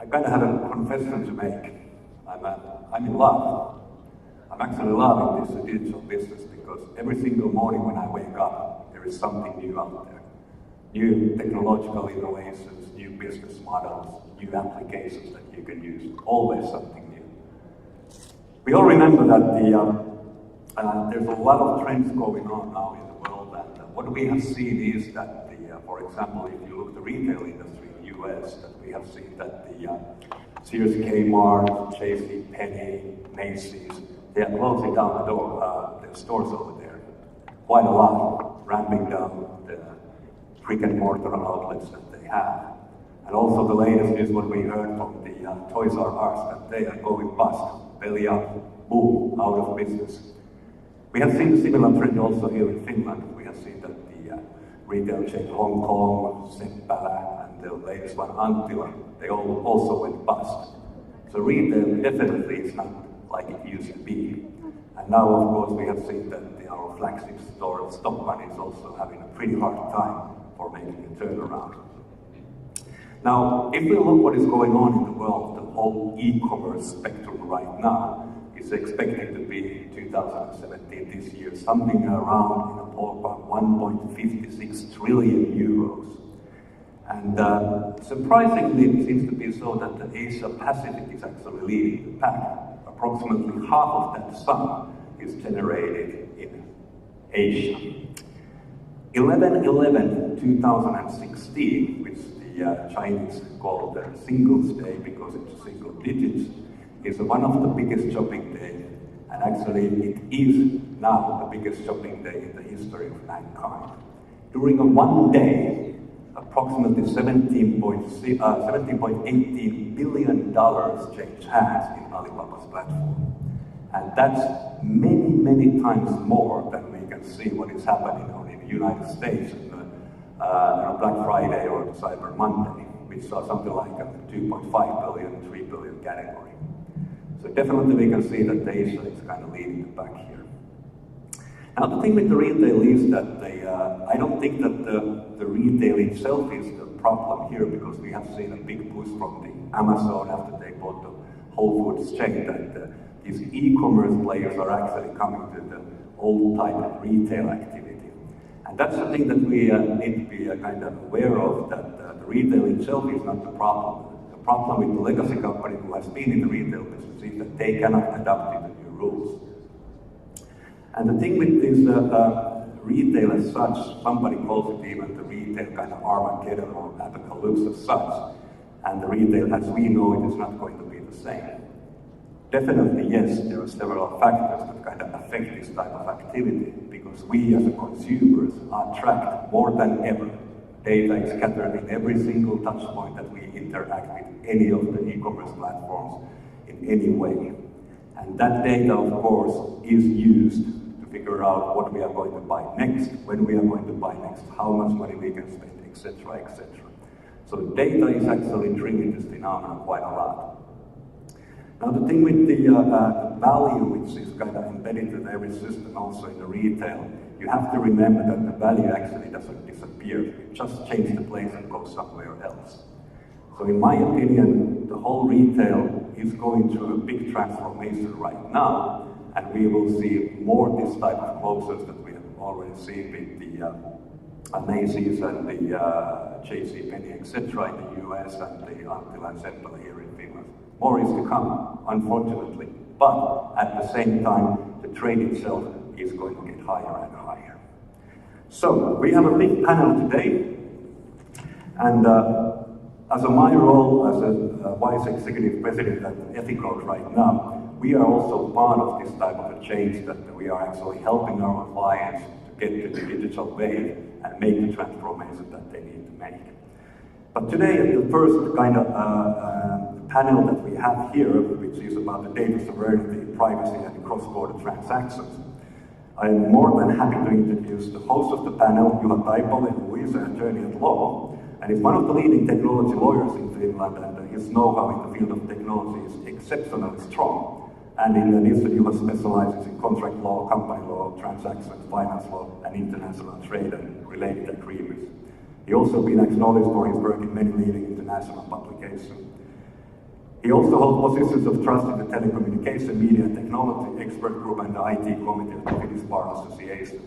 I kind of have a confession to make. I'm in love. I'm actually loving this digital business because every single morning when I wake up, there is something new out there. New technological innovations, new business models, new applications that you can use. Always something new. We all remember that there's a lot of trends going on now in the world, and what we have seen is that for example, if you look at the retail industry in the US, that we have seen that the Sears, Kmart, JCPenney, Macy's, they are closing down their stores over there. Quite a lot, ramping down the brick and mortar outlets that they have. And also the latest is what we heard from the Toys R Us, that they are going bust, belly up, boom, out of business. We have seen a similar trend also here in Finland. We have seen that the retail chain Hong Kong, Seppälä, and the latest one, Untitled, they all also went bust. So retail definitely is not like it used to be. And now, of course, we have seen that our flagship store, Stockmann, is also having a pretty hard time for making a turnaround. Now, if we look what is going on in the world, the whole e-commerce spectrum right now is expected to be, in 2017, this year, something around in a ballpark 1.56 trillion euros. And surprisingly, it seems to be so that the Asia Pacific is actually leading the pack. Approximately half of that sum is generated in Asia. 11/11/2016, which the Chinese call the Singles Day because it's single digits, is one of the biggest shopping days, and actually it is now the biggest shopping day in the history of mankind. During a one day, approximately $17.18 billion changed hands in Alibaba's platform. And that's many, many times more than we can see what is happening in the United States on Black Friday or Cyber Monday, which saw something like a 2.5 billion, 3 billion category. So definitely we can see that Asia is kind of leading the pack here. Now the thing with the retail is that I don't think that the retail itself is the problem here, because we have seen a big push from the Amazon after they bought the Whole Foods chain, that these e-commerce players are actually coming to the old type of retail activity. And that's the thing that we need to be kind of aware of, that the retail itself is not the problem. The problem with the legacy company who has been in the retail business is that they cannot adapt to the new rules. And the thing with this retail as such, somebody calls it even the retail kind of Armageddon or apocalypse as such, and the retail as we know it is not going to be the same. Definitely, yes, there are several factors that kind of affect this type of activity, because we as consumers are tracked more than ever. Data is scattered in every single touch point that we interact with any of the e-commerce platforms in any way. And that data, of course, is used to figure out what we are going to buy next, when we are going to buy next, how much money we can spend, etc., etc. So data is actually triggering this phenomenon quite a lot. Now the thing with the value, which is kind of embedded in every system, also in the retail, you have to remember that the value actually doesn't disappear. It just changes the place and goes somewhere else. So in my opinion, the whole retail is going through a big transformation right now, and we will see more this type of closures that we have already seen with the Macy's and the JCPenney, etc. in the US, and the Untitled and Seppälä here in Finland. More is to come, unfortunately. But at the same time, the trade itself is going to get higher and higher. So we have a big panel today, and as my role as a Vice Executive President at Ethicode right now, we are also part of this type of a change, that we are actually helping our clients to get to the digital wave and make the transformation that they need to make. But today, the first kind of panel that we have here, which is about the data sovereignty, privacy, and cross-border transactions, I'm more than happy to introduce the host of the panel, Juha Taipale, who is an attorney at law, and is one of the leading technology lawyers in Finland, and his know-how in the field of technology is exceptionally strong. And in addition, Juha specializes in contract law, company law, transactions, finance law, and international trade and related agreements. He also been acknowledged for his work in many leading international publications. He also holds positions of trust in the telecommunication, media and technology expert group and the IT committee of the Finnish Bar Association.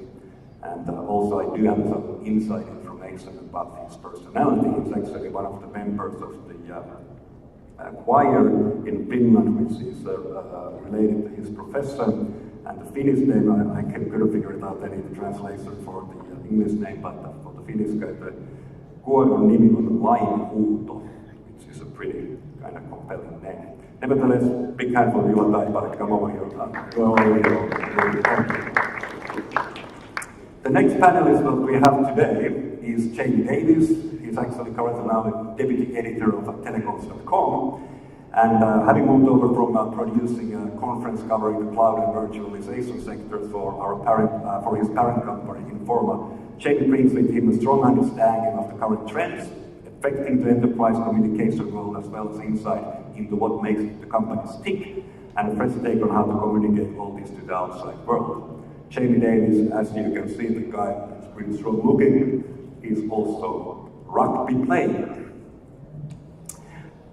And also I do have some inside information about his personality. He's actually one of the members of the choir in Finland, which is related to his profession. And the Finnish name, I couldn't figure it out any translation for the English name, but for the Finnish, the kuoron nimi on lainhuuto, which is a pretty kind of compelling name. Nevertheless, big hand for you and I, come over here. The next panelist that we have today is Jamie Davis. He's actually currently now the deputy editor of telecoms.com. And having moved over from producing a conference covering the cloud and virtualization sectors for his parent company, Informa, Jamie brings with him a strong understanding of the current trends affecting the enterprise communication world, as well as insight into what makes the companies tick, and a fresh take on how to communicate all this to the outside world. Jamie Davis, as you can see, the guy is pretty strong looking, is also a rugby player.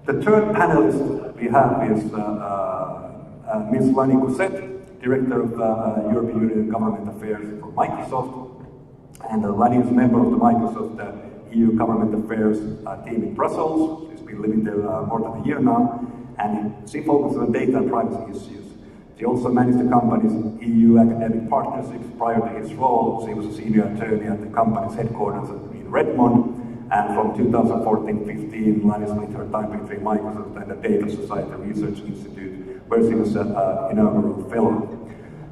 The third panelist we have is Ms. Lani Cousette, Director of European Union Government Affairs for Microsoft. And Lani is a member of the Microsoft EU Government Affairs team in Brussels. She's been living there more than a year now. And she focuses on data and privacy issues. She also managed the company's EU academic partnerships. Prior to his role, she was a senior attorney at the company's headquarters in Redmond. And from 2014-15, Lani split her time between Microsoft and the Data Society Research Institute, where she was an inaugural fellow.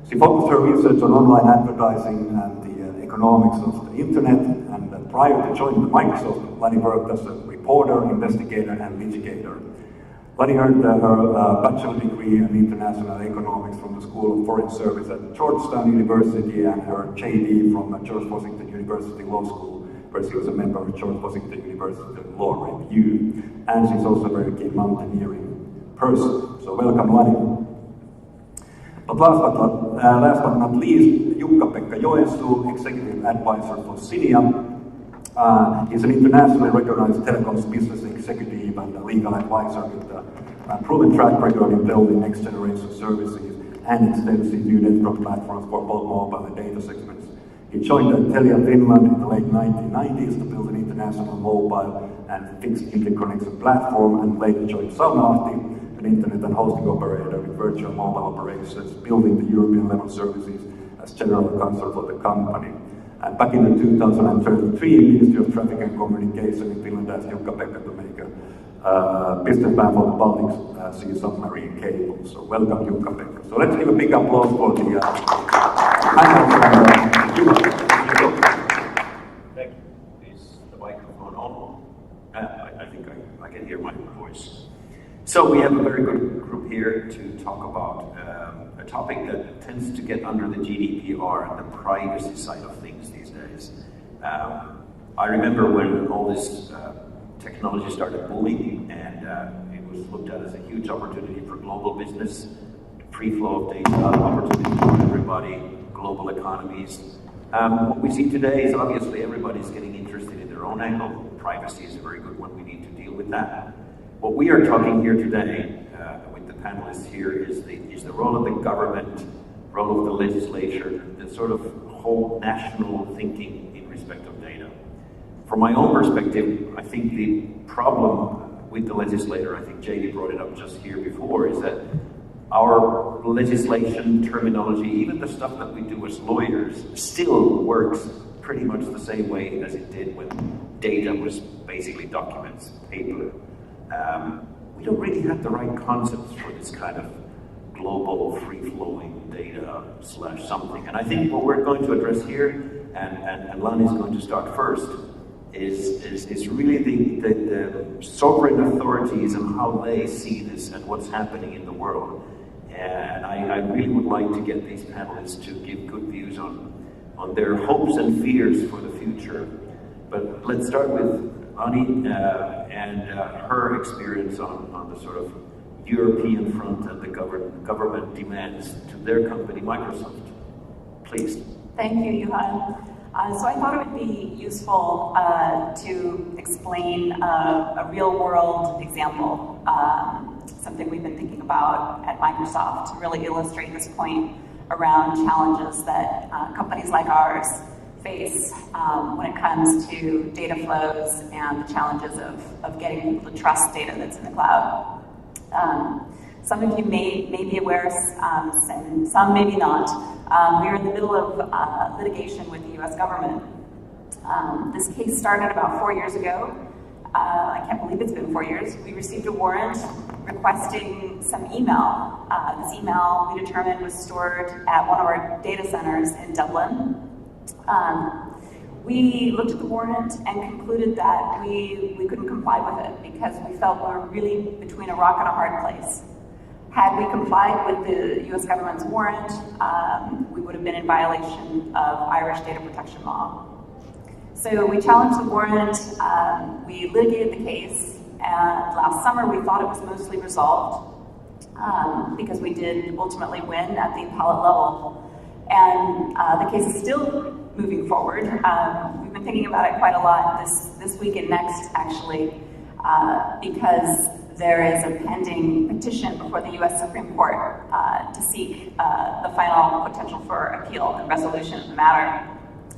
She focused her research on online advertising and the economics of the internet. And prior to joining Microsoft, Lani worked as a reporter, investigator, and litigator. Lani earned her bachelor degree in international economics from the School of Foreign Service at Georgetown University and her JD from George Washington University Law School, where she was a member of George Washington University Law Review. And she's also a very keen mountaineering person. So welcome, Lani. But last but not least, Jukka-Pekka Joensuu, Executive Advisor for Cinia. He's an internationally recognized telecoms business executive and a legal advisor with a proven track record in building next-generation services and extensive new network platforms for both mobile and data segments. He joined Telia Finland in the late 1990s to build an international mobile and fixed interconnection platform, and later joined Saunalahti, an internet and hosting operator with virtual mobile operations, building the European-level services as general counsel for the company. And back in 2023, Ministry of Traffic and Communication in Finland asked Jukka-Pekka to make a business plan for the Baltic Sea submarine cable. So welcome, Jukka-Pekka. So let's give a big applause for the panel. Thank you. Is the microphone on? I think I can hear my voice. So we have a very good group here to talk about a topic that tends to get under the GDPR and the privacy side of things these days. I remember when all this technology started booming, and it was looked at as a huge opportunity for global business, free flow of data, opportunity for everybody, global economies. What we see today is obviously everybody's getting interested in their own angle. Privacy is a very good one. We need to deal with that. What we are talking here today with the panelists here is the role of the government, role of the legislature, the sort of whole national thinking in respect of data. From my own perspective, I think the problem with the legislator, I think JD brought it up just here before, is that our legislation, terminology, even the stuff that we do as lawyers, still works pretty much the same way as it did when data was basically documents, paper. We don't really have the right concepts for this kind of global free-flowing data / something. And I think what we're going to address here, and Lani is going to start first, is really the sovereign authorities and how they see this and what's happening in the world. And I really would like to get these panelists to give good views on their hopes and fears for the future. But let's start with Lani and her experience on the sort of European front and the government demands to their company, Microsoft. Please. Thank you, Johan. So I thought it would be useful to explain a real-world example something we've been thinking about at Microsoft to really illustrate this point around challenges that companies like ours face when it comes to data flows and the challenges of getting people to trust data that's in the cloud. Some of you may be aware, some maybe not. We are in the middle of litigation with the US government. This case started about 4 years ago. I can't believe it's been 4 years. We received a warrant requesting some email. This email we determined was stored at one of our data centers in Dublin. We looked at the warrant and concluded that we couldn't comply with it because we felt we were really between a rock and a hard place. Had we complied with the US government's warrant, we would have been in violation of Irish data protection law. So we challenged the warrant, we litigated the case, and last summer we thought it was mostly resolved because we did ultimately win at the appellate level. And the case is still moving forward. We've been thinking about it quite a lot this week and next, actually, because there is a pending petition before the US Supreme Court to seek the final potential for appeal and resolution of the matter.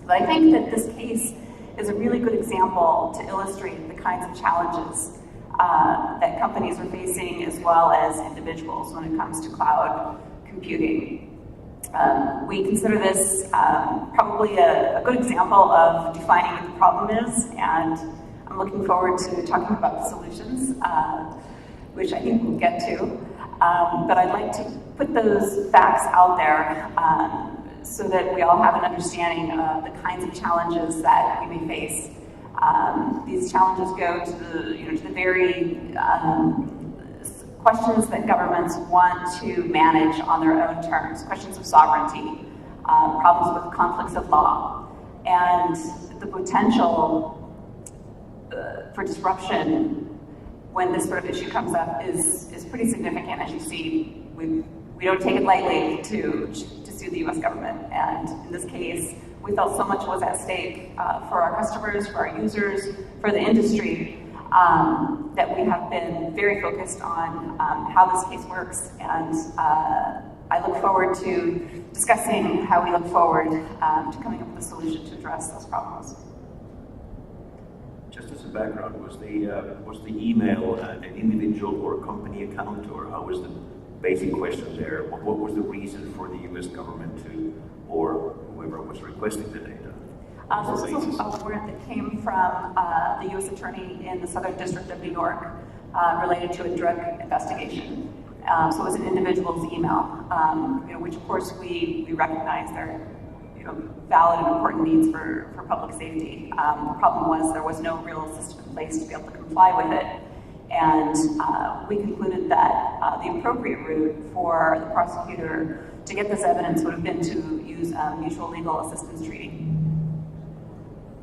But I think that this case is a really good example to illustrate the kinds of challenges that companies are facing as well as individuals when it comes to cloud computing. We consider this probably a good example of defining what the problem is, and I'm looking forward to talking about the solutions, which I think we'll get to. But I'd like to put those facts out there so that we all have an understanding of the kinds of challenges that we may face. These challenges go to the very questions that governments want to manage on their own terms, questions of sovereignty, problems with conflicts of law, and the potential for disruption when this sort of issue comes up is pretty significant. As you see, we don't take it lightly to sue the US government, and in this case, we felt so much was at stake for our customers, for our users, for the industry, that we have been very focused on how this case works, and I look forward to discussing how we look forward to coming up with a solution to address those problems. Just as a background, was the email an individual or a company account, or how was the basic question there? What was the reason for the US government to, or whoever was requesting the data? This is a warrant that came from the U.S. Attorney in the Southern District of New York related to a drug investigation. So it was an individual's email, which of course we recognize they're valid and important needs for public safety. The problem was there was no real system in place to be able to comply with it, and we concluded that the appropriate route for the prosecutor to get this evidence would have been to use a mutual legal assistance treaty.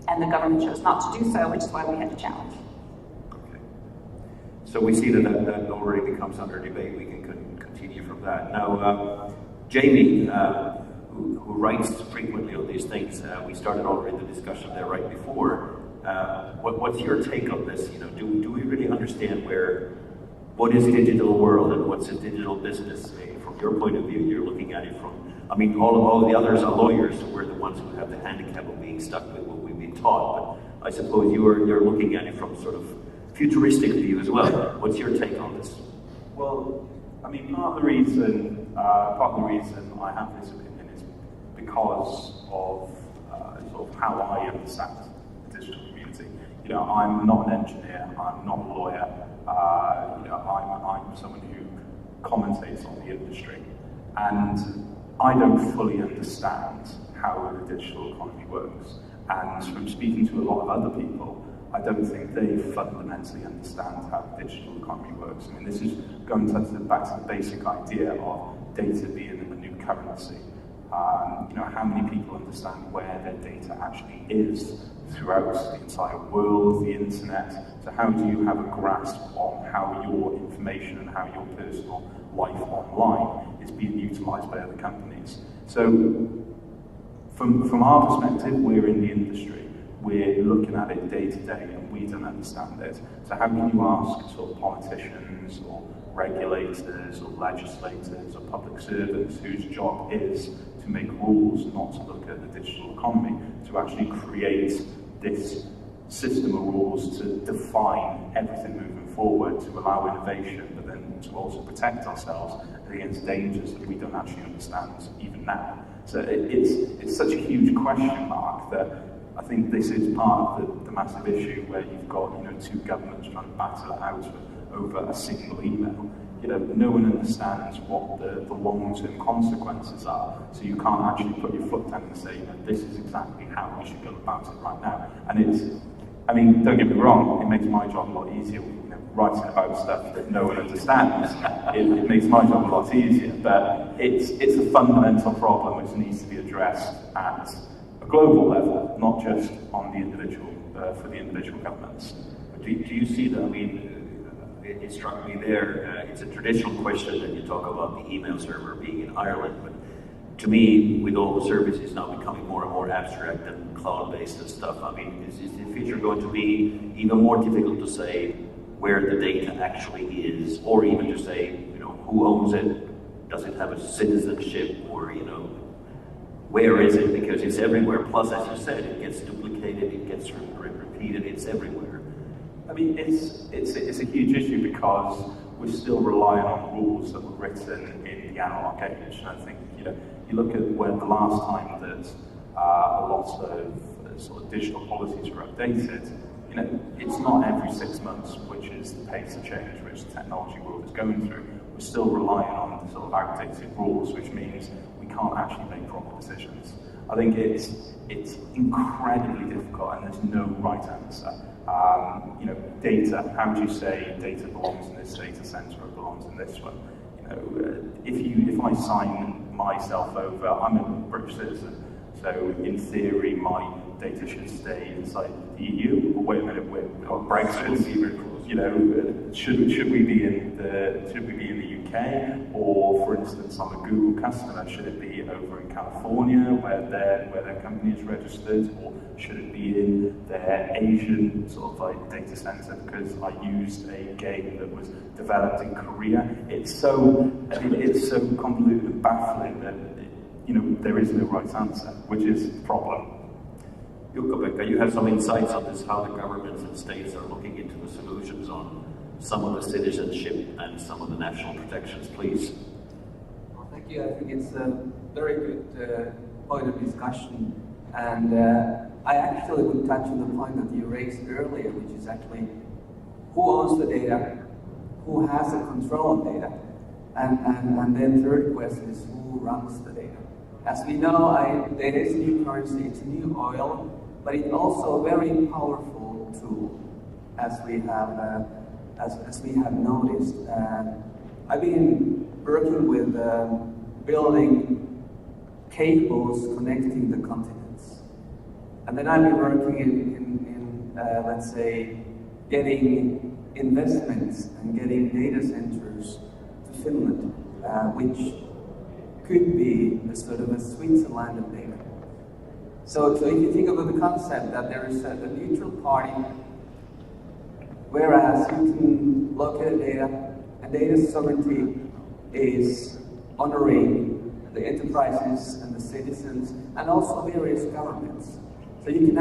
And the government chose not to do so, which is why we had to challenge. Okay. So we see that already becomes under debate. We can continue from that. Now, Jamie, who writes frequently on these things, we started already the discussion there right before. What's your take on this? Do we really understand what is digital world and what's a digital business? From your point of view, you're looking at it from, all of the others are lawyers, so we're the ones who have the handicap of being stuck with what we've been taught. But I suppose you're looking at it from sort of futuristic view as well. What's your take on this? Well, part of the reason I have this opinion is because of sort of how I understand the digital community. I'm not an engineer, I'm not a lawyer. I'm someone who commentates on the industry, and I don't fully understand how the digital economy works. And from speaking to a lot of other people, I don't think they fundamentally understand how the digital economy works. This is going back to the basic idea of data being a new currency. How many people understand where their data actually is throughout the entire world, the internet? So how do you have a grasp on how your information and how your personal life online is being utilized by other companies? So from our perspective, we're in the industry. we're looking at it day to day and we don't understand it. So how can you ask sort of politicians or regulators or legislators or public servants whose job is to make rules, not to look at the digital economy, to actually create this system of rules to define everything moving forward, to allow innovation, but then to also protect ourselves against dangers that we don't actually understand even now. So it's such a huge question mark that I think this is part of the massive issue where you've got, you know, two governments trying to battle it out over a single email. You know, no one understands what the long-term consequences are, so you can't actually put your foot down and say, you know, this is exactly how we should go about it right now. And it's, I mean, don't get me wrong, it makes my job a lot easier, you know, writing about stuff that no one understands. It makes my job a lot easier, but it's a fundamental problem which needs to be addressed at a global level, not just on the individual, for the individual governments. Do you see that? I mean, it struck me there, it's a traditional question that you talk about the email server being in Ireland, but to me, with all the services now becoming more and more abstract and cloud-based and stuff, I mean, is the future going to be even more difficult to say where the data actually is, or even to say, you know, who owns it, does it have a citizenship, or, you know, where is it? Because it's everywhere. Plus, as you said, it gets duplicated, it gets repeated, it's everywhere. I mean, it's a huge issue because we're still relying on rules that were written in the analog age. And I think, you know, you look at when the last time that a lot of sort of digital policies were updated, you know, it's not every 6 months, which is the pace of change which the technology world is going through. We're still relying on sort of outdated rules, which means we can't actually make proper decisions. I think it's incredibly difficult, and there's no right answer. You know, data, how do you say data belongs in this data center or belongs in this one? You know, if I sign myself over, I'm a British citizen, so in theory my data should stay inside the EU. But wait a minute, we've got Brexit. You know, should we be in the UK, or for instance, I'm a Google customer, should it be over in California where their company is registered, or should it be in their Asian sort of like data center because I used a game that was developed in Korea? It's so convoluted and baffling that, you know, there is no right answer, which is the problem. Jukka-Pekka, you have some insights on this, how the governments and states are looking into the solutions on some of the citizenship and some of the national protections, please. Well, thank you. I think it's a very good point of discussion. And I actually would touch on the point that you raised earlier, which is actually who owns the data, who has the control of data, and then third question is who runs the data. As we know, data is a new currency, it's a new oil, but it's also a very powerful tool, as we have noticed. I've been working with building cables connecting the continents, and then I've been working in let's say, getting investments and getting data centers to Finland, which could be a sort of a Switzerland of data. So if you think about the concept that there is a neutral party, whereas you can locate data, and data sovereignty is honoring the enterprises and the citizens, and also various governments. So you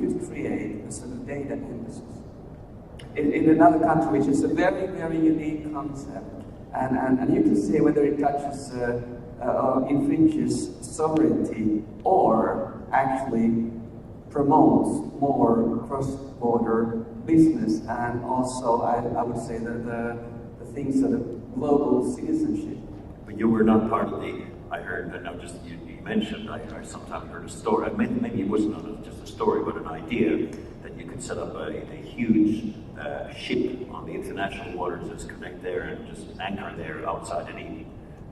could create a sort of data embassies in another country, which is a very, very unique concept. And you can say whether it touches or infringes sovereignty or actually promotes more cross-border business, and also I would say that the things that are global citizenship. But you were not part of the, I heard, I know just you mentioned, I sometimes heard a story, maybe it wasn't just a story, but an idea that you could set up a huge ship on the international waters, just connect there and just anchor there outside any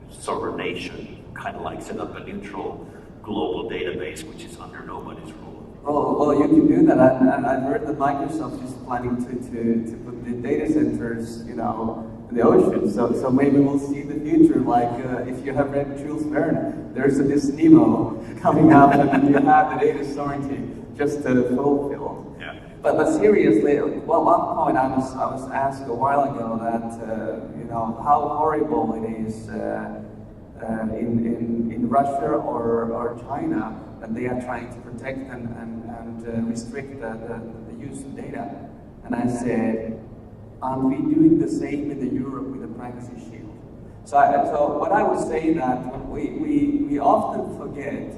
sovereign nation, kind of like set up a neutral global database which is under nobody's rule. Well, you can do that, and I've heard that Microsoft is planning to put the data centers, you know, in the ocean. So maybe we'll see the future. Like if you have read Jules Verne, there's this Nemo coming out, and you have the data sovereignty just fulfilled. Yeah. But seriously, well, one point I was asked a while ago that you know how horrible it is in Russia or China that they are trying to protect and restrict the use of data. And I said, aren't we doing the same in Europe with the privacy shield? So what I would say that we often forget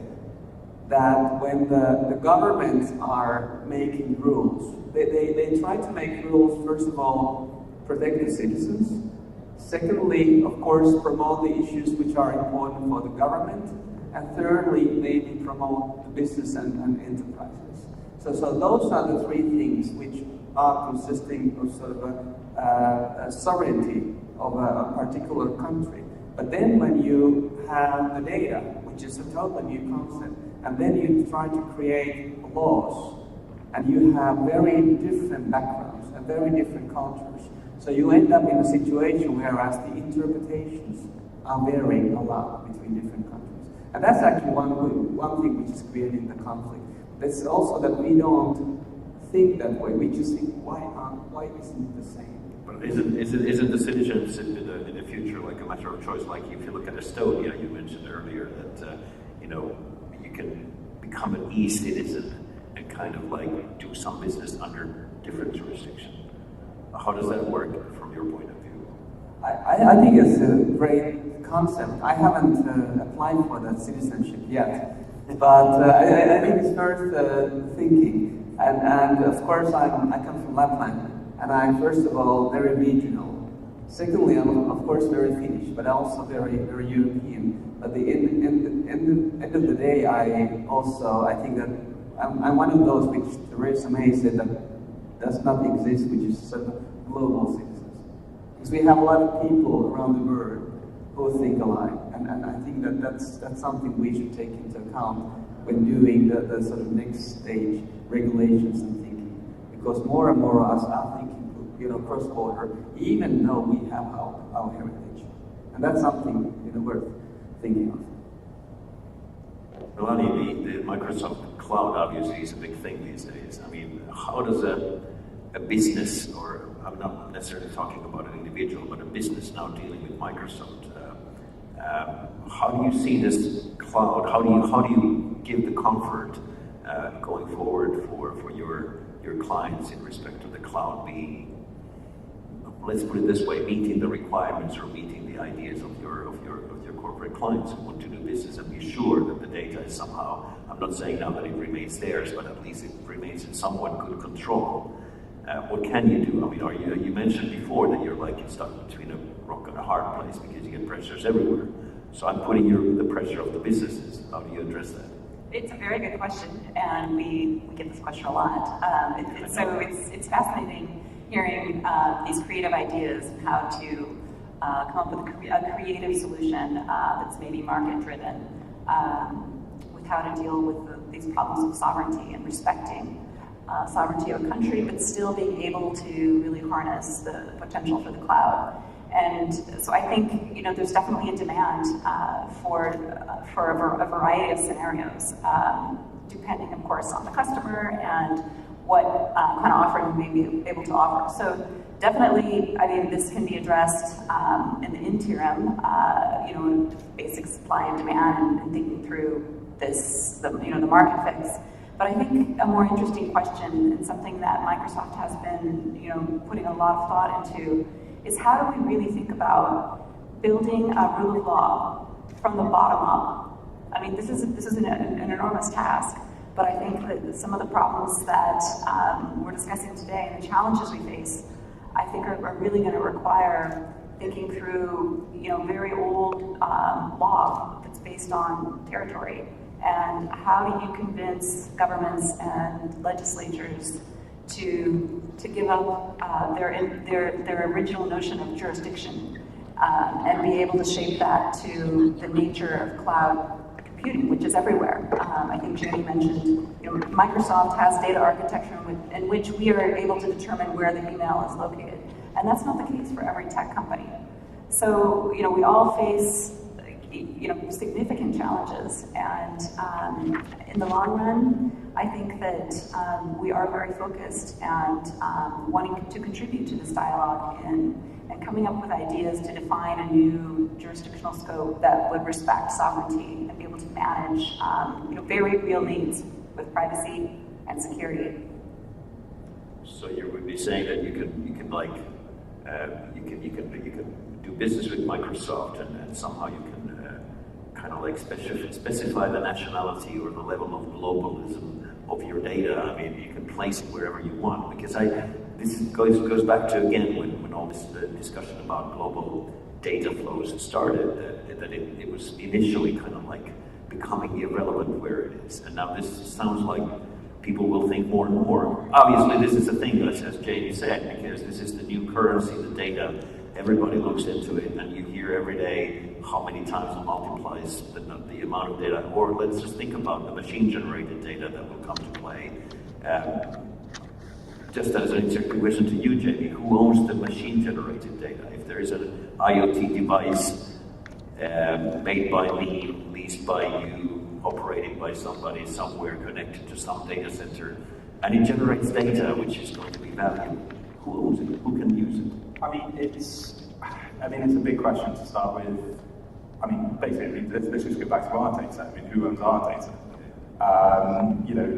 that when the governments are making rules, they try to make rules, first of all, protect the citizens. Secondly, of course, promote the issues which are important for the government. And thirdly, maybe promote the business and enterprises. So those are the three things which are consisting of sort of a sovereignty of a particular country. But then when you have the data, which is a totally new concept, and then you try to create laws, and you have very different backgrounds and very different cultures. So you end up in a situation whereas the interpretations are varying a lot between different countries. And that's actually one thing which is creating the conflict. It's also that we don't think that way. We just think, why isn't it the same? But isn't the citizenship in the future like a matter of choice? Like if you look at Estonia, you mentioned earlier that you know, you can become an e-citizen and kind of like do some business under different jurisdiction. How does that work from your point of view? I think it's a great concept. I haven't applied for that citizenship yet, but I think it's worth thinking. And of course, I come from Lapland, and I'm first of all very regional. Secondly, I'm of course very Finnish, but also very European. But the end of the day, I think that I'm one of those which Theresa May said that does not exist, which is sort of global citizens. Because we have a lot of people around the world who think alike, and I think that that's something we should take into account when doing the sort of next stage regulations and thinking. Because more and more of us are thinking, you know, cross-border, even though we have our heritage. And that's something, you know, worth thinking of. Melanie, the Microsoft Cloud obviously is a big thing these days. I mean, how does a business, or I'm not necessarily talking about an individual, but a business now dealing with Microsoft, how do you see this cloud? How do you give the comfort going forward for your clients in respect to the cloud being, let's put it this way, meeting the requirements or meeting the ideas of your corporate clients who want to do business and be sure that the data is somehow, I'm not saying now that it remains theirs, but at least it remains in somewhat good control. What can you do? I mean, you mentioned before that you're like stuck between a rock and a hard place because you get pressures everywhere. So I'm putting the pressure of the businesses. How do you address that? It's a very good question, and we get this question a lot. It's fascinating hearing these creative ideas and how to come up with a creative solution that's maybe market-driven with how to deal with these problems of sovereignty and respecting sovereignty of a country, but still being able to really harness the potential for the cloud. And so I think, you know, there's definitely a demand for a variety of scenarios, depending, of course, on the customer and what kind of offering we may be able to offer. So definitely, I mean, this can be addressed in the interim, you know, basic supply and demand and thinking through the market fix. But I think a more interesting question and something that Microsoft has been, you know, putting a lot of thought into is how do we really think about building a rule of law from the bottom up? I mean, this is an enormous task, but I think that some of the problems that we're discussing today and the challenges we face, I think are really going to require thinking through, you know, very old law that's based on territory. And how do you convince governments and legislatures to give up their original notion of jurisdiction and be able to shape that to the nature of cloud computing, which is everywhere. I think Jenny mentioned, you know, Microsoft has data architecture in which we are able to determine where the email is located, and that's not the case for every tech company. So, you know, we all face, you know, significant challenges, and in the long run, I think that we are very focused and wanting to contribute to this dialogue and coming up with ideas to define a new jurisdictional scope that would respect sovereignty and be able to manage very real needs with privacy and security. So you would be saying that you can do business with Microsoft and somehow you can kind of like specify the nationality or the level of globalism of your data. I mean, you can place it wherever you want, because this goes back to, again, when all this discussion about global data flows started, that it was initially kind of like becoming irrelevant where it is. And now this sounds like people will think more and more. Obviously, this is a thing, as Jamie said, because this is the new currency, the data. Everybody looks into it, and you hear every day how many times it multiplies the amount of data. Or let's just think about the machine-generated data that will come to play. Just as an interesting question to you, Jamie, who owns the machine-generated data? If there is an IoT device made by me, leased by you, operated by somebody somewhere, connected to some data center, and it generates data which is going to be valuable, who owns it? Who can use it? I mean, it's a big question to start with. I mean, basically, let's just go back to our data. I mean, who owns our data?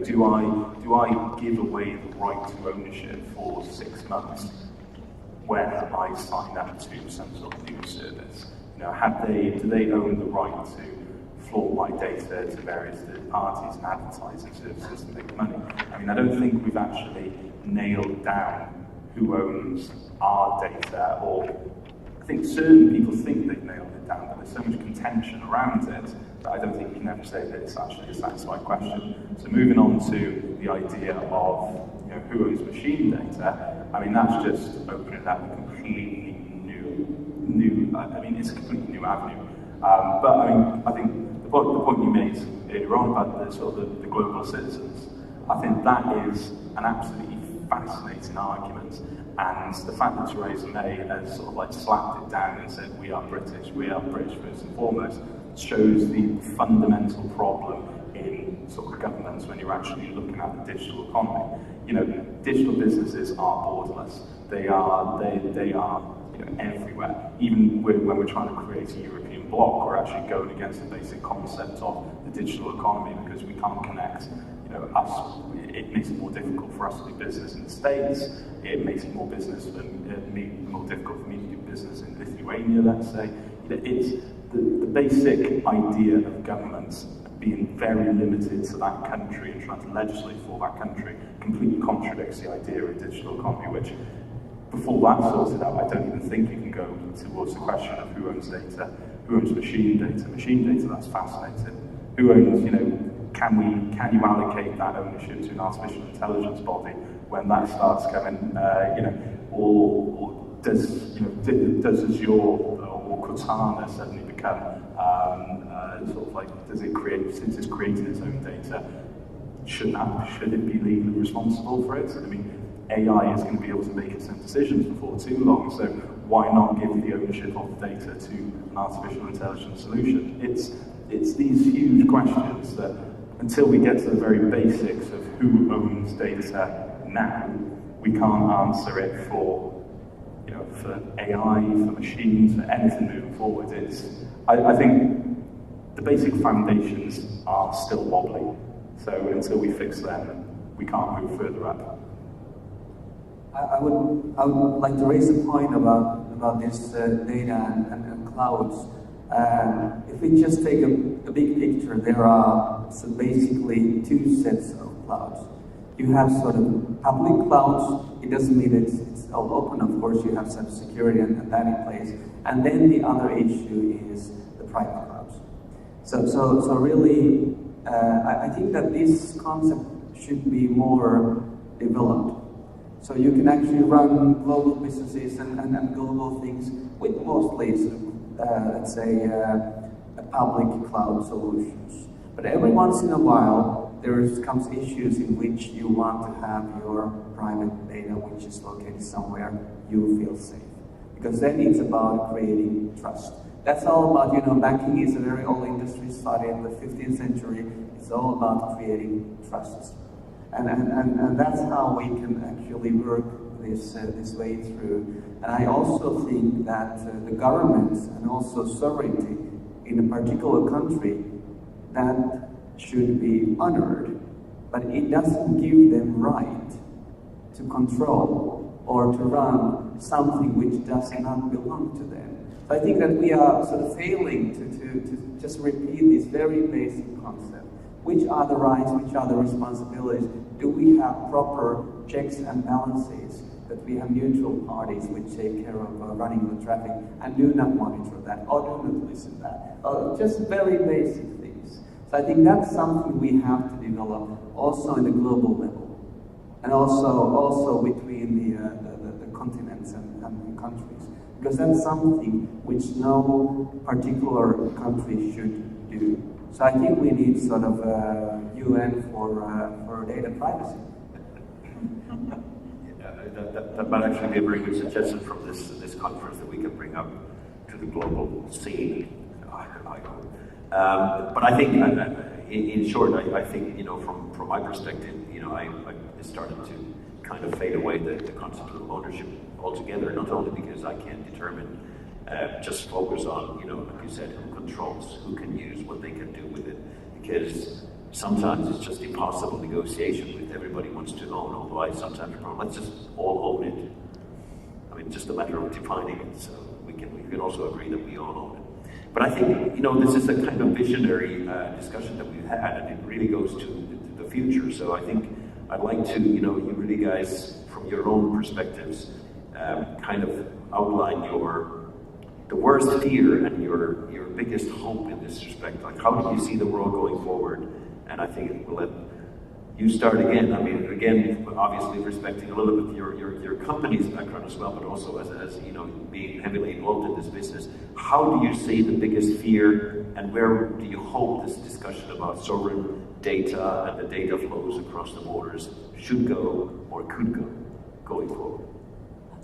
Do I give away the right to ownership for 6 months when I sign up to some sort of new service? Do they own the right to flaunt my data to various third parties and advertising services to make money? I mean, I don't think we've actually nailed down who owns our data, or I think certain people think they've nailed it down, but there's so much contention around it that I don't think you can ever say that it's actually a satisfied question. So moving on to the idea of who owns machine data, I mean, that's just opening up a completely new I mean, it's a completely new avenue. But I mean, I think the point you made earlier on about the global citizens, I think that is an absolutely fascinating argument. And the fact that Theresa May has sort of like slapped it down and said, we are British first and foremost, shows the fundamental problem in sort of governments when you're actually looking at the digital economy. Digital businesses are borderless. They are everywhere. Even when we're trying to create a European bloc, we're actually going against the basic concept of the digital economy because we can't connect us. It makes it more difficult for us to do business in the States. It makes it more difficult for me to do business in Lithuania, let's say. It's the basic idea of governments being very limited to that country and trying to legislate for that country completely contradicts the idea of digital economy, which, before that's sorted out, I don't even think you can go towards the question of who owns data, who owns machine data. Machine data, that's fascinating. Who owns, can you allocate that ownership to an artificial intelligence body when that starts coming, or does Azure or Cortana suddenly become sort of like, does it create, since it's creating its own data, should it be legally responsible for it? I mean, AI is going to be able to make its own decisions before too long, so why not give the ownership of the data to an artificial intelligence solution? It's these huge questions that, until we get to the very basics of who owns data now, we can't answer it for AI, for machines, for anything moving forward. I think the basic foundations are still wobbly, so until we fix them, we can't move further up. I would like to raise a point about this data and clouds. If we just take a big picture, there are basically two sets of clouds. You have sort of public clouds. It doesn't mean it's all open, of course. You have cybersecurity and that in place. And then the other issue is the private clouds. So really, I think that this concept should be more developed. So you can actually run global businesses and global things with mostly, let's say, public cloud solutions. But every once in a while, there comes issues in which you want to have your private data, which is located somewhere you feel safe. Because then it's about creating trust. That's all about, banking is a very old industry started in the 15th century. It's all about creating trust And that's how we can actually work this way through. And I also think that the governments and also sovereignty in a particular country, that should be honored, but it doesn't give them right to control or to run something which does not belong to them. So I think that we are sort of failing to just repeat this very basic concept. Which are the rights, which are the responsibilities? Do we have proper checks and balances? That we have neutral parties which take care of running the traffic and do not monitor that or do not listen to that? Just very basic things. So I think that's something we have to develop also in the global level, and also between the continents and countries, because that's something which no particular country should do. So I think we need sort of UN for data privacy. That might actually be a very good suggestion from this conference that we can bring up to the global scene. But I think, in short, I think, you know, from my perspective, you know, I started to kind of fade away the concept of ownership altogether. Not only because I can't determine, just focus on, you know, like you said, who controls, who can use, what they can do with it, because sometimes it's just impossible negotiation with everybody wants to own, although I sometimes let's just all own it. I mean, just a matter of defining it, so we can also agree that we all own it. But I think, you know, this is a kind of visionary discussion that we've had, and it really goes to the future. So I think I'd like to, you know, you really guys, from your own perspectives, kind of outline the worst fear and your biggest hope in this respect. Like, how do you see the world going forward? And I think we'll let you start again. I mean, again, obviously respecting a little bit your company's background as well, but also as you know, being heavily involved in this business. How do you see the biggest fear, and where do you hope this discussion about sovereign data and the data flows across the borders should go or could go going forward?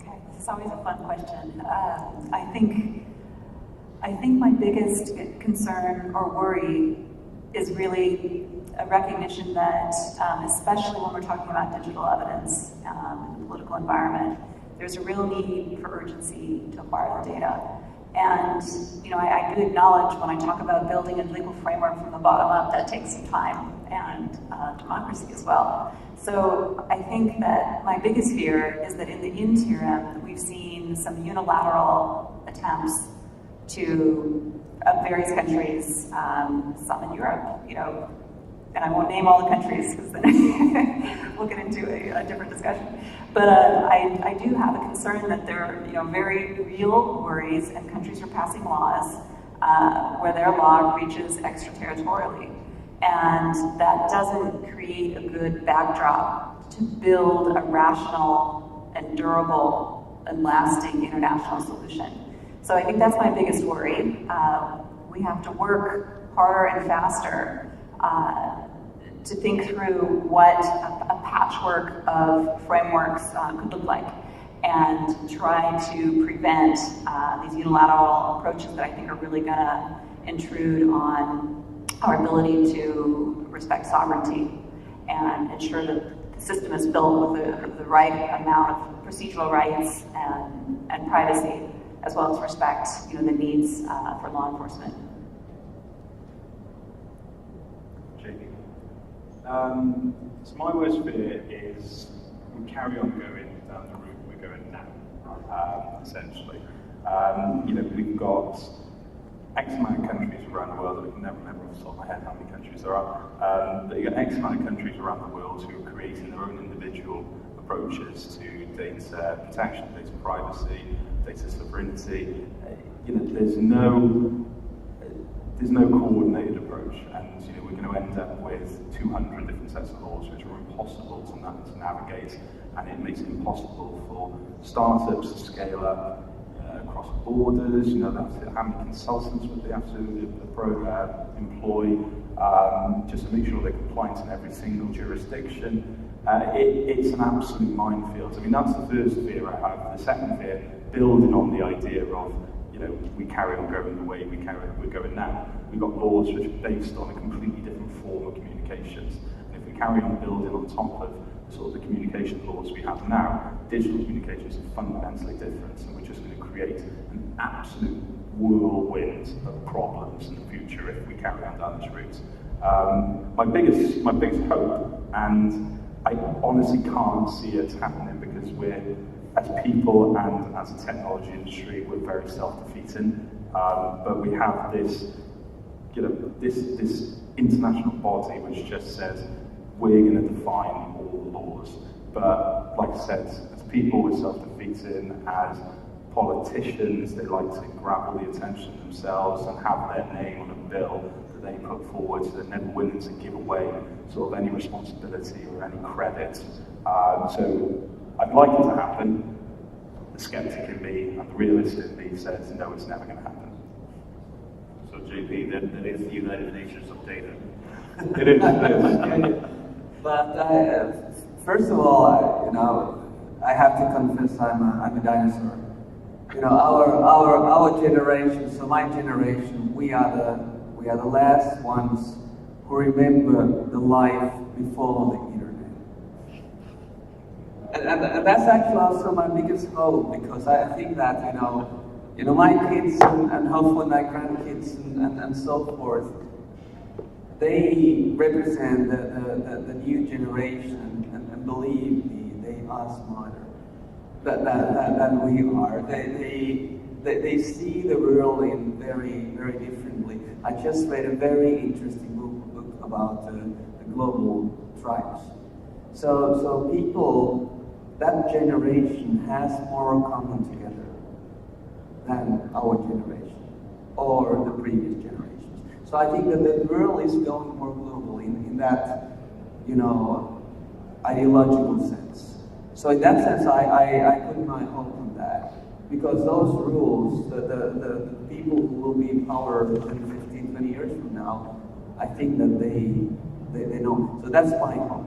Okay, this is always a fun question. I think my biggest concern or worry is really a recognition that, especially when we're talking about digital evidence in the political environment, there's a real need for urgency to acquire the data. And you know, I do acknowledge when I talk about building a legal framework from the bottom up, that takes some time and democracy as well. So I think that my biggest fear is that in the interim, we've seen some unilateral attempts of various countries, some in Europe, you know, and I won't name all the countries because then we'll get into a different discussion. But I do have a concern that there are, you know, very real worries, and countries are passing laws where their law reaches extraterritorially, and that doesn't create a good backdrop to build a rational and durable and lasting international solution. So I think that's my biggest worry. We have to work harder and faster to think through what a patchwork of frameworks could look like, and try to prevent these unilateral approaches that I think are really going to intrude on our ability to respect sovereignty and ensure that the system is built with the right amount of procedural rights and privacy, as well as respect, you know, the needs for law enforcement. Jamie. So my worst fear is we carry on going down the route we're going now, essentially. You know, we've got X amount of countries around the world. I can never remember off the top of my head how many countries there are. But you've got X amount of countries around the world who are creating their own individual approaches to data protection, data privacy, data sovereignty. You know, there's no coordinated approach, and you know, we're going to end up with 200 different sets of laws which are impossible to navigate, and it makes it impossible for startups to scale up across borders. You know, how many consultants would they have to employ just to make sure they're compliant in every single jurisdiction. It's an absolute minefield. I mean, that's the first fear I have. The second fear, building on the idea of, you know, we carry on going the way we're going now. We've got laws which are based on a completely different form of communications. And if we carry on building on top of sort of the communication laws we have now, digital communications are fundamentally different, and we're just going to create an absolute whirlwind of problems in the future if we carry on down this route. My biggest hope, and I honestly can't see it happening because we're, as people and as a technology industry, we're very self-defeating. But we have this, this international body which just says we're going to define all the laws. But like I said, as people, we're self-defeating. As politicians, they like to grab all the attention themselves and have their name on a bill that they put forward, so they're never willing to give away sort of any responsibility or any credit. So I'd like it to happen. The skeptic in me and the realist in me says, no, it's never going to happen. So JP, that is the United Nations of data. It is. But first of all, I have to confess I'm a dinosaur. Our generation, so my generation, we are the last ones who remember the life before the internet. And that's actually also my biggest hope, because I think that my kids and hopefully my grandkids and so forth, they represent the new generation, and believe me, they are smarter than we are. They see the world in very, very differently. I just read a very interesting book about the global tribes. So people, that generation has more common together than our generation or the previous generations. So I think that the world is going more global in that, ideological sense. So in that sense, I put my hope on that, because those rules, the people who will be in power 10, 15, 20 years from now, I think that they know. So that's my hope.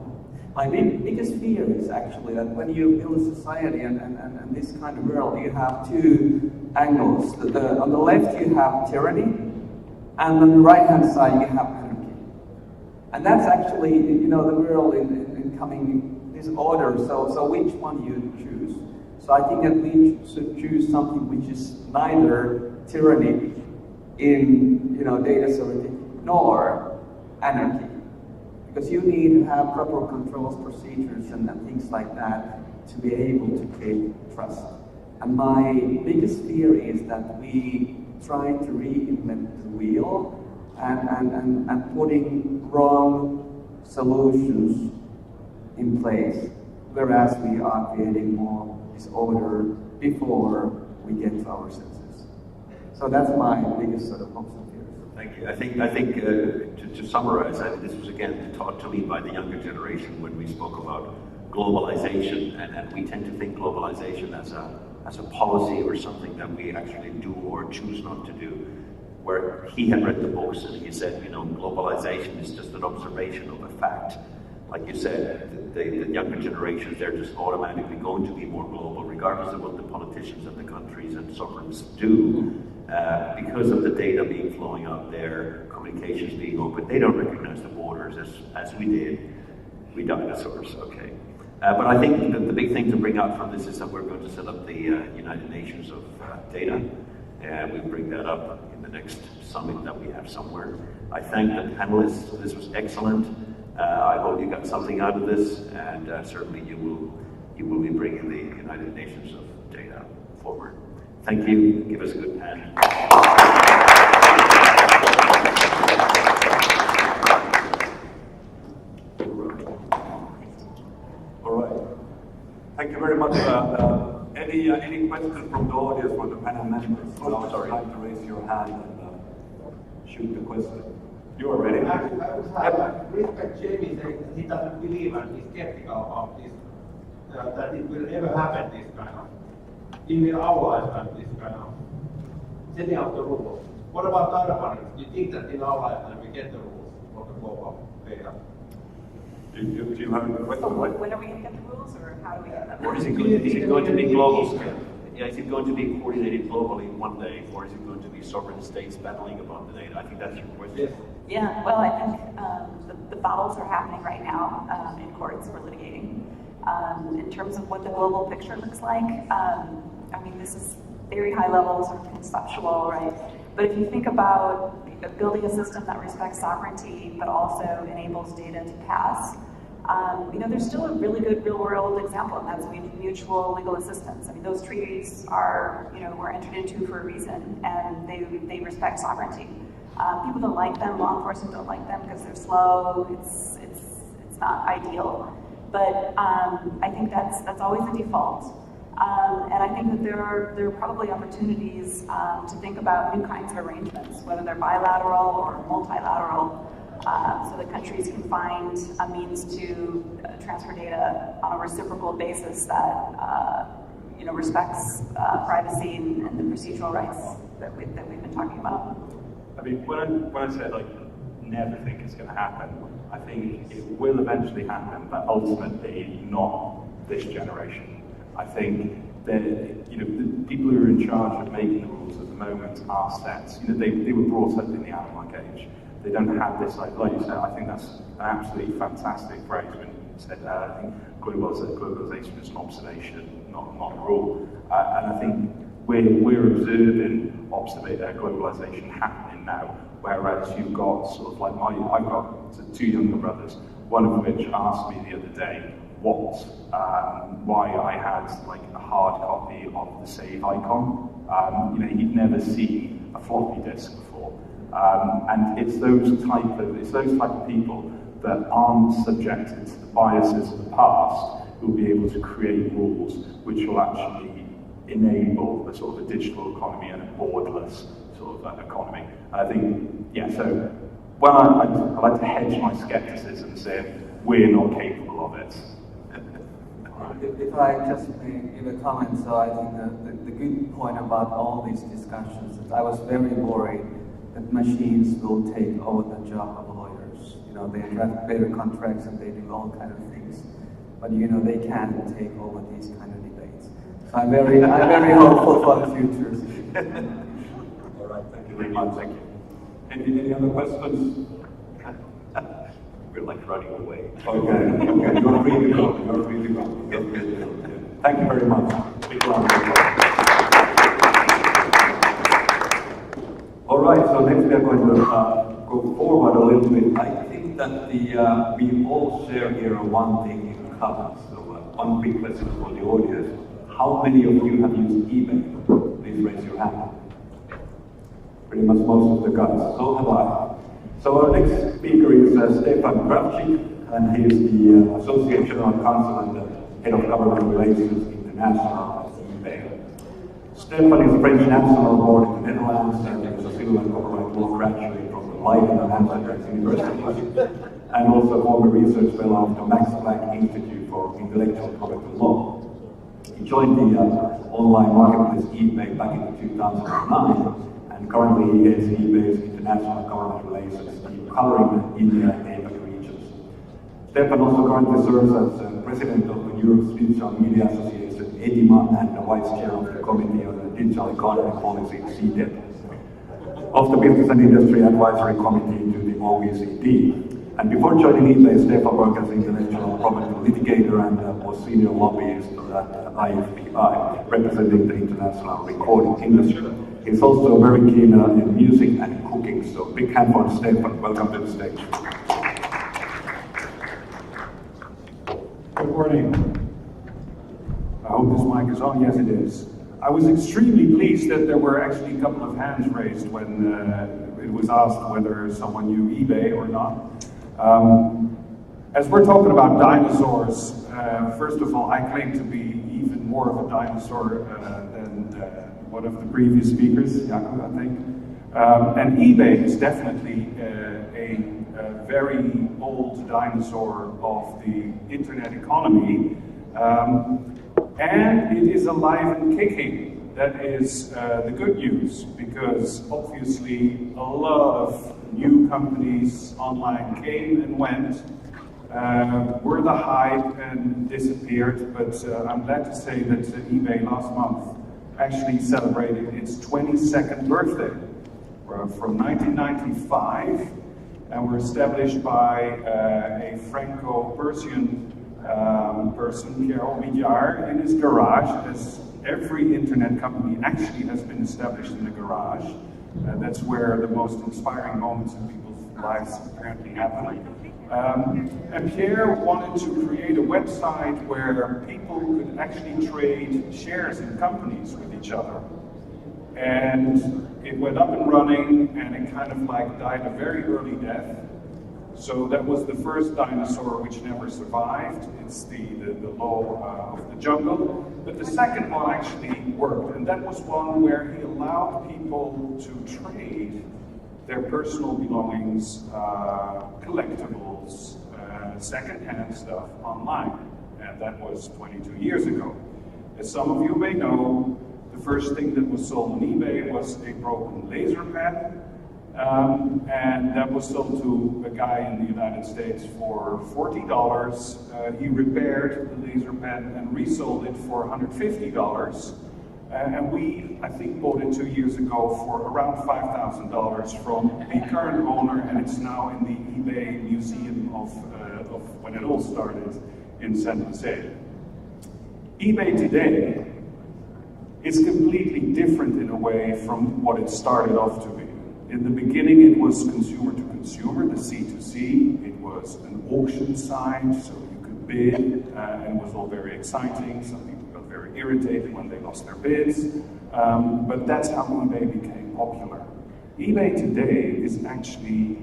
My biggest fear is actually that when you build a society and this kind of world, you have two angles. On the left you have tyranny, and on the right-hand side you have anarchy. And that's actually, the world in coming this order. So which one you choose? So I think that we should choose something which is neither tyranny in data sovereignty nor anarchy, because you need to have proper controls, procedures, and things like that to be able to create trust. And my biggest fear is that we try to reinvent the wheel and putting wrong solutions in place, whereas we are creating more disorder before we get to our senses. So that's my biggest sort of hopes and fears. Thank you. I think to summarize, this was again taught to me by the younger generation when we spoke about globalization, and we tend to think globalization as a policy or something that we actually do or choose not to do. Where he had read the books and he said, globalization is just an observation of a fact. Like you said, the younger generations, they're just automatically going to be more global, regardless of what the politicians and the countries and sovereigns do, because of the data being flowing out there, communications being open. They don't recognize the borders as we did. We dinosaurs, okay. But I think the big thing to bring out from this is that we're going to set up the United Nations of data, and we'll bring that up in the next summit that we have somewhere. I thank the panelists. This was excellent. I hope you got something out of this, and certainly you will be bringing the United Nations of data forward. Thank you. Give us a good hand. All right. Thank you very much. Any questions from the audience, from the panel members? Sorry. Like to raise your hand and shoot the question. You are ready? I would have respect Jamie saying that he doesn't believe and he's skeptical of this, that it will ever happen, this kind of, in our lifetime, this kind of setting up the rules. What about other countries? Do you think that in our lifetime we get the rules for the global data? Do you have a question? When are we going to get the rules, or how do we get them? Or is it going to be global scale? yeah, is it going to be coordinated globally one day, or is it going to be sovereign states battling about the data? I think that's your question. Yeah, well, I think the battles are happening right now in courts. We're litigating. In terms of what the global picture looks like, I mean, this is very high level, sort of conceptual, right? But if you think about building a system that respects sovereignty, but also enables data to pass, you know, there's still a really good real-world example, and that's mutual legal assistance. I mean, those treaties are, you know, were entered into for a reason, and they respect sovereignty. People don't like them. Law enforcement don't like them because they're slow. It's not ideal, but I think that's always the default. And I think that there are probably opportunities to think about new kinds of arrangements, whether they're bilateral or multilateral, so that countries can find a means to transfer data on a reciprocal basis that you know, respects privacy and the procedural rights that we've been talking about. I mean, when I said like never think it's going to happen, I think it will eventually happen, but ultimately not this generation. I think that, you know, the people who are in charge of making the rules at the moment are set. You know, they were brought up in the analog age. They don't have this, like you said. I think that's an absolutely fantastic phrase when you said that. I think globalization is an observation, not a rule. And I think we're observing globalization happening now, whereas you've got sort of like I've got two younger brothers, one of which asked me the other day why I had like a hard copy of the save icon. You know, he'd never seen a floppy disk before, and it's those type of people that aren't subjected to the biases of the past who will be able to create rules which will actually enable a sort of a digital economy and a borderless sort of economy. I think, yeah, so, well, I like to hedge my skepticism saying we're not capable of it. If I just may give a comment, so I think the good point about all these discussions is I was very worried that machines will take over the job of lawyers. You know, they draft better contracts and they do all kind of things, but you know, they can't take over these kind of debates. So I'm very hopeful for the future. All right, thank you very much. Thank you. Any other questions? We're like running away. Okay, you're free to go. You're free to go. Thank you very much. Big round of applause. All right, so next we are going to go forward a little bit. I think that we all share here one thing in common. So one quick question for the audience. How many of you have used eBay? Please raise your hand. Pretty much most of the guys. So have I. So our next speaker is Stefan Kravchik, and he is the Associate General Counsel and the Head of Government Relations International at eBay. Stefan is French national born in the Netherlands and is a civil and corporate law graduate from the Leiden and Amsterdam University, and also former research fellow of the Max Planck Institute for Intellectual Property Law. He joined the online marketplace eBay back in 2009. And currently he heads eBay's international government relations team covering India and APAC regions. Stefan also currently serves as president of the Europe's Digital Media Association, EDIMA, and the vice chair of the Committee on the Digital Economy Policy, CDEP, of the Business and Industry Advisory Committee to the OECD. And before joining eBay, Stefan worked as an intellectual property litigator and was senior lobbyist at IFPI, representing the international recording industry. He's also very keen in music and cooking, so big hand for Stefan. Welcome to the stage. Good morning. I hope this mic is on. Yes, it is. I was extremely pleased that there were actually a couple of hands raised when it was asked whether someone knew eBay or not. As we're talking about dinosaurs, first of all, I claim to be even more of a dinosaur than one of the previous speakers, Jakob, I think. And eBay is definitely a very old dinosaur of the internet economy. And it is alive and kicking. That is the good news, because obviously a lot of new companies online came and went, were the hype and disappeared, but I'm glad to say that eBay last month actually celebrated its 22nd birthday. We're from 1995, and were established by a Franco-Persian person, Pierre Omidyar, in his garage, as every internet company actually has been established in a garage. That's where the most inspiring moments in people's lives apparently happen. And Pierre wanted to create a website where people could actually trade shares in companies with each other. And it went up and running, and it kind of like died a very early death. So that was the first dinosaur which never survived. It's the law of the jungle. But the second one actually worked, and that was one where he allowed people to trade their personal belongings, collectibles, second-hand stuff online. And that was 22 years ago. As some of you may know, the first thing that was sold on eBay was a broken laser pen. And that was sold to a guy in the United States for $40. He repaired the laser pen and resold it for $150. And we, I think, bought it 2 years ago for around $5,000 from the current owner, and it's now in the eBay museum of when it all started in San Jose. eBay today is completely different in a way from what it started off to be. In the beginning, it was consumer to consumer, the C2C. It was an auction site, so you could bid, and it was all very exciting. Some people got very irritated when they lost their bids, but that's how eBay became popular. eBay today is actually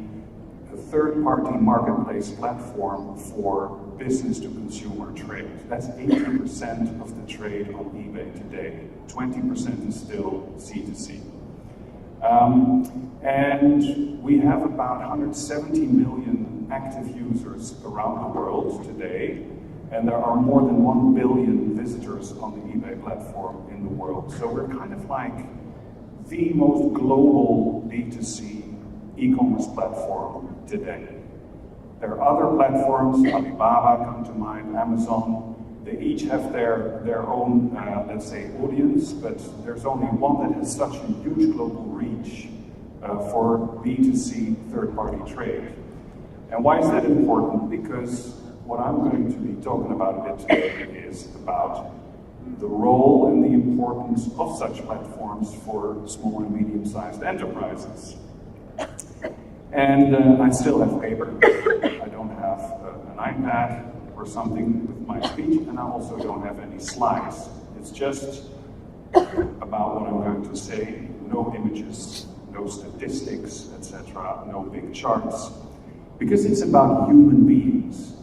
a third-party marketplace platform for business-to-consumer trade. That's 80% of the trade on eBay today. 20% is still C2C. And we have about 170 million active users around the world today, and there are more than 1 billion visitors on the eBay platform in the world. So we're kind of like the most global B2C e-commerce platform today. There are other platforms, Alibaba come to mind, Amazon. They each have their own, let's say, audience, but there's only one that has such a huge global reach for B2C third-party trade. And why is that important? Because what I'm going to be talking about a bit today is about the role and the importance of such platforms for small and medium-sized enterprises. And I still have paper. I don't have an iPad or something with my speech, and I also don't have any slides. It's just about what I'm going to say. No images, no statistics, etc., no big charts, because it's about human beings.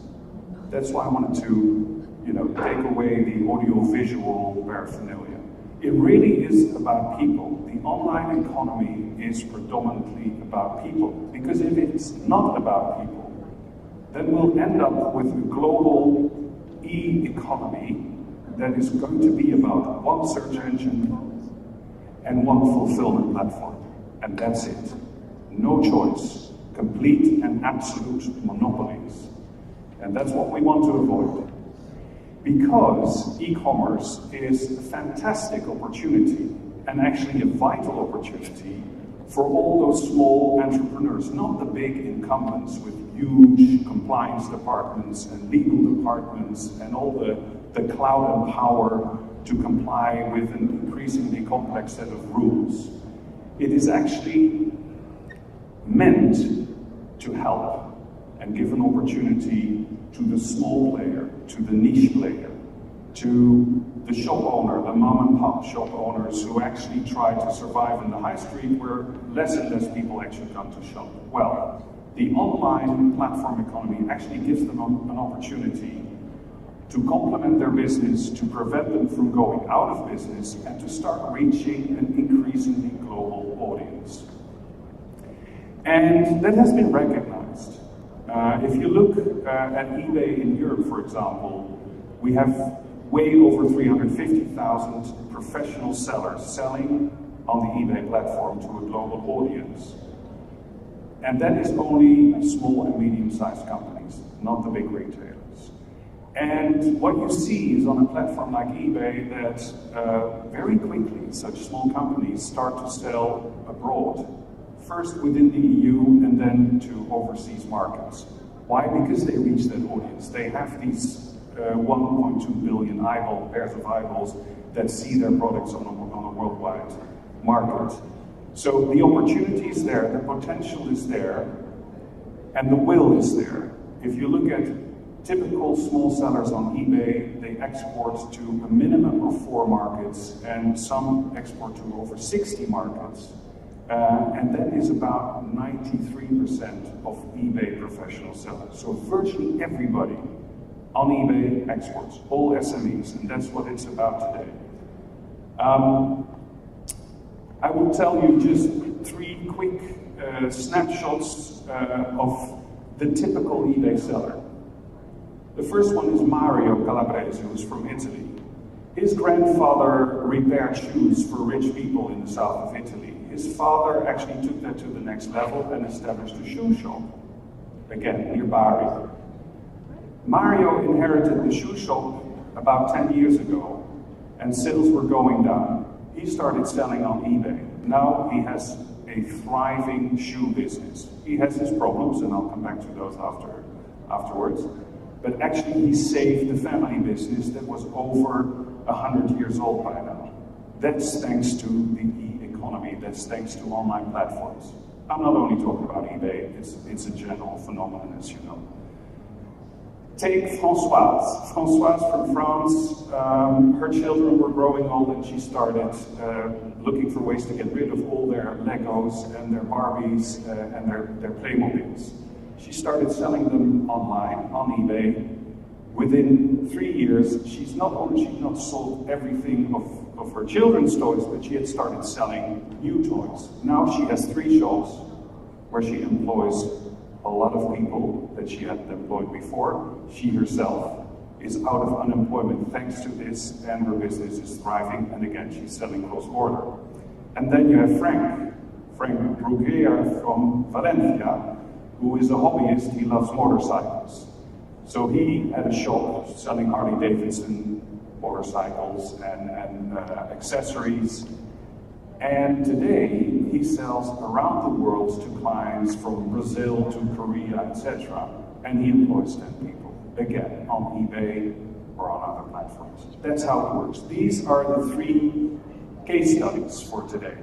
That's why I wanted to, take away the audio-visual paraphernalia. It really is about people. The online economy is predominantly about people, because if it's not about people, then we'll end up with a global e-economy that is going to be about one search engine and one fulfillment platform. And that's it. No choice. Complete and absolute monopolies. And that's what we want to avoid. Because e-commerce is a fantastic opportunity, and actually a vital opportunity, for all those small entrepreneurs, not the big incumbents with huge compliance departments and legal departments and all the cloud and power to comply with an increasingly complex set of rules. It is actually meant to help and give an opportunity to the small player, to the niche player, to the shop owner, the mom and pop shop owners who actually try to survive in the high street where less and less people actually come to shop. Well, the online platform economy actually gives them an opportunity to complement their business, to prevent them from going out of business, and to start reaching an increasingly global audience. And that has been recognized. If you look at eBay in Europe, for example, we have way over 350,000 professional sellers selling on the eBay platform to a global audience. And that is only small and medium-sized companies, not the big retailers. And what you see is on a platform like eBay that very quickly such small companies start to sell abroad, first within the EU and then to overseas markets. Why? Because they reach that audience. They have these 1.2 billion pairs of eyeballs that see their products on a worldwide market. So the opportunity is there, the potential is there, and the will is there. If you look at typical small sellers on eBay, they export to a minimum of 4 markets, and some export to over 60 markets. And that is about 93% of eBay professional sellers. So virtually everybody on eBay exports, all SMEs, and that's what it's about today. I will tell you just 3 quick snapshots of the typical eBay seller. The first one is Mario Calabrese, who's from Italy. His grandfather repaired shoes for rich people in the south of Italy. His father actually took that to the next level and established a shoe shop, again, near Bari. Mario inherited the shoe shop about 10 years ago, and sales were going down. He started selling on eBay. Now he has a thriving shoe business. He has his problems, and I'll come back to those afterwards. But actually he saved the family business that was over 100 years old by now. That's thanks to the e-economy, that's thanks to online platforms. I'm not only talking about eBay, it's a general phenomenon, as you know. Take Françoise. Françoise from France, her children were growing old and she started looking for ways to get rid of all their Legos and their Barbies and their Playmobiles. She started selling them online, on eBay. Within 3 years, she's not sold everything of her children's toys, but she had started selling new toys. Now she has 3 shops where she employs a lot of people that she hadn't employed before. She herself is out of unemployment thanks to this, and her business is thriving, and again, she's selling cross-border. And then you have Frank Bruguier from Valencia, who is a hobbyist. He loves motorcycles. So he had a shop selling Harley-Davidson motorcycles and accessories. And today, he sells around the world to clients from Brazil to Korea, etc. And he employs 10 people, again, on eBay or on other platforms. That's how it works. These are the 3 case studies for today.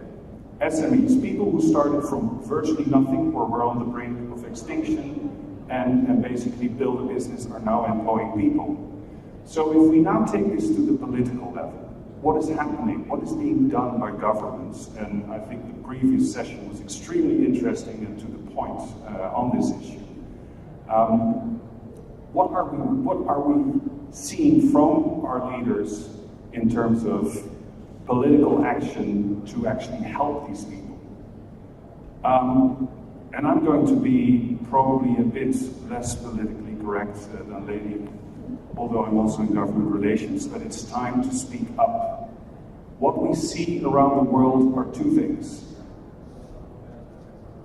SMEs, people who started from virtually nothing or were on the brink of extinction and basically build a business, are now employing people. So if we now take this to the political level, what is happening? What is being done by governments? And I think the previous session was extremely interesting and to the point on this issue. What are we seeing from our leaders in terms of political action to actually help these people? And I'm going to be probably a bit less politically correct than Lady, although I'm also in government relations, but it's time to speak up. What we see around the world are 2 things.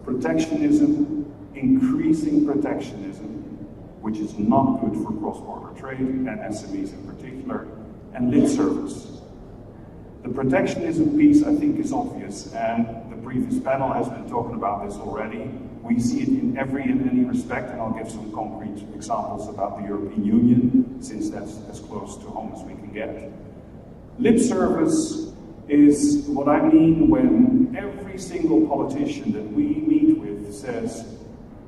Protectionism, increasing protectionism, which is not good for cross-border trade and SMEs in particular, and lip service. The protectionism piece, I think, is obvious, and the previous panel has been talking about this already. We see it in every and any respect, and I'll give some concrete examples about the European Union, since that's as close to home as we can get. Lip service is what I mean when every single politician that we meet with says,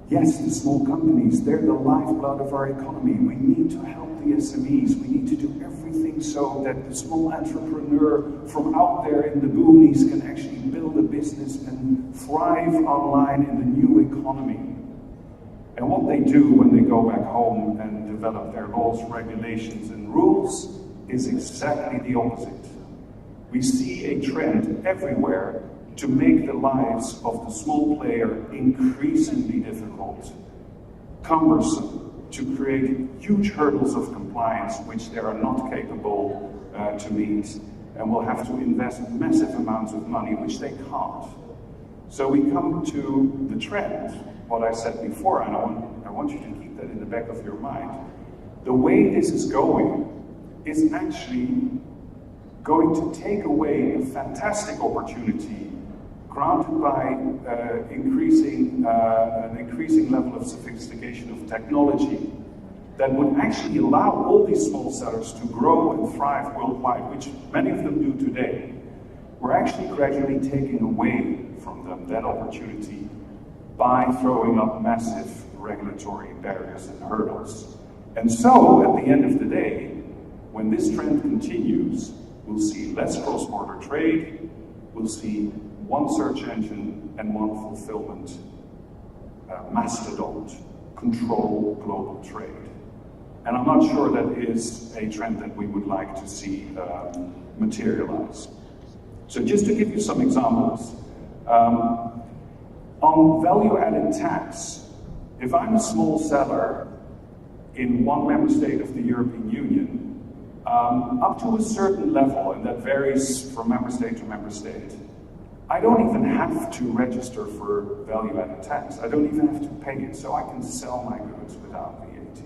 yes, the small companies, they're the lifeblood of our economy. We need to help the SMEs. We need to do everything so that the small entrepreneur from out there in the boonies can actually build a business and thrive online in the new economy. And what they do when they go back home and develop their laws, regulations, and rules is exactly the opposite. We see a trend everywhere to make the lives of the small player increasingly difficult, cumbersome, to create huge hurdles of compliance which they are not capable to meet, and will have to invest massive amounts of money which they can't. So we come to the trend, what I said before, and I want you to keep that in the back of your mind. the way this is going is actually going to take away a fantastic opportunity granted by an increasing level of sophistication of technology that would actually allow all these small sellers to grow and thrive worldwide, which many of them do today. We're actually gradually taking away from them that opportunity by throwing up massive regulatory barriers and hurdles. And so, at the end of the day, when this trend continues, we'll see less cross-border trade, we'll see one search engine and one fulfillment mastodont control global trade. And I'm not sure that is a trend that we would like to see materialize. So just to give you some examples, on value-added tax, if I'm a small seller in one member state of the European Union, up to a certain level, and that varies from member state to member state, I don't even have to register for value-added tax. I don't even have to pay it, so I can sell my goods without VAT.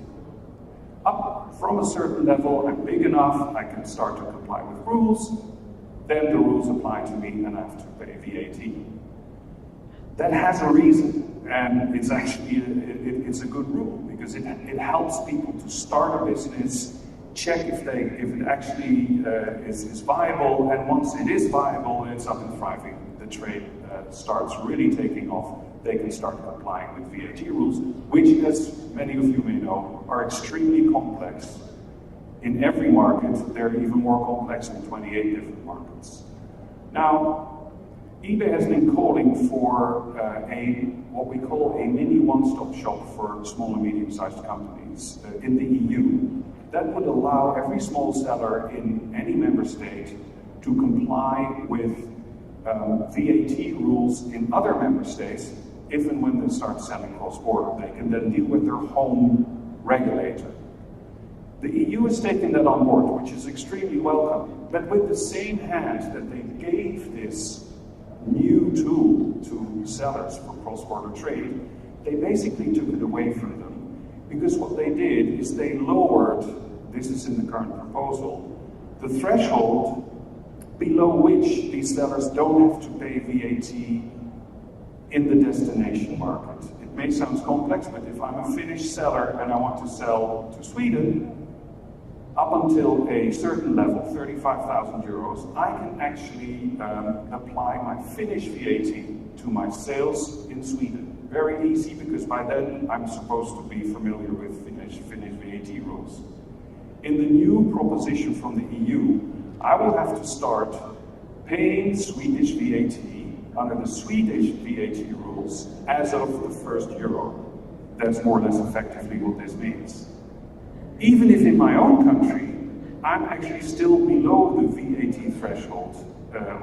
Up from a certain level, I'm big enough, I can start to comply with rules, then the rules apply to me and I have to pay VAT. That has a reason, and it's actually it's a good rule because it helps people to start a business, check if it actually is viable, and once it is viable and it's up and thriving, the trade starts really taking off. They can start complying with VAT rules, which, as many of you may know, are extremely complex. In every market, they're even more complex in 28 different markets. Now, eBay has been calling for what we call a mini one-stop shop for small and medium-sized companies in the EU. That would allow every small seller in any member state to comply with VAT rules in other member states if and when they start selling cross-border. They can then deal with their home regulator. The EU has taken that on board, which is extremely welcome. But with the same hand that they gave this new tool to sellers for cross-border trade, they basically took it away from them. Because what they did is they lowered, this is in the current proposal, the threshold below which these sellers don't have to pay VAT in the destination market. It may sound complex, but if I'm a Finnish seller and I want to sell to Sweden, up until a certain level, 35,000 euros, I can actually apply my Finnish VAT to my sales in Sweden. Very easy, because by then I'm supposed to be familiar with Finnish VAT rules. In the new proposition from the EU, I will have to start paying Swedish VAT under the Swedish VAT rules as of the first euro. That's more or less effectively what this means. Even if in my own country, I'm actually still below the VAT threshold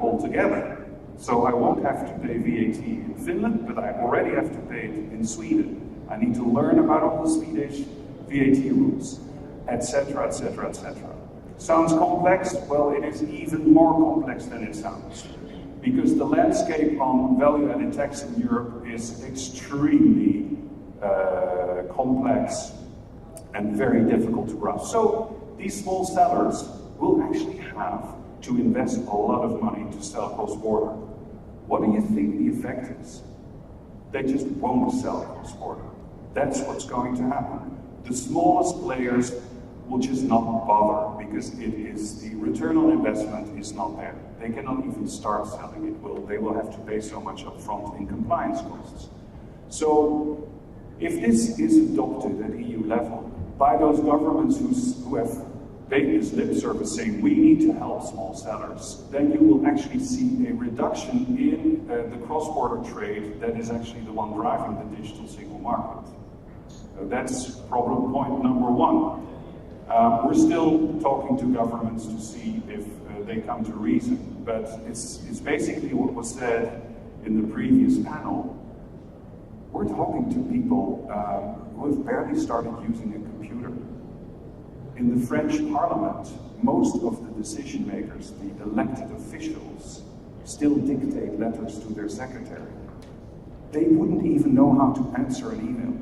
altogether. So I won't have to pay VAT in Finland, but I already have to pay it in Sweden. I need to learn about all the Swedish VAT rules, etc., etc., etc. Sounds complex? Well, it is even more complex than it sounds. Because the landscape on value-added tax in Europe is extremely complex and very difficult to grasp. So these small sellers will actually have to invest a lot of money to sell cross-border. What do you think the effect is? They just won't sell cross-border. That's what's going to happen. The smallest players will just not bother because the return on investment is not there. They cannot even start selling it. They will have to pay so much upfront in compliance costs. So if this is adopted at EU level by those governments who have paid this lip service saying we need to help small sellers, then you will actually see a reduction in the cross-border trade that is actually the one driving the digital single market. So that's problem point number one. We're still talking to governments to see if they come to reason, but it's basically what was said in the previous panel. We're talking to people who have barely started using a computer. In the French Parliament, most of the decision makers, the elected officials, still dictate letters to their secretary. They wouldn't even know how to answer an email.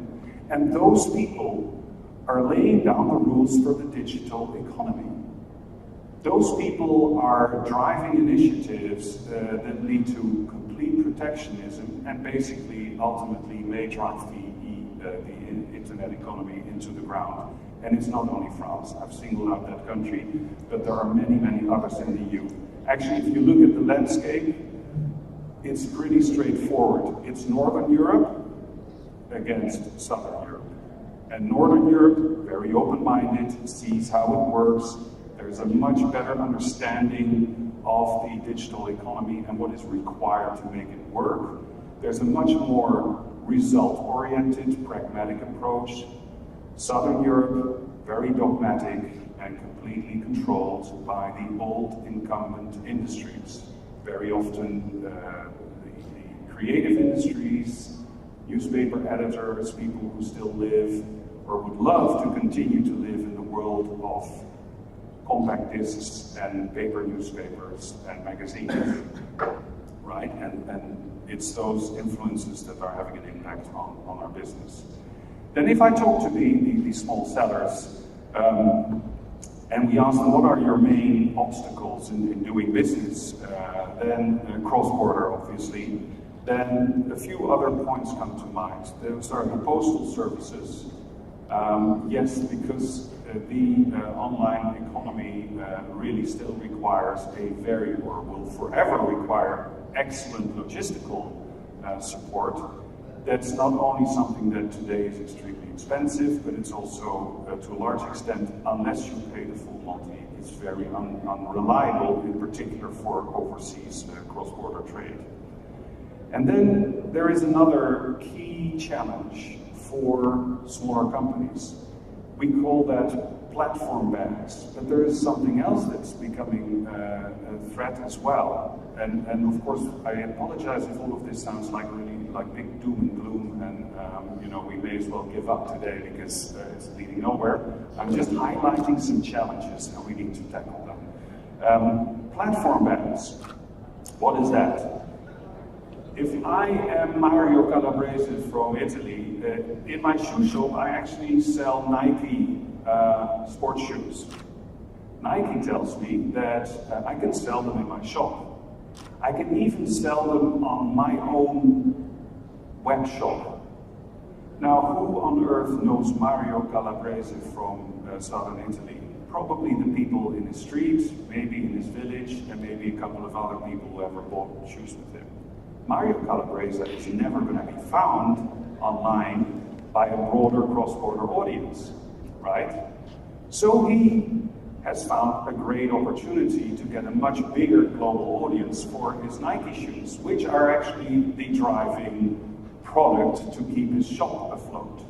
And those people are laying down the rules for the digital economy. Those people are driving initiatives that lead to complete protectionism and basically ultimately may drive the internet economy into the ground. And it's not only France. I've singled out that country, but there are many, many others in the EU. Actually, if you look at the landscape, it's pretty straightforward. It's Northern Europe against Southern Europe. And Northern Europe, very open-minded, sees how it works. There's a much better understanding of the digital economy and what is required to make it work. There's a much more result-oriented, pragmatic approach. Southern Europe, very dogmatic and completely controlled by the old incumbent industries. Very often the creative industries, newspaper editors, people who still live or would love to continue to live in the world of compact discs and paper newspapers and magazines, right? And it's those influences that are having an impact on our business. Then if I talk to the small sellers, and we ask them, what are your main obstacles in doing business? Then cross-border, obviously. Then a few other points come to mind. Those are the postal services. Yes, because the online economy really still requires or will forever require excellent logistical support. That's not only something that today is extremely expensive, but it's also, to a large extent, unless you pay the full money, it's very unreliable, in particular for overseas cross-border trade. And then there is another key challenge for smaller companies. We call that platform bans, but there is something else that's becoming a threat as well. And of course, I apologize if all of this sounds like really like big doom and gloom, and we may as well give up today because it's leading nowhere. I'm just highlighting some challenges and we need to tackle them. Platform bans, what is that? If I am Mario Calabrese from Italy, in my shoe shop I actually sell Nike sports shoes. Nike tells me that I can sell them in my shop. I can even sell them on my own web shop. Now, who on earth knows Mario Calabrese from southern Italy? Probably the people in his street, maybe in his village, and maybe a couple of other people who ever bought shoes with him. Mario Calabrese is never going to be found online by a broader cross-border audience, right? So he has found a great opportunity to get a much bigger global audience for his Nike shoes, which are actually the driving product to keep his shop afloat.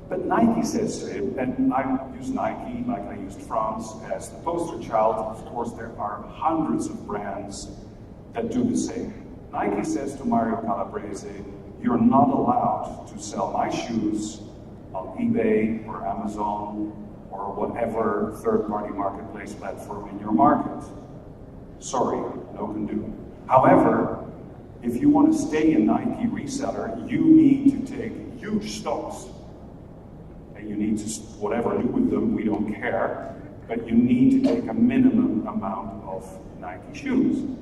But Nike says to him, and I use Nike like I used France as the poster child. Of course, there are hundreds of brands that do the same. Nike says to Mario Calabrese, you're not allowed to sell my shoes on eBay or Amazon or whatever third-party marketplace platform in your market. Sorry, no can do. However, if you want to stay a Nike reseller, you need to take huge stocks. And you need to, whatever do with them, we don't care, but you need to take a minimum amount of Nike shoes.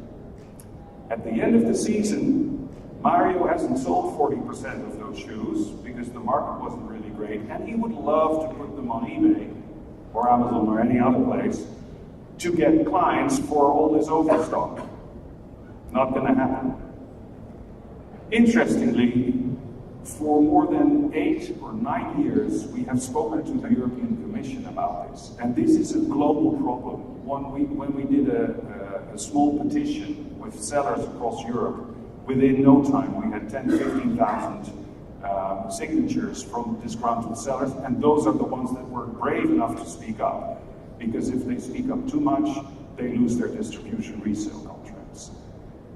At the end of the season, Mario hasn't sold 40% of those shoes because the market wasn't really great, and he would love to put them on eBay or Amazon or any other place to get clients for all this overstock. Not going to happen. Interestingly, for more than 8 or 9 years, we have spoken to the European Commission about this, and this is a global problem. When we did a small petition with sellers across Europe, within no time we had 15,000 signatures from disgruntled sellers, and those are the ones that were brave enough to speak up, because if they speak up too much, they lose their distribution resale contracts.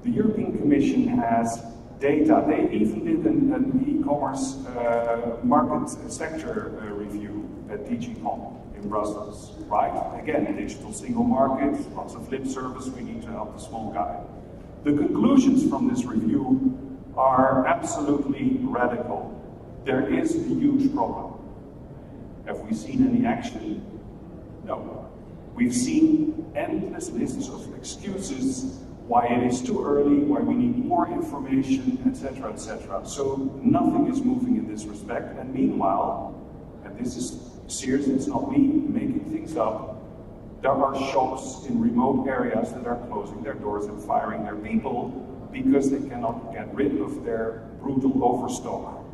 The European Commission has data. They even did an e-commerce market sector review at DG Com in Brussels, right? Again, a digital single market, lots of lip service, we need to help the small guy. The conclusions from this review are absolutely radical. There is a huge problem. Have we seen any action? No. We've seen endless lists of excuses why it is too early, why we need more information, etc., etc. So nothing is moving in this respect. And meanwhile, and this is serious, it's not me making things up, there are shops in remote areas that are closing their doors and firing their people because they cannot get rid of their brutal overstock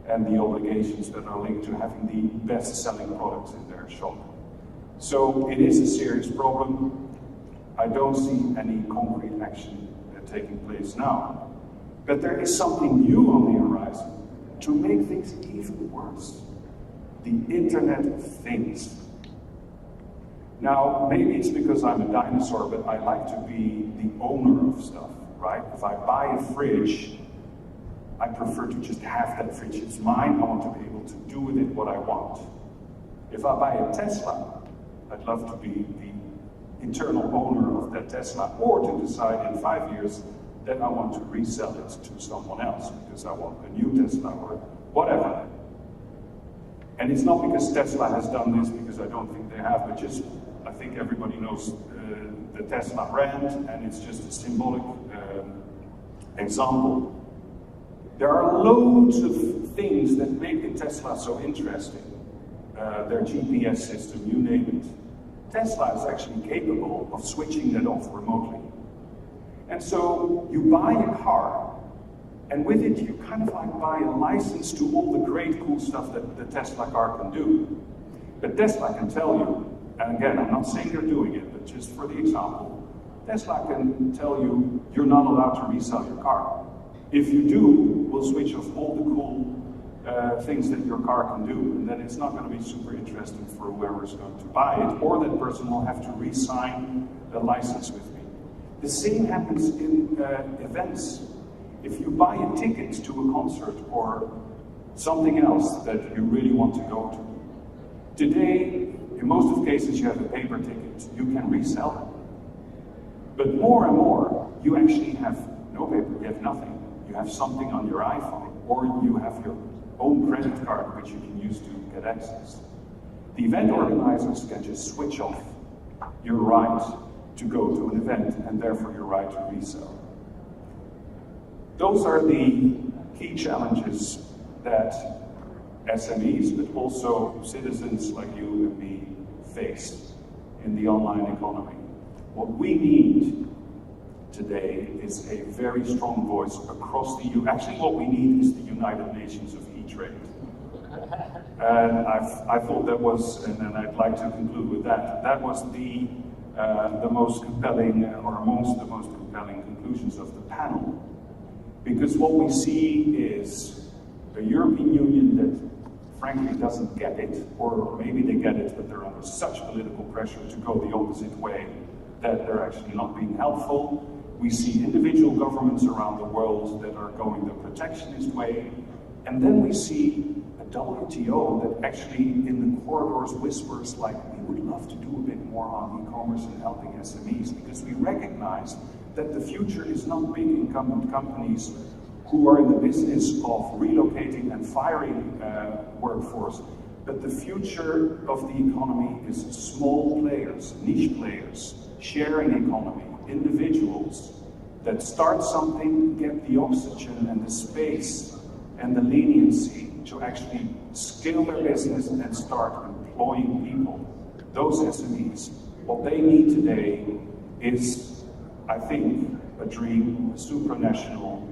and the obligations that are linked to having the best-selling products in their shop. So it is a serious problem. I don't see any concrete action taking place now. But there is something new on the horizon to make things even worse. The Internet of Things. Now, maybe it's because I'm a dinosaur, but I like to be the owner of stuff, right? If I buy a fridge, I prefer to just have that fridge. It's mine. I want to be able to do with it what I want. If I buy a Tesla, I'd love to be the internal owner of that Tesla, or to decide in 5 years that I want to resell it to someone else because I want a new Tesla or whatever. And it's not because Tesla has done this, because I don't think they have, but just I think everybody knows the Tesla brand, and it's just a symbolic example. There are loads of things that make the Tesla so interesting. Their GPS system, you name it. Tesla is actually capable of switching that off remotely. And so you buy a car, and with it you kind of like buy a license to all the great cool stuff that the Tesla car can do. But Tesla can tell you, and again, I'm not saying they're doing it, but just for the example, Tesla can tell you you're not allowed to resell your car. If you do, we'll switch off all the cool things that your car can do, and then it's not going to be super interesting for whoever's going to buy it, or that person will have to re-sign a license with me. The same happens in events. If you buy a ticket to a concert or something else that you really want to go to, today, in most of cases, you have a paper ticket. You can resell it. But more and more, you actually have no paper, you have nothing. You have something on your iPhone, or you have your own credit card, which you can use to get access. The event organizers can just switch off your right to go to an event, and therefore your right to resell. Those are the key challenges that SMEs, but also citizens like you and me, face in the online economy. What we need today is a very strong voice across the EU. Actually, what we need is the United Nations of e-trade. And I thought that was, and then I'd like to conclude with that, that was the most compelling, or amongst the most compelling conclusions of the panel. Because what we see is a European Union that frankly doesn't get it, or maybe they get it, but they're under such political pressure to go the opposite way that they're actually not being helpful. We see individual governments around the world that are going the protectionist way. And then we see a WTO that actually in the corridors whispers like, we would love to do a bit more on e-commerce and helping SMEs, because we recognize that the future is not big incumbent companies who are in the business of relocating and firing workforce, but the future of the economy is small players, niche players, sharing economy, individuals that start something, get the oxygen and the space and the leniency to actually scale their business and start employing people. Those SMEs, what they need today is, I think, a dream, a supranational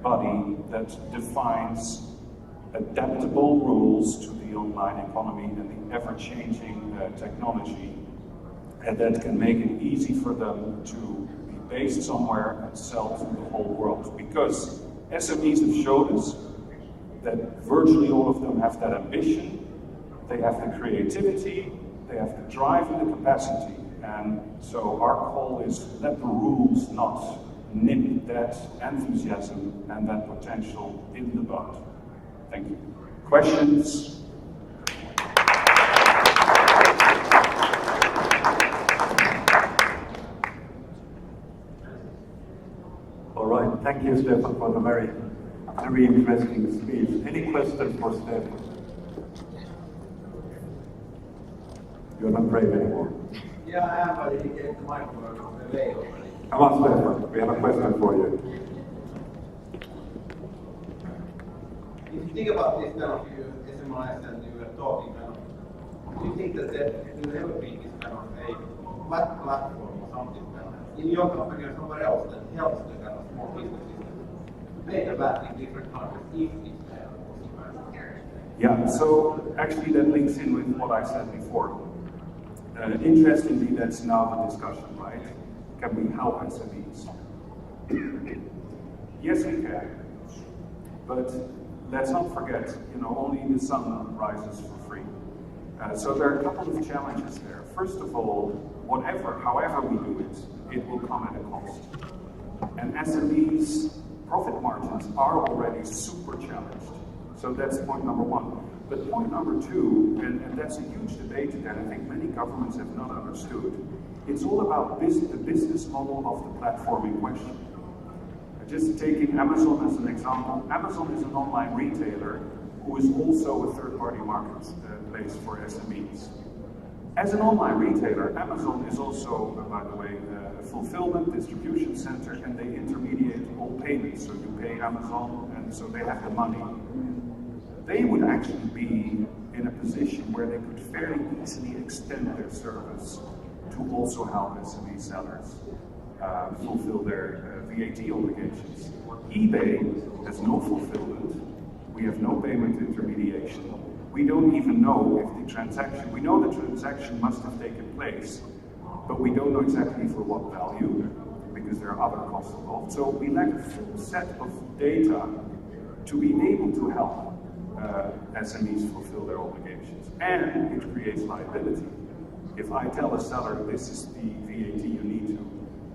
body that defines adaptable rules to the online economy and the ever-changing technology, and that can make it easy for them to be based somewhere and sell to the whole world. Because SMEs have showed us that virtually all of them have that ambition, they have the creativity, they have the drive and the capacity. And so our call is, let the rules not nip that enthusiasm and that potential in the bud. Thank you. Questions? All right, thank you, Stefan, for the very interesting speech. Any questions for Stefan? You're not brave anymore. Yeah, I am, but he gave the microphone away already. Come on, Stefan, we have a question for you. If you think about this kind of SMIs and you were talking, do you think that there will ever be this kind of a platform or something in your company or somewhere else that helps the kind of small businesses to make a VAT in different countries if it's there? Yeah, so actually that links in with what I said before. Interestingly, that's now the discussion, right? Can we help SMEs? Yes, we can. But let's not forget, only the sun rises for free. So there are a couple of challenges there. First of all, however we do it, it will come at a cost. And SMEs' profit margins are already super challenged. So that's point number one. But point number two, and that's a huge debate that I think many governments have not understood, it's all about the business model of the platform in question. Just taking Amazon as an example, Amazon is an online retailer who is also a third-party marketplace for SMEs. As an online retailer, Amazon is also, by the way, a fulfillment distribution center, and they intermediate all payments. So you pay Amazon, and so they have the money. They would actually be in a position where they could fairly easily extend their service to also help SME sellers fulfill their VAT obligations. eBay has no fulfillment. We have no payment intermediation. We don't even know if the transaction, we know the transaction must have taken place, but we don't know exactly for what value, because there are other costs involved. So we lack a full set of data to be able to help SMEs fulfill their obligations. And it creates liability. If I tell a seller, this is the VAT you need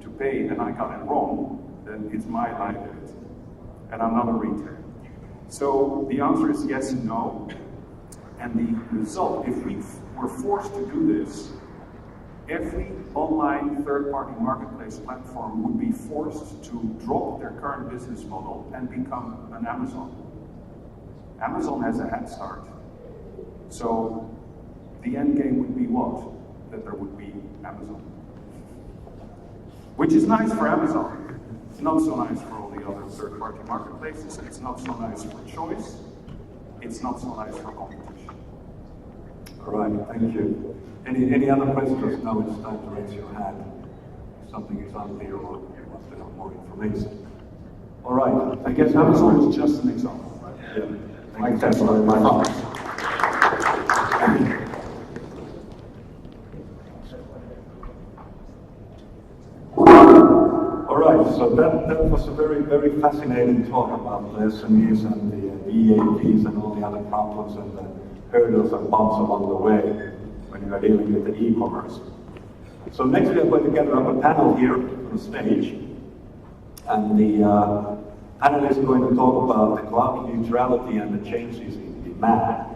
to pay, and I got it wrong, then it's my liability. And I'm not a retailer. So the answer is yes and no. And the result, if we were forced to do this, every online third-party marketplace platform would be forced to drop their current business model and become an Amazon. Amazon has a head start. So the end game would be what? That there would be Amazon. Which is nice for Amazon. It's not so nice for all the other third-party marketplaces. It's not so nice for choice. It's not so nice for competition. All right, thank you. Any other questions? Now it's time to raise your hand. If something is unclear or you want to have more information. All right. I guess Amazon is just an example. Yeah. Like that's very much. All right, so that was a very, very fascinating talk about the SMEs and the VATs and all the other problems and the hurdles and bumps along the way when you are dealing with the e-commerce. So next we are going to gather up a panel here on the stage, and the panel is going to talk about the cloud neutrality and the changes in demand.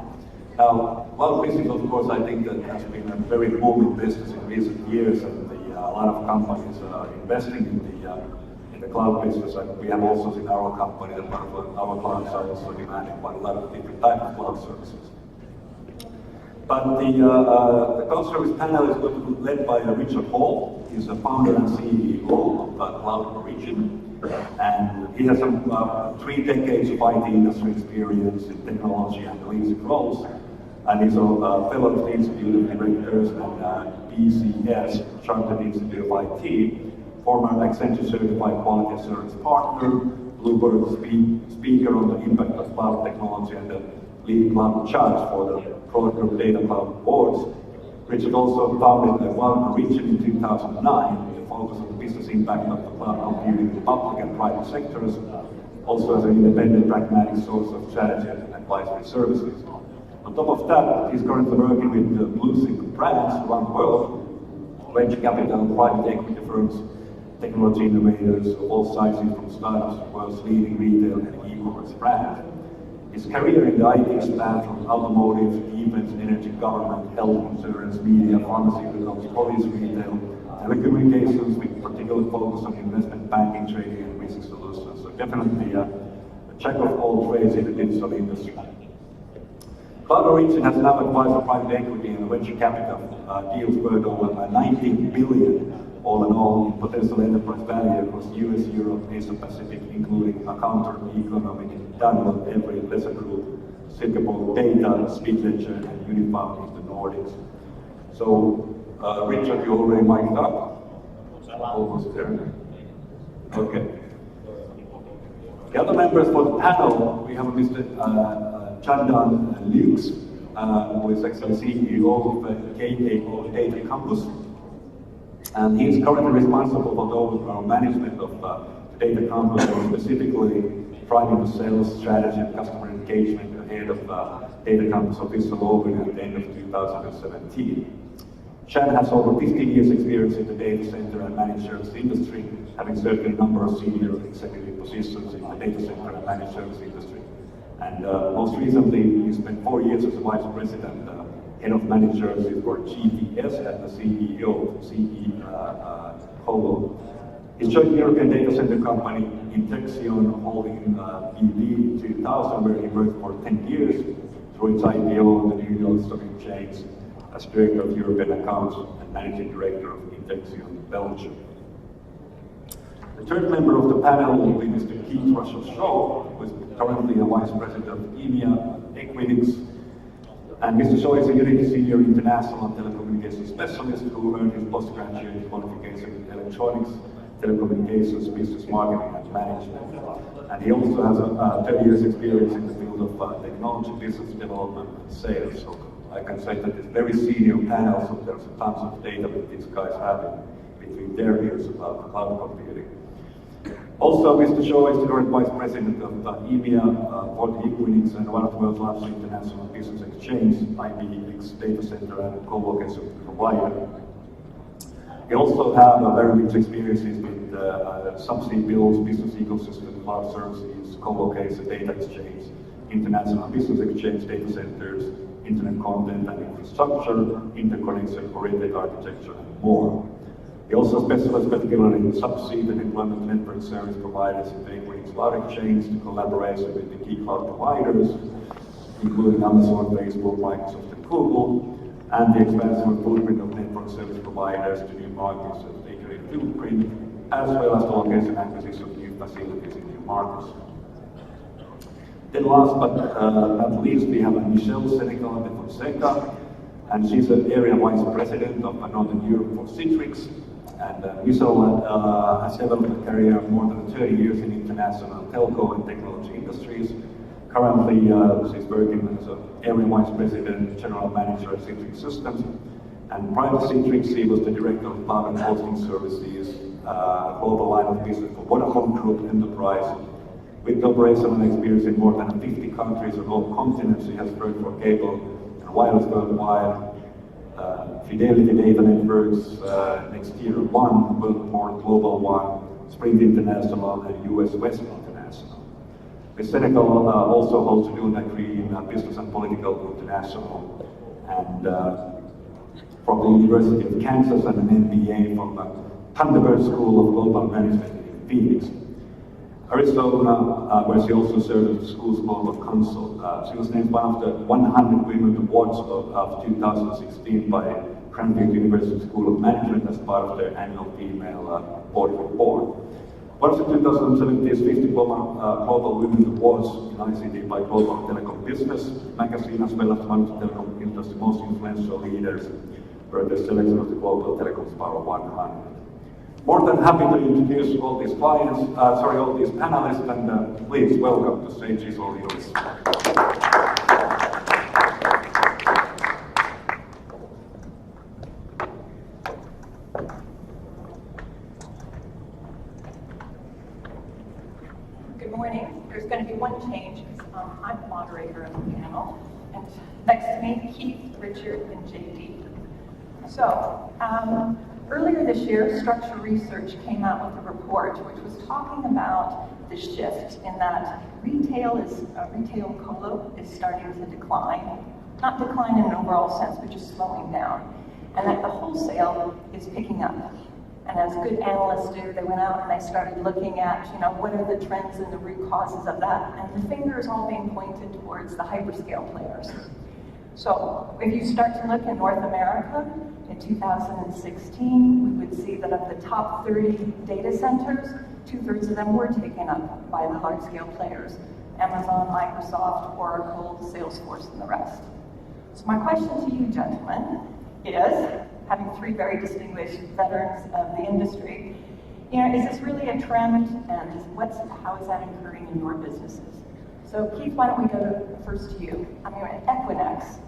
Now, well, this is of course I think that has been a very booming business in recent years, and a lot of companies are investing in the cloud business, and we have also seen our company that one of our clients are also demanding quite a lot of different types of cloud services. But the cloud service panel is going to be led by Richard Hall. He's the founder and CEO of Cloud Origin. And he has some 3 decades of IT industry experience in technology and leadership roles. And he's a fellow of the Institute of Directors and BCS, Chartered Institute of IT, former Accenture Certified Quality Assurance Partner, Bloomberg speaker on the impact of cloud technology and the lead cloud charge for the Protocol Data Cloud Awards. Richard also founded Cloud Origin in 2009 with a focus on the business impact of the cloud computing in the public and private sectors, also as an independent, pragmatic source of strategy and advisory services. On top of that, he's currently working with blue-chip brands around the world, venture capital, private equity firms, technology innovators of all sizes, from startups to world's leading retail and e-commerce brands. His career in the IT spans from automotive, defense, energy, government, health insurance, media, pharmaceuticals, police, retail, telecommunications, with particular focus on investment banking, trading, and risk solutions. So definitely a jack of all trades in the digital industry. Cloud Origin has now advised private equity and venture capital deals worth over 19 billion all in all in potential enterprise value across US, Europe, Asia Pacific, including Accountor, Economic, Daniel, Every, Lesser Group, Singapore Data, Speed Ledger, and Unifound in the Nordics. So, Richard, you already mic'd up? Almost there. Okay. The other members for the panel, we have Mr. Chandan Lukes, who is actually CEO of KOJAC Data Campus. And he is currently responsible for the overall management of Data Campus, and specifically driving the sales strategy and customer engagement ahead of Data Campus official opening at the end of 2017. Chan has over 15 years experience in the data center and managed service industry, having served in a number of senior executive positions in the data center and managed service industry. And most recently, he spent 4 years as a vice president, head of managed services for GTS and the CEO of Colo. He joined European data center company Intexion Holding BV in 2000, where he worked for 10 years through its IPO on the New York Stock Exchange as Director of European Accounts and Managing Director of Intexion Belgium. The third member of the panel will be Mr. Keith Russell-Shaw, who is currently a Vice President of EMEA Equinix. And Mr. Shaw is a unique senior international telecommunications specialist who earned his postgraduate qualification in electronics, telecommunications, business marketing, and management. And he also has 30 years experience in the field of technology, business development, and sales. So I can say that it's very senior panel, so there's tons of data that these guys have between their views about cloud computing. Also, Mr. Shaw is the current Vice President of EMEA for the Equinix and one of the world's largest international business exchange, IBX data center and co-location provider. He also has a very rich experiences with subsea builds, business ecosystem, cloud services, co-location, data exchange, international business exchange, data centers, internet content and infrastructure, interconnection-oriented architecture, and more. He also specializes particularly in subsea and deployment network service providers in the Equinix Cloud Exchange, the collaboration with the key cloud providers, including Amazon, Facebook, Microsoft, and Google, and the expansive footprint of network service providers to new markets and the footprint, as well as the location acquisition of new facilities in new markets. Then last but not least, we have Michelle Senegal de Fonseca, and she's an area vice president of Northern Europe for Citrix. And Michelle has developed a career of more than 30 years in international telco and technology industries. Currently, she's working as an area vice president, general manager at Citrix Systems. And prior to Citrix, she was the director of cloud and hosting services, global line of business for Vodafone Group Enterprise. With operational experience in more than 50 countries on all continents, she has worked for cable and wireless worldwide, Fidelity Data Networks, Nextier One, Worldport Global One, Sprint International, and US West International. Ms. Senegal also holds a dual degree in Business and Political International, and from the University of Kansas, and an MBA from the Thunderbird School of Global Management in Phoenix, Arizona, where she also served as the school's global counsel. She was named one of the 100 Women Awards of 2016 by Cranfield University School of Management as part of their annual female board report. One of the 2017's 50 Global Women Awards in ICT by Global Telecom Business magazine, as well as one of the telecom industry's most influential leaders, for the selection of the Global Telecom's Power 100. More than happy to introduce all these clients, all these panelists, and please welcome to stage is all yours. Good morning. There's going to be one change because I'm the moderator of the panel, and next to me, Keith, Richard, and JD. So, earlier this year, Structure Research came out with a report which was talking about the shift in that retail colo is starting to decline. Not decline in an overall sense, but just slowing down. And that the wholesale is picking up. And as good analysts do, they went out and they started looking at, what are the trends and the root causes of that? And the finger is all being pointed towards the hyperscale players. So if you start to look in North America, in 2016, we would see that of the top 30 data centers, 2/3 of them were taken up by the large-scale players: Amazon, Microsoft, Oracle, Salesforce, and the rest. So my question to you, gentlemen, is, having three very distinguished veterans of the industry, is this really a trend, and how is that occurring in your businesses? So Keith, why don't we go first to you? I mean, at Equinix,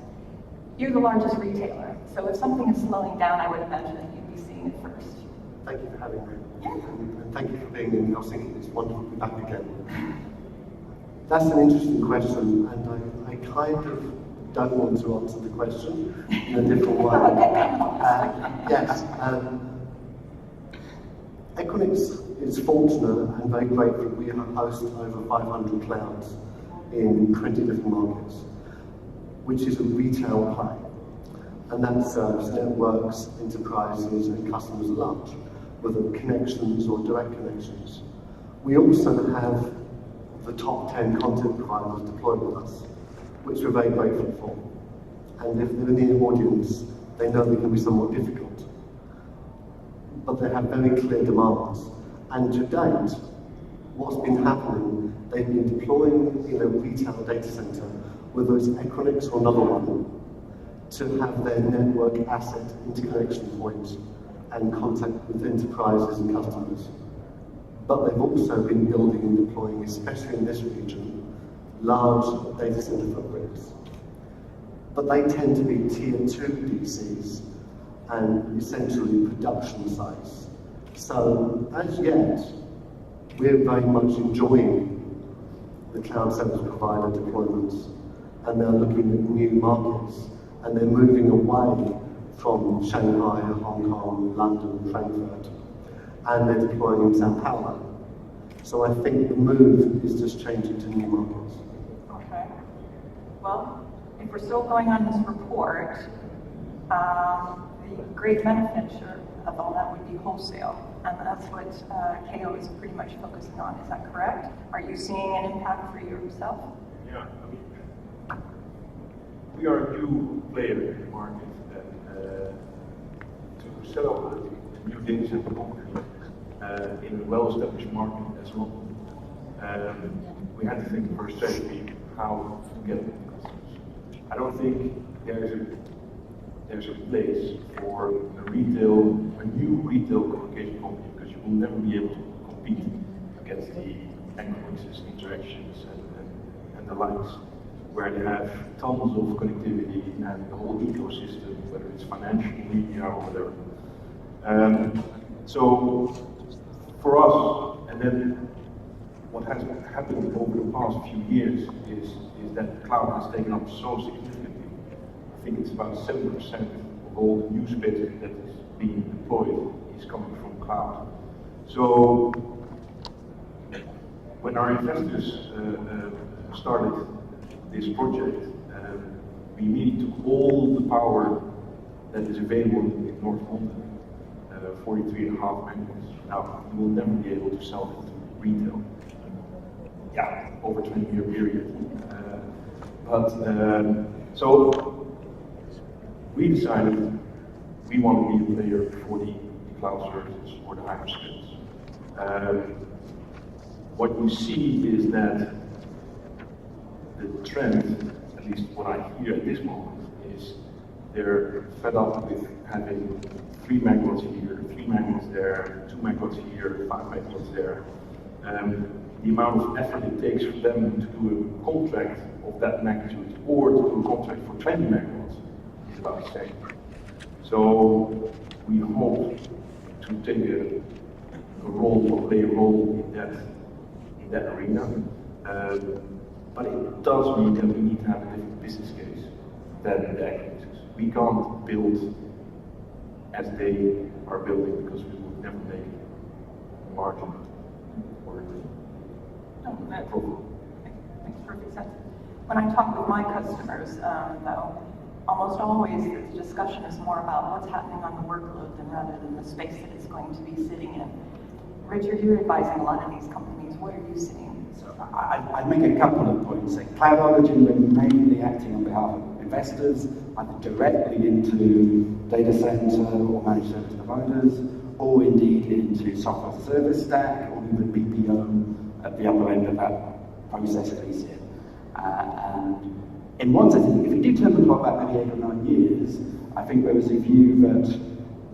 you're the largest retailer, so if something is slowing down, I would imagine that you'd be seeing it first. Thank you for having me. Yeah. And thank you for being in Helsinki. It's wonderful to be back again. That's an interesting question, and I kind of don't want to answer the question in a different way. Yes. Equinix is fortunate and very grateful we host over 500 clouds in 20 different markets, which is a retail play, and that serves networks, enterprises, and customers at large, whether connections or direct connections. We also have the top 10 content providers deployed with us, which we're very grateful for. And if they're in the audience, they know they can be somewhat difficult. But they have very clear demands. And to date, what's been happening, they've been deploying in a retail data center, whether it's Equinix or another one, to have their network asset interconnection points and contact with enterprises and customers. But they've also been building and deploying, especially in this region, large data center footprints. But they tend to be tier 2 DCs and essentially production sites. So as yet, we're very much enjoying the cloud service provider deployments, and they're looking at new markets, and they're moving away from Shanghai, Hong Kong, London, Frankfurt, and they're deploying in Sao Paulo. So I think the move is just changing to new markets. Okay. Well, if we're still going on this report, the great beneficiary of all that would be wholesale, and that's what KO is pretty much focusing on. Is that correct? Are you seeing an impact for yourself? Yeah, I mean, we are a new player in the market, and to set up a new data center company in a well-established market as well, we had to think of our strategy, how to get the customers. I don't think there's a place for a new retail communication company, because you will never be able to compete against the Equinix's interactions and the likes, where they have tons of connectivity and the whole ecosystem, whether it's financial, media, or whatever. So for us, and then what has happened over the past few years is that cloud has taken up so significantly. I think it's about 7% of all the new space that is being deployed is coming from cloud. So when our investors started this project, we immediately took all the power that is available in North London, 43.5 megawatts. Now, you will never be able to sell it to retail. Yeah, over a 20-year period. So we decided we want to be a player for the cloud services or the hyperscalers. What you see is that the trend, at least what I hear at this moment, is they're fed up with having 3 megawatts here, 3 megawatts there, 2 megawatts here, 5 megawatts there. The amount of effort it takes for them to do a contract of that magnitude or to do a contract for 20 megawatts is about the same. So we hope to take a role or play a role in that arena. But it does mean that we need to have a different business case than the Equinixes. We can't build as they are building, because we would never make a margin or a profit. Makes perfect sense. When I talk with my customers, though, almost always the discussion is more about what's happening on the workload rather than the space that it's going to be sitting in. Richard, you're advising a lot of these companies. What are you seeing? So I'd make a couple of points. Cloud Origin were mainly acting on behalf of investors, either directly into data center or managed service providers, or indeed into software as a service stack, or even BPO at the upper end of that process at least. And in one sense, if you do turn the clock back maybe 8 or 9 years, I think there was a view that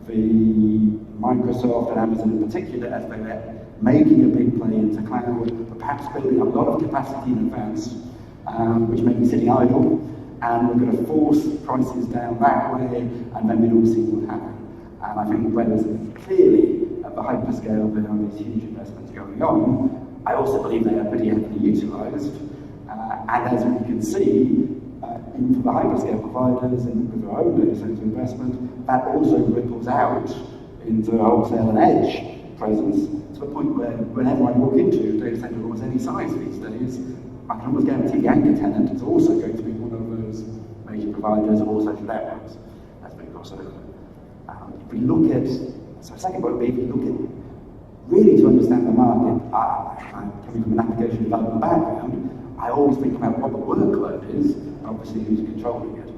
the Microsoft and Amazon in particular, as they were making a big play into cloud, but perhaps building a lot of capacity in advance, which may be sitting idle, and we're going to force prices down that way, and then we'd all see what happened. And I think where there's clearly at the hyperscale there are these huge investments going on, I also believe they are pretty heavily utilised, and as we can see, for the hyperscale providers and with their own data centre investment, that also ripples out into wholesale and edge presence, to the point where whenever I walk into a data centre of almost any size these days, I can almost guarantee the anchor tenant is also going to be one of those major providers of all social networks as they cross over. If we look at, so second point would be, if we look at, really to understand the market, I'm coming from an application development background, I always think about what the workload is, obviously who's controlling it.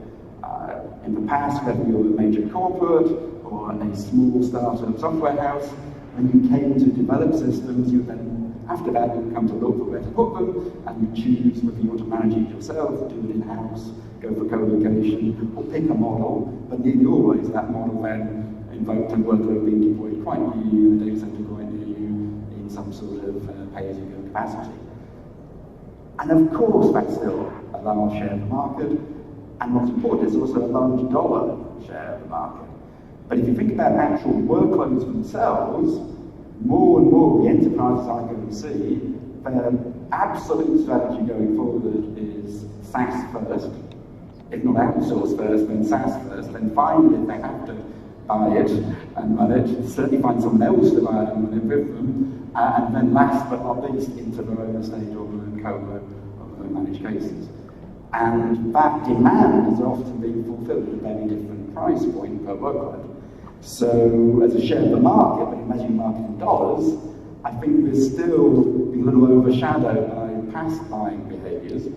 In the past, whether you're a major corporate or a small startup software house, when you came to develop systems, you then, after that, you come to look for where to put them, and you choose whether you want to manage it yourself, do it in-house, go for co-location, or pick a model, but nearly always that model then invoked a workload being deployed quite near you, in a data center quite near you, in some sort of pay-as-you-go capacity. And of course, that's still a large share of the market, and what's important is also a large dollar share of the market. But if you think about actual workloads themselves, more and more the enterprises I go and see, their absolute strategy going forward is SaaS first. If not outsource first, then SaaS first. Then finally, if they have to buy it and run it, certainly find someone else to buy it and run it with them. And then last but not least, into their own estate or their own colo or their own managed cases. And that demand is often being fulfilled at a very different price point per workload. So, as a share of the market, when you measure the market in dollars, I think we're still being a little overshadowed by past buying behaviours,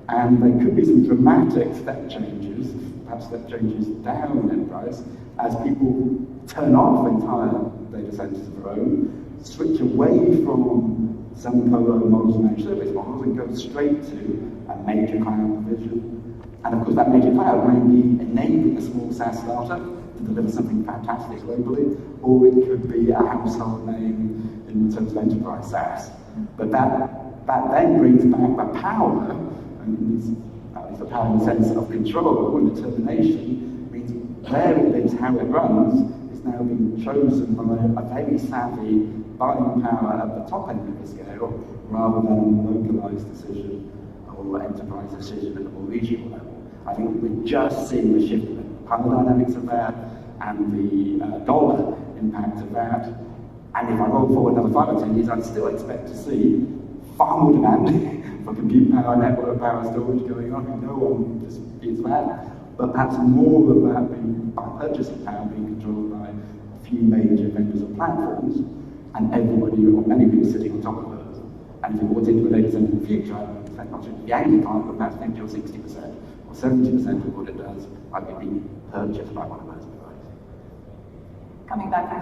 and there could be some dramatic step changes, perhaps step changes down in price, as people turn off entire data centres of their own, switch away from some colo models and managed service models, and go straight to a major cloud provision. And of course, that major cloud may be enabling a small SaaS startup to deliver something fantastic globally, or it could be a household name in terms of enterprise SaaS. But that then brings back the power, and at least the power in the sense of control and determination, means where it lives, how it runs, is now being chosen by a very savvy buying power at the top end of the scale, rather than a localized decision or enterprise decision at a more regional level. I think we're just seeing the shift in the power dynamics of that and the dollar impact of that. And if I roll forward another 5 or 10 years, I'd still expect to see far more demand for compute power, network power, storage going on, and no one disputes that. But perhaps more of that being by purchasing power being controlled by a few major vendors of platforms, and everybody or many people sitting on top of those. And if you walked into a data center in the future, I expect not just the anchor client, but perhaps 50 or 60% or 70% of what it does might be being purchased by one of those providers. Coming back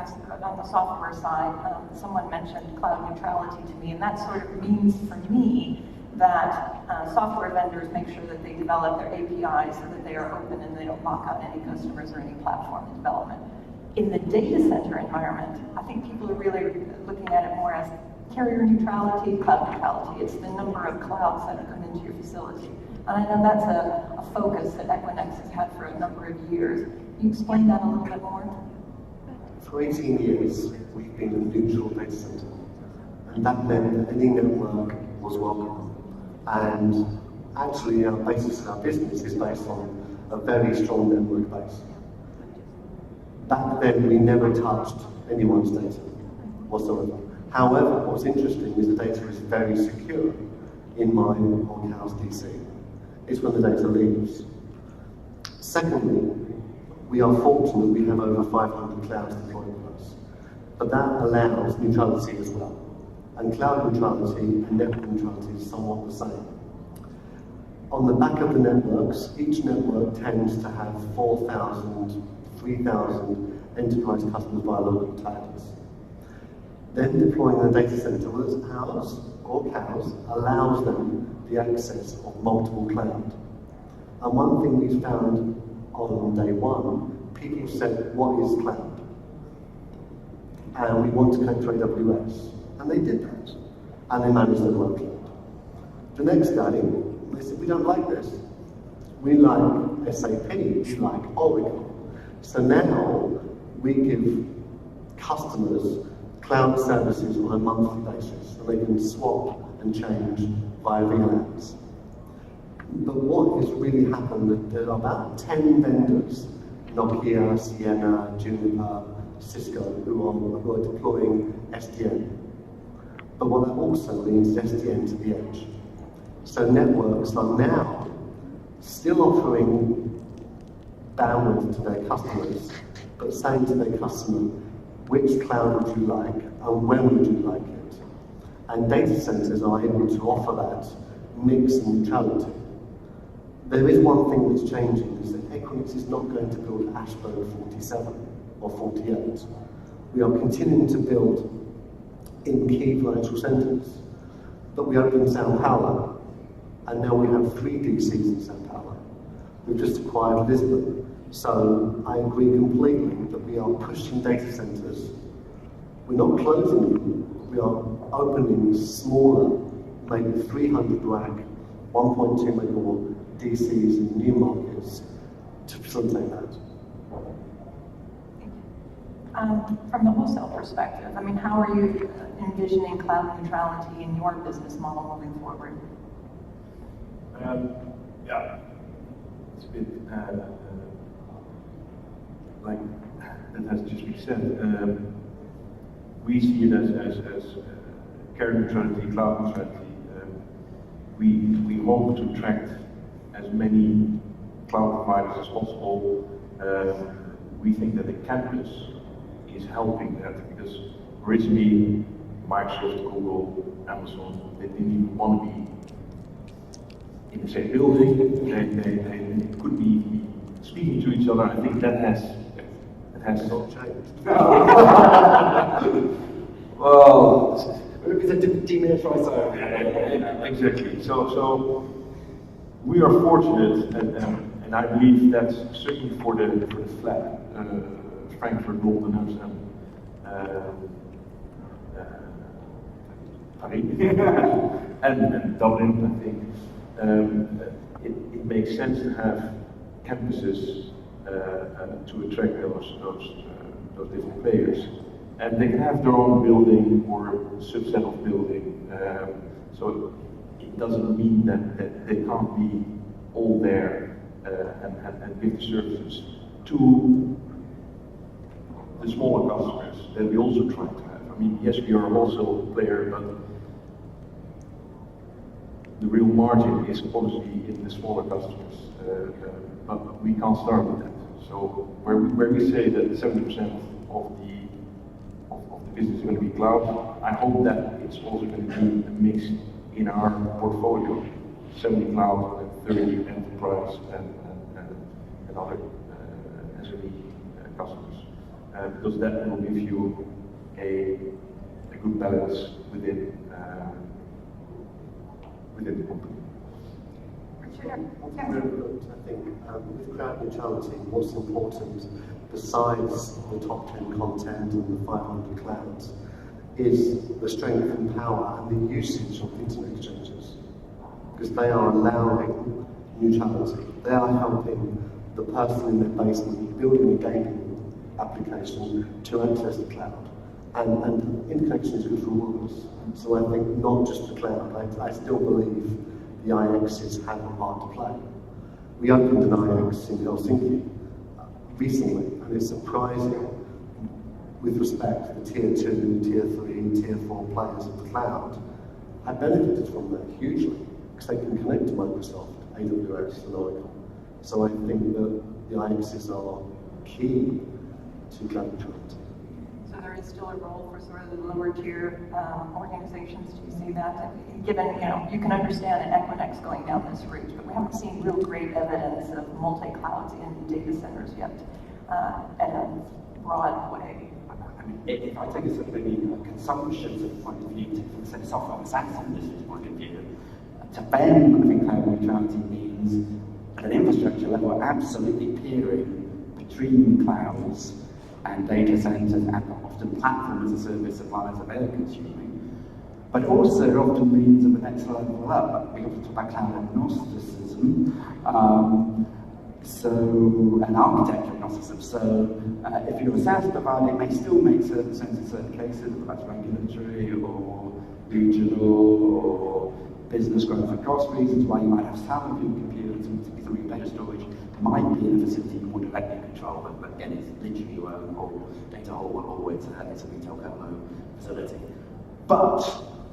on the software side, someone mentioned cloud neutrality to me, and that sort of means for me that software vendors make sure that they develop their APIs so that they are open and they don't lock out any customers or any platform development. In the data center environment, I think people are really looking at it more as carrier neutrality, cloud neutrality. It's the number of clouds that come into your facility. And I know that's a focus that Equinix has had for a number of years. Can you explain that a little bit more? For 18 years, we've been a neutral data center, and that meant that any network was welcome. And actually, our basis of our business is based on a very strong network base. Back then, we never touched anyone's data whatsoever. However, what's interesting is the data is very secure in my on-house DC. It's when the data leaves. Secondly, we are fortunate we have over 500 clouds deployed with us. But that allows neutrality as well. And cloud neutrality and network neutrality is somewhat the same. On the back of the networks, each network tends to have 4,000, 3,000 enterprise customers via local tailors. Then deploying a data center, whether it's ours or COW's, allows them the access of multiple cloud. And one thing we found on day one, people said, what is cloud? And we want to connect to AWS. And they did that. And they managed their workload. The next day, they said, we don't like this. We like SAP, we like Oracle. So now we give customers cloud services on a monthly basis, so they can swap and change via VLANs. But what has really happened is there are about 10 vendors, Nokia, Ciena, Juniper, Cisco, who are deploying SDN. But what that also means is SDN to the edge. So networks are now still offering bandwidth to their customers, but saying to their customer, which cloud would you like and when would you like it? And data centers are able to offer that mix and neutrality. There is one thing that's changing, is that Equinix is not going to build Ashburn 47 or 48. We are continuing to build in key financial centers, but we opened Sao Paulo, and now we have 3 DCs in Sao Paulo. We've just acquired Lisbon. So I agree completely that we are pushing data centers. We're not closing them, we are opening smaller, maybe 300 rack, 1.2 megawatt DCs in new markets to facilitate that. From the wholesale perspective, I mean, how are you envisioning cloud neutrality in your business model moving forward? Yeah, it's a bit like that has just been said. We see it as carrier neutrality, cloud neutrality. We hope to attract as many cloud providers as possible. We think that the campus is helping that, because originally Microsoft, Google, Amazon, they didn't even want to be in the same building. They could be speaking to each other. I think that has not changed. Well, it's a demilitarized. Exactly. So we are fortunate, and I believe that's certainly for the flag, Frankfurt, London, Amsterdam, Paris, and Dublin. I think it makes sense to have campuses to attract those different players, and they can have their own building or subset of building. So it doesn't mean that they can't be all there and give the services to the smaller customers that we also try to have. I mean, yes, we are a wholesale player, but the real margin is obviously in the smaller customers, but we can't start with that. So where we say that 70% of the business is going to be cloud, I hope that it's also going to be a mix in our portfolio, 70 cloud and 30 enterprise and other SME customers, because that will give you a good balance within the company. I think with cloud neutrality, what's important, besides the top 10 content and the 500 clouds, is the strength and power and the usage of internet exchanges. Because they are allowing neutrality. They are helping the person in their basement building a gaming application to access the cloud. And interconnection is good for all of us. So I think not just the cloud. I still believe the IXs have a part to play. We opened an IX in Helsinki recently, and it's surprising, with respect to the tier 2, tier 3, tier 4 players of the cloud, have benefited from that hugely, because they can connect to Microsoft, AWS, and Oracle. So I think that the IXs are key to cloud neutrality. So there is is still a role for sort of the lower tier organizations? Do you see that? Given, you can understand an Equinix going down this route, but we haven't seen real great evidence of multi-clouds in data centers yet in a broad way. I mean, if I take a sort of maybe consumption sort of point of view, from say software and SaaS industry's point of view, to Ben, I think cloud neutrality means at an infrastructure level, we're absolutely peering between clouds and data centers and often platform as a service suppliers that they're consuming. But also it often means at the next level up, we often talk about cloud agnosticism, and architecture agnosticism. So if you're a SaaS provider, it may still make certain sense in certain cases, whether that's regulatory or regional or business growth for cost reasons, why you might have some of your computers, particularly some of your data storage, might be in a facility you more directly control, but again, it's literally your own whole data hall, or it's a retail colo facility. But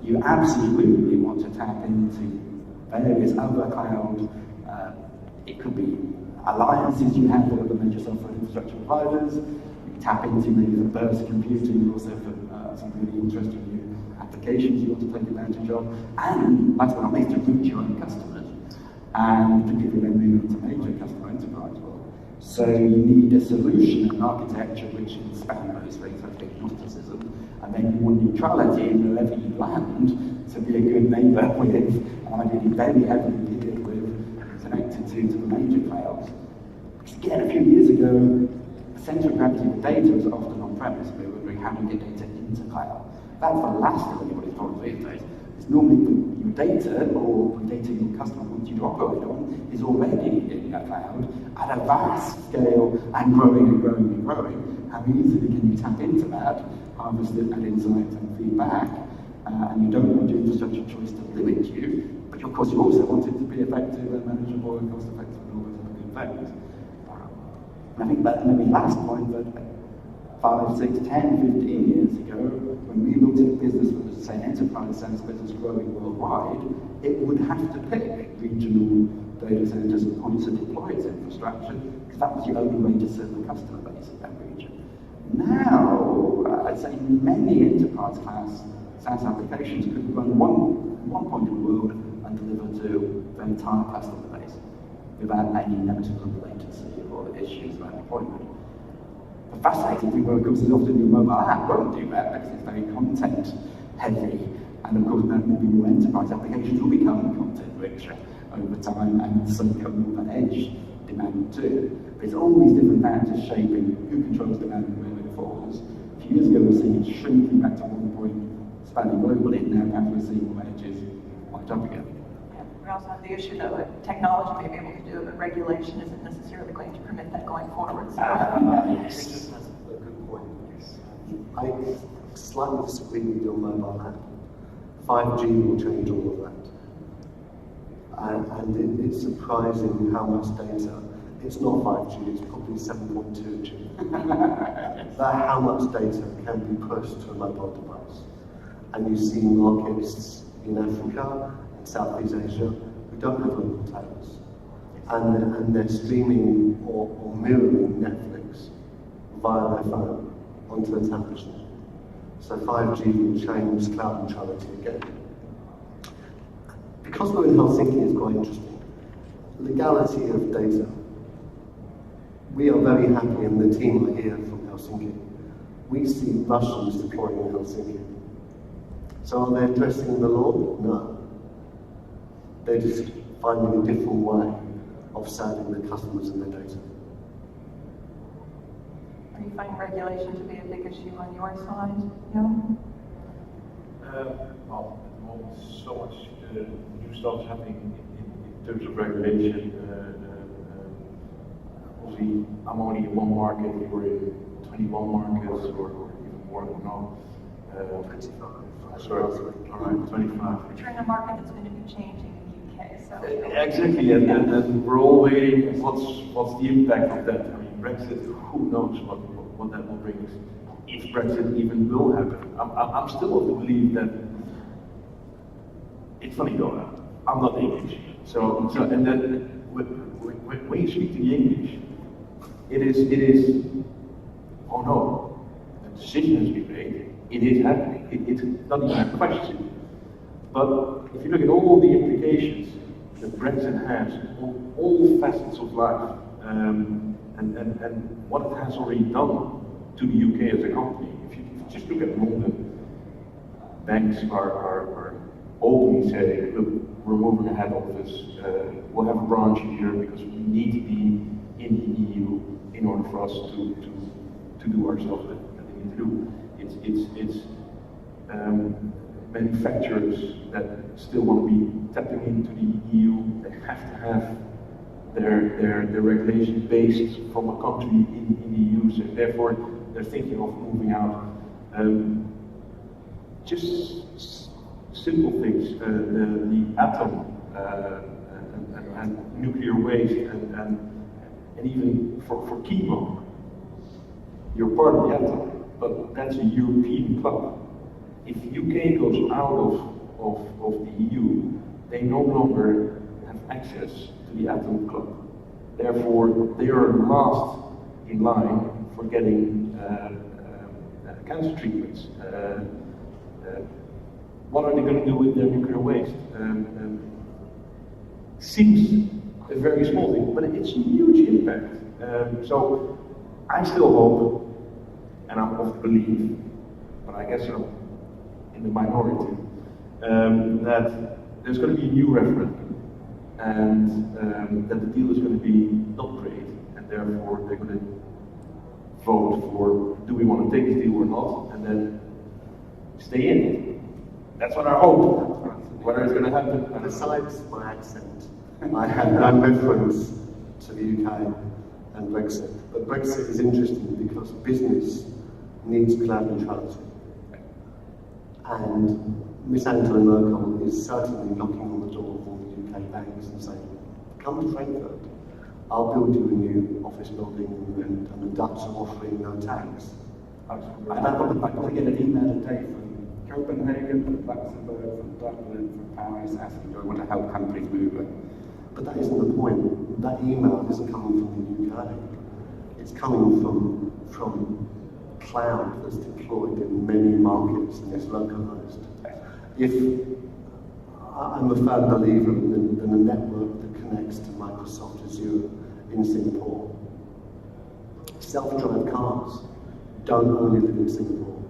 you absolutely want to tap into various other cloud, it could be alliances you have with other major software infrastructure providers, you tap into maybe the burst computing, also for some really interesting new applications you want to take advantage of, and last but not least, to reach your own customers, and particularly when moving into major customer enterprise world. So you need a solution, an architecture which can span those things, like agnosticism, and then you want neutrality in wherever you land to be a good neighbour with, and ideally very heavily geared with, connected to the major clouds. Because again, a few years ago, the centre of gravity of data was often on-premise. We were wondering how to get data into cloud. That's the last of anybody's problem these days. It's normally your data or the data your customer wants you to operate on is already in a cloud at a vast scale and growing and growing and growing. How easily can you tap into that, harvest it, add insights and feedback, and you don't want your infrastructure choice to limit you, but of course you also want it to be effective and manageable and cost effective and all those other good things. And I think that maybe last point, that 5, 6, 10, 15 years ago, when we looked at a business that was, say, an enterprise SaaS business growing worldwide, it would have to pick regional data centers and points to deploy its infrastructure, because that was the only way to serve the customer base of that region. Now, I'd say many enterprise class SaaS applications could run one point in the world and deliver to the entire customer base without any notable latency or issues around deployment. The fascinating thing, of course, is often your mobile app won't do that because it's very content heavy, and of course maybe more enterprise applications will become content richer over time, and so become more of an edge demand too. There's all these different factors shaping who controls demand and where it falls. A few years ago we were seeing it shrinking back to 1 point spanning globally, and now perhaps we're seeing more edges wiped up again. We also have the issue that technology may be able to do it, but regulation isn't necessarily going to permit that going forward. So. Yes. That's a good point. Yes. I slightly disagree with your mobile app. 5G will change all of that. And it's surprising how much data, it's not 5G, it's probably 7.2G. But how much data can be pushed to a mobile device. And you see markets in Africa, Southeast Asia, who don't have local towers, and they're streaming or mirroring Netflix via their phone onto a television. So 5G will change cloud neutrality again. Because we're in Helsinki is quite interesting. Legality of data. We are very happy, and the team are here from Helsinki. We see Russians deploying in Helsinki. So are they addressing the law? No. They're just finding a different way of serving their customers and their data. Are you finding regulation to be a big issue on your side? No? Well, at the moment, so much new stuff is happening in terms of regulation. Obviously, I'm only in one market, we were in 21 markets, or even more, I don't know. 25. Sorry, all right, 25. We're in a market that's going to be changing in the UK, so... Exactly, and we're all waiting, what's the impact of that? I mean, Brexit, who knows what that will bring us, if Brexit even will happen. I'm still of the belief that it's funny though, I'm not English, so and then when you speak to the English, it is, oh no, the decision has been made, it is happening. It's not even a question. But if you look at all the implications that Brexit has on all facets of life, and what it has already done to the UK as a company, if you just look at London, banks are openly saying, look, we're moving a head office, we'll have a branch here because we need to be in the EU in order for us to do our stuff that we need to do. It's manufacturers that still want to be tapping into the EU, they have to have their regulation based from a country in the EU, so therefore they're thinking of moving out. Just simple things, the atom and nuclear waste, and even for chemo, you're part of the atom, but that's a European club. If UK goes out of the EU, they no longer have access to the atom club. Therefore, they are last in line for getting cancer treatments. What are they going to do with their nuclear waste? Seems a very small thing, but it's a huge impact. So I still hope, and I'm of the belief, but I guess I'm in the minority, that there's going to be a new referendum, and that the deal is going to be not great, and therefore they're going to vote for, do we want to take this deal or not, and then stay in it. That's what I hope. Whether it's going to happen. Besides my accent, I have no reference to the UK and Brexit. But Brexit is interesting because business needs cloud neutrality. And Miss Angela Merkel is certainly knocking on the door of all the UK banks and saying, come to Frankfurt, I'll build you a new office building, and the Dutch are offering no tax. I got to get an email today from Copenhagen, from Luxembourg, from Dublin, from Paris, asking, do I want to help companies move it? But that isn't the point. That email isn't coming from the UK. It's coming from cloud that's deployed in many markets and is localized. If I'm a firm believer in the network that connects to Microsoft Azure in Singapore. Self-drive cars don't only live in Singapore.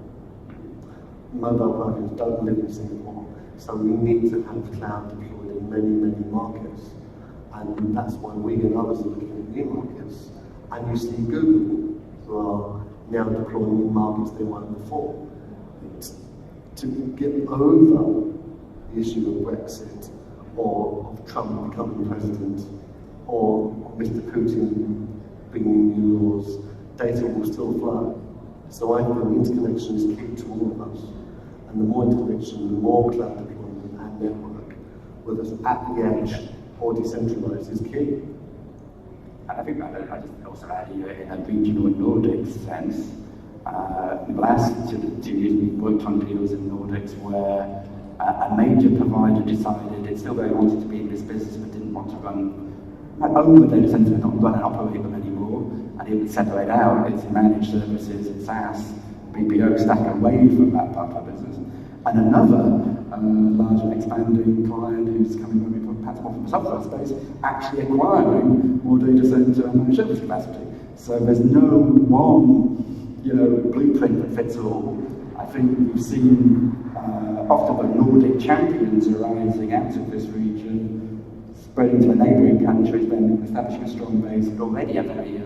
Mobile phones don't live in Singapore. So we need to have cloud deployed in many, many markets. And that's why we and others are looking at new markets. And you see Google, who are now deploying in markets they weren't before. To get over the issue of Brexit, or of Trump becoming president, or Mr. Putin bringing new laws, data will still flow. So I think interconnection is key to all of us. And the more interconnection, the more cloud deployment and network, whether it's at the edge or decentralized, is key. And I think I just also add here in a regional Nordic sense, the last 2 years we worked on deals in Nordics where a major provider decided it still very wanted to be in this business but didn't want to own the data centers, not run and operate them anymore, and it would separate out its managed services, its SaaS, BPO stack away from that part of the business. And another large and expanding client who's coming from perhaps more from the software space, actually acquiring more data center and managed service capacity. So there's no one, blueprint that fits all. I think we've seen often the Nordic champions arising out of this region, spreading to the neighbouring countries, then establishing a strong base, and already a very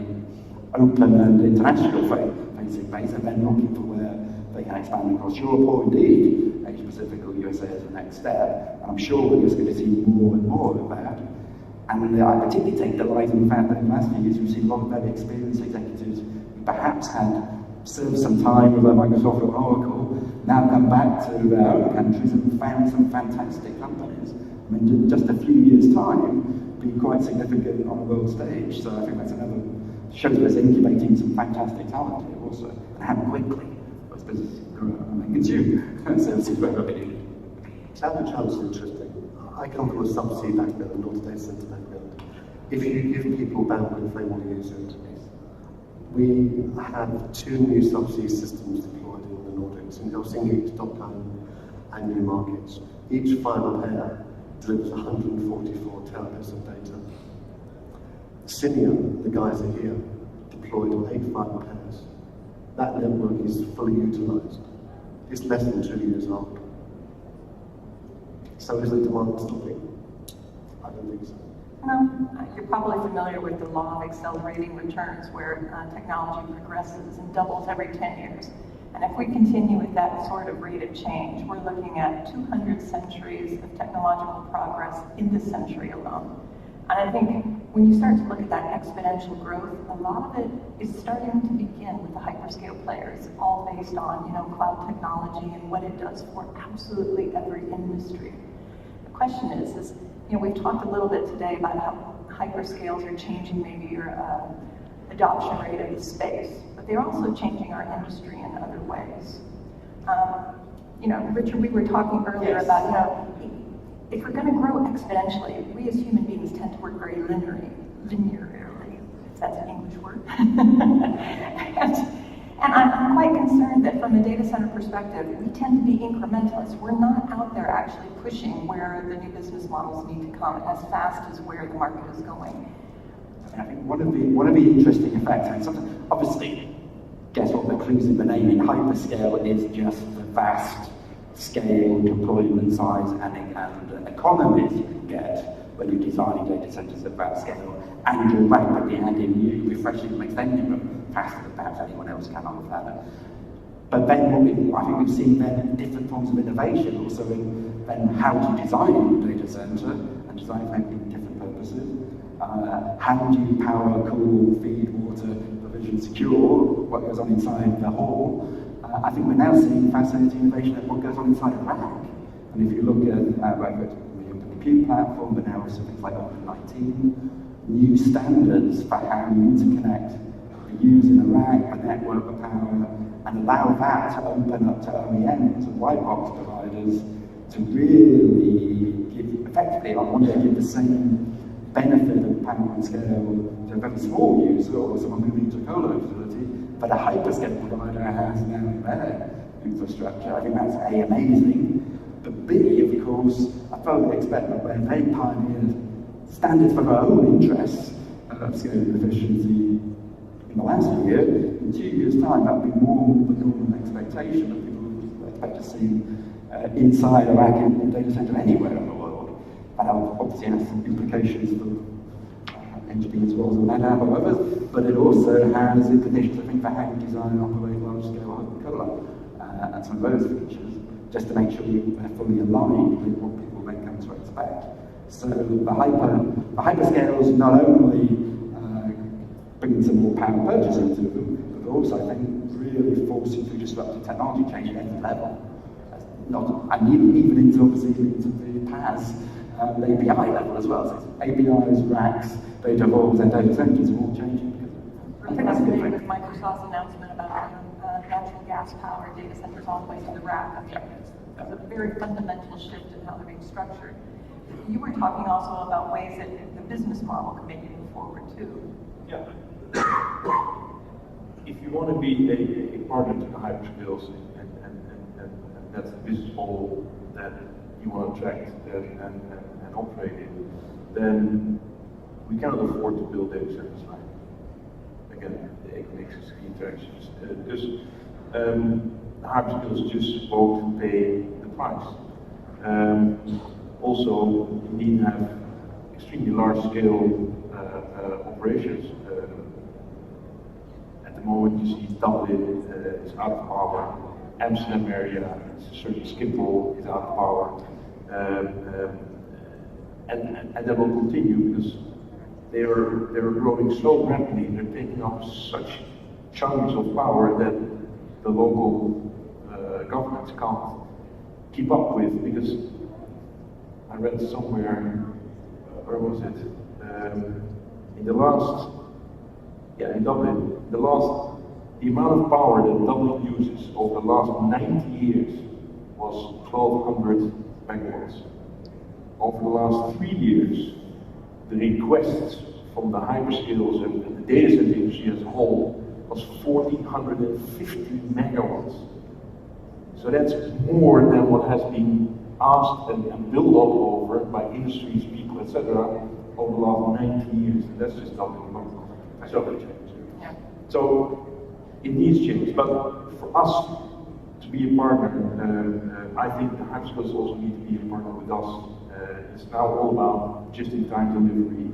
open and international facing base, and then looking for where they can expand across Europe, or indeed Asia Pacific or USA as the next step. And I'm sure we're just going to see more and more of that. And I particularly take delight in the fact that in the last few years we've seen a lot of very experienced executives who perhaps had served some time with Microsoft or Oracle, now come back to their own countries and found some fantastic companies. I mean, just a few years' time, being quite significant on the world stage. So I think that's another, shows us incubating some fantastic talent here also, and how quickly those businesses grow and consume services where they need. Cloud neutrality is interesting. I come from a subsea background, not a data center background. If you give people bandwidth, they want to use it. We have 2 new subsea systems deployed in the the Nordics. In Helsinki, Stockholm, and new markets. Each fibre pair delivers 144 terabits of data. Cinia, the guys are here, deployed 8 fibre pairs. That network is fully utilised. It's less than 2 years old. So is the demand stopping? I don't think so. No, you're probably familiar with the law of accelerating returns, where technology progresses and doubles every 10 years. And if we continue with that sort of rate of change, we're looking at 200 centuries of technological progress in this century alone. And I think when you start to look at that exponential growth, a lot of it is starting to begin with the hyperscale players, all based on, cloud technology and what it does for absolutely every industry. The question is, we've talked a little bit today about how hyperscales are changing maybe your adoption rate of the space, but they're also changing our industry in other ways. Richard, we were talking earlier about, if we're going to grow exponentially, we as human beings tend to work very linearly, if that's an English word. And I'm quite concerned that from a data center perspective, we tend to be incrementalists. We're not out there actually pushing where the new business models need to come as fast as where the market is going. I think one of the interesting effects, and something, obviously, guess what the clues in the name in hyperscale is just the vast scale, deployment size, and economies you can get when you're designing data centers at that scale, and you're rapidly adding new refreshing them faster than perhaps anyone else can on the planet. But then I think we've seen then different forms of innovation also in then how to design a data center and design it for different purposes. How do you power, cool, feed, water, provision, secure what goes on inside the hall? I think we're now seeing fascinating innovation at what goes on inside a rack. And if you look at the compute platform, but now also things like Open19, new standards for how you interconnect the use in a rack, the network, the power, and allow that to open up to OEMs and white box providers to really give, effectively, I want to give the same benefit of power and scale to a very small user or someone moving to a colo facility, but a hyperscale provider has now in their infrastructure. I think that's A, amazing, but B, of course, I fully expect that when they pioneered standards for their own interests of scale and efficiency in the last year, in 2 years' time, that will be more the normal expectation that people would expect to see inside a rack in data center anywhere in the world. That obviously has some implications for engineers' roles and that or others, but it also has implications, I think, for how you design and operate large-scale colo and some of those features, just to make sure they're fully aligned with what people then come to expect. So the hyperscales not only bring some more power purchasing to them, but also, I think, really forcing through disruptive technology change at every level. Even into the PaaS, the API level as well. So APIs, racks, data vaults, and data centers are all changing. Particularly with Microsoft's announcement about natural gas powered data centers all the way to the rack. It's a very fundamental shift in how they're being structured. You were talking also about ways that the business model can maybe move forward too. Yeah. If you want to be a partner to the hyperscales and that's the business model that you want to attract and operate in, then we cannot afford to build data centers like, again, the economics, key interactions, because the hyperscalers just won't pay the price. Also, you need to have extremely large-scale operations. At the moment, you see Dublin is out of power, Amsterdam area, certainly Schiphol is out of power, and that will continue because they're growing so rapidly. They're taking up such chunks of power that the local governments can't keep up with, because I read somewhere, where was it? In Dublin, the amount of power that Dublin uses over the last 90 years was 1,200 megawatts. Over the last 3 years, the requests from the hyperscales and the data center industry as a whole was 1,450 megawatts. So that's more than what has been asked and built up over by industries, people, etc. over the last 90 years. And that's just not change. Yeah. So it needs change. But for us to be a partner, I think the hyperscalers also need to be a partner with us. It's now all about just-in-time delivery.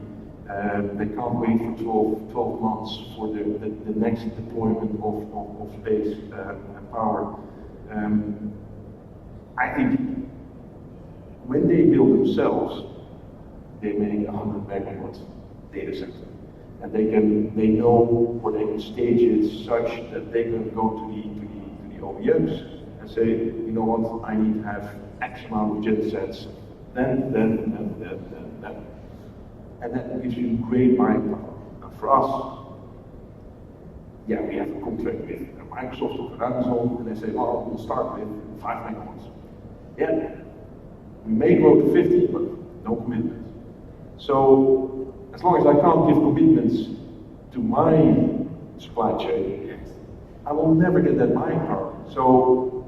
They can't wait for 12 months for the next deployment of space and power. I think when they build themselves, they make a 100 megawatt data center, and they know, or they can stage it such that they can go to the OEMs and say, you know what, I need to have X amount of gensets, then. And that gives you great buying power. And for us, yeah, we have a contract with Microsoft or with Amazon, and they say, well, we'll start with 5 megawatts. Yeah, we may grow to 50, but no commitment. So, as long as I can't give commitments to my supply chain, I will never get that buying power. So,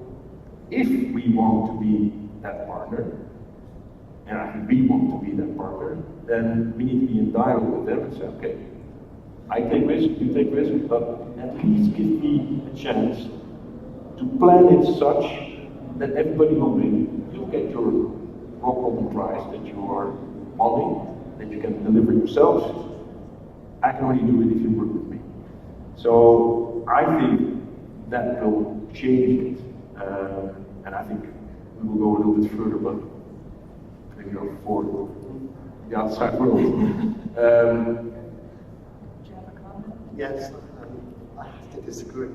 if we want to be that partner, and I think we want to be that partner, then we need to be in dialogue with them and say, okay, I take risk, you take risk, but at least give me a chance to plan it such that everybody will win. You'll get your rock bottom price that you are wanting, that you can deliver yourselves. I can only do it if you work with me. So I think that will change it. And I think we will go a little bit further, but maybe for the outside world. Do you have a comment? Yes, I have to disagree.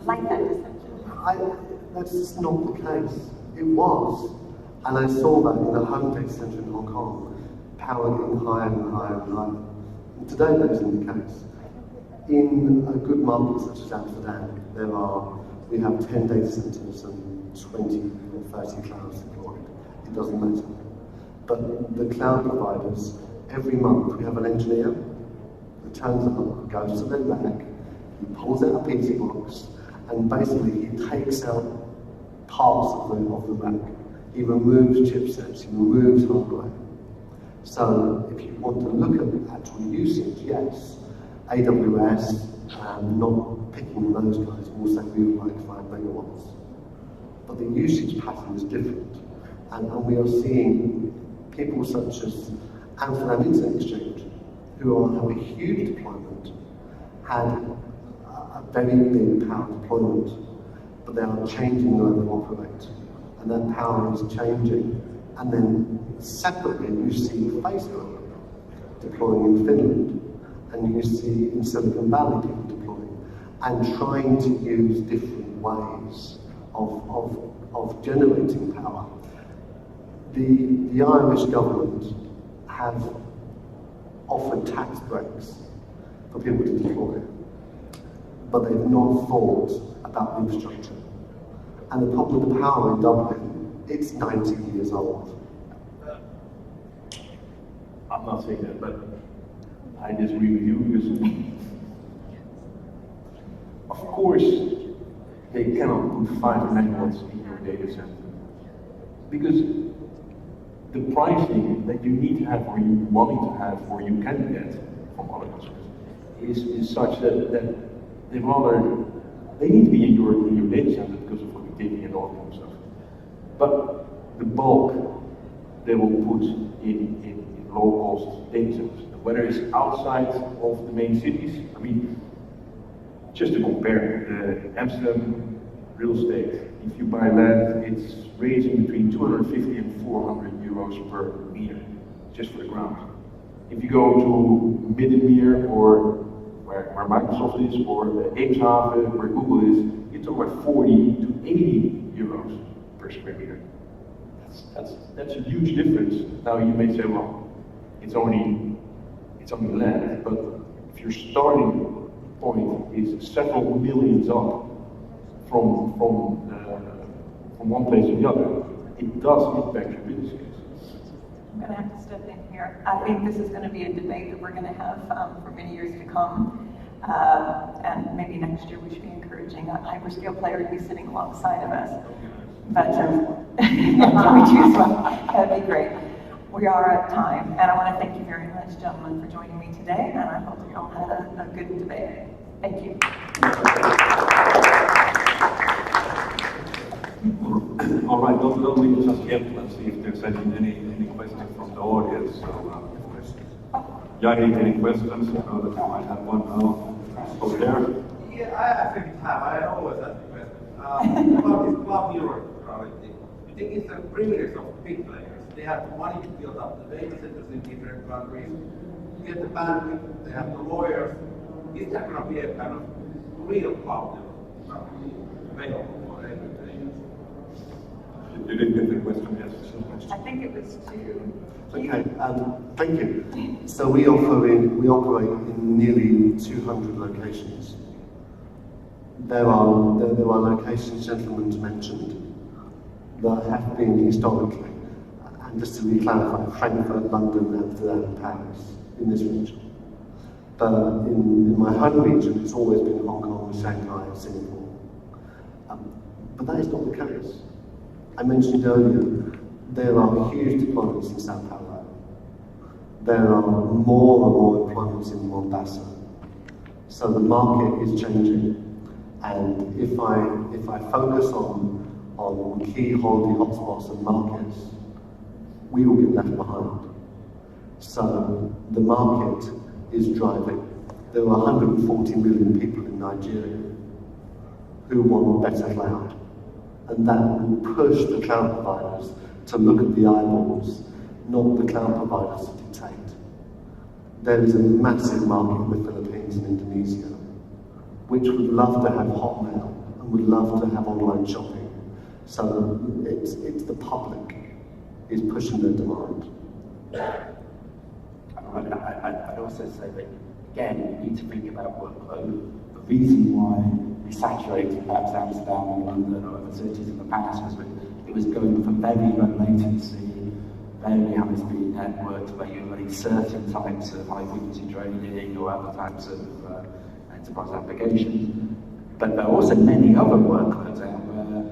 Like that dissension. That's just not the case. It was, and I saw that in the home data center in Hong Kong, power getting higher and higher and higher. And today that isn't the case. In a good market such as Amsterdam, we have 10 data centers and 20 or 30 clouds deployed. It doesn't matter. But the cloud providers, every month we have an engineer who turns up, goes to their rack, he pulls out a PC box, and basically he takes out parts of the rack. He removes chipsets, he removes hardware. So if you want to look at actual usage, yes, AWS, not picking those guys, will say we would like 5 megawatts. But the usage pattern is different. And we are seeing people such as Amsterdam Internet Exchange, who have a huge deployment, had a very big power deployment, but they are changing the way they operate. And that power is changing. And then separately, you see Facebook deploying in Finland, and you see in Silicon Valley people deploying, and trying to use different ways of generating power. The Irish government have offered tax breaks for people to deploy, but they've not thought about the infrastructure. And the problem with the power in Dublin, it's 90 years old. I'm not saying that, but I disagree with you because, of course, they cannot put 5 megawatts in your data center because the pricing that you need to have, or you wanting to have, or you can get from other customers is such that they need to be in your data center because of connectivity and all that kind of stuff. But the bulk they will put in low-cost data centers, whether it's outside of the main cities. I mean, just to compare, Amsterdam real estate, if you buy land, it's ranging between 250 and 400 euros per meter, just for the ground. If you go to Middenmeer, or where Microsoft is, or Eemshaven, where Google is, you talk about 40 to 80 euros per square meter. That's a huge difference. Now you may say, well, it's only land, but if your starting point is several millions up from one place to the other, it does impact your business case. I'm going to have to step in here. I think this is going to be a debate that we're going to have for many years to come. And maybe next year we should be encouraging a hyperscale player to be sitting alongside of us. But can we choose one? That'd be great. We are at time, and I want to thank you very much, gentlemen, for joining me today, and I hope you all had a good debate. Thank you. All right, don't leave just yet. Let's see if there's any questions from the audience. So, any questions? I know that you might have one now. Over there. Yeah, I actually have. I always ask the question. About this cloud neutrality. I think it's a privilege of big players. They have the money to build up the data centers in different countries, get the bandwidth, they have the lawyers. Is that going to be a kind of real cloud neutrality available for everything? You didn't get the question, yes? I think it was to... Okay, thank you. So we operate in nearly 200 locations. There are locations gentlemen mentioned that have been historically, and just to re-clarify, Frankfurt, London, Amsterdam, Paris, in this region. But in my home region, it's always been Hong Kong, Shanghai, Singapore. But that is not the case. I mentioned earlier, there are huge deployments in Sao Paulo. There are more and more deployments in Mombasa. So the market is changing. And if I focus on key holiday hotspots and markets, we will get left behind. So the market is driving. There are 140 million people in Nigeria who want better cloud. And that will push the cloud providers to look at the eyeballs, not the cloud providers to dictate. There is a massive market in the Philippines and Indonesia, which would love to have Hotmail and would love to have online shopping. So it's the public is pushing their demand. I'd also say that, again, you need to think about workload. The reason why we saturated perhaps Amsterdam and London or other cities in the past was it was going for very low latency, very high-speed networks where you need certain types of high-frequency trading or other types of enterprise applications. But there are also many other workloads out there,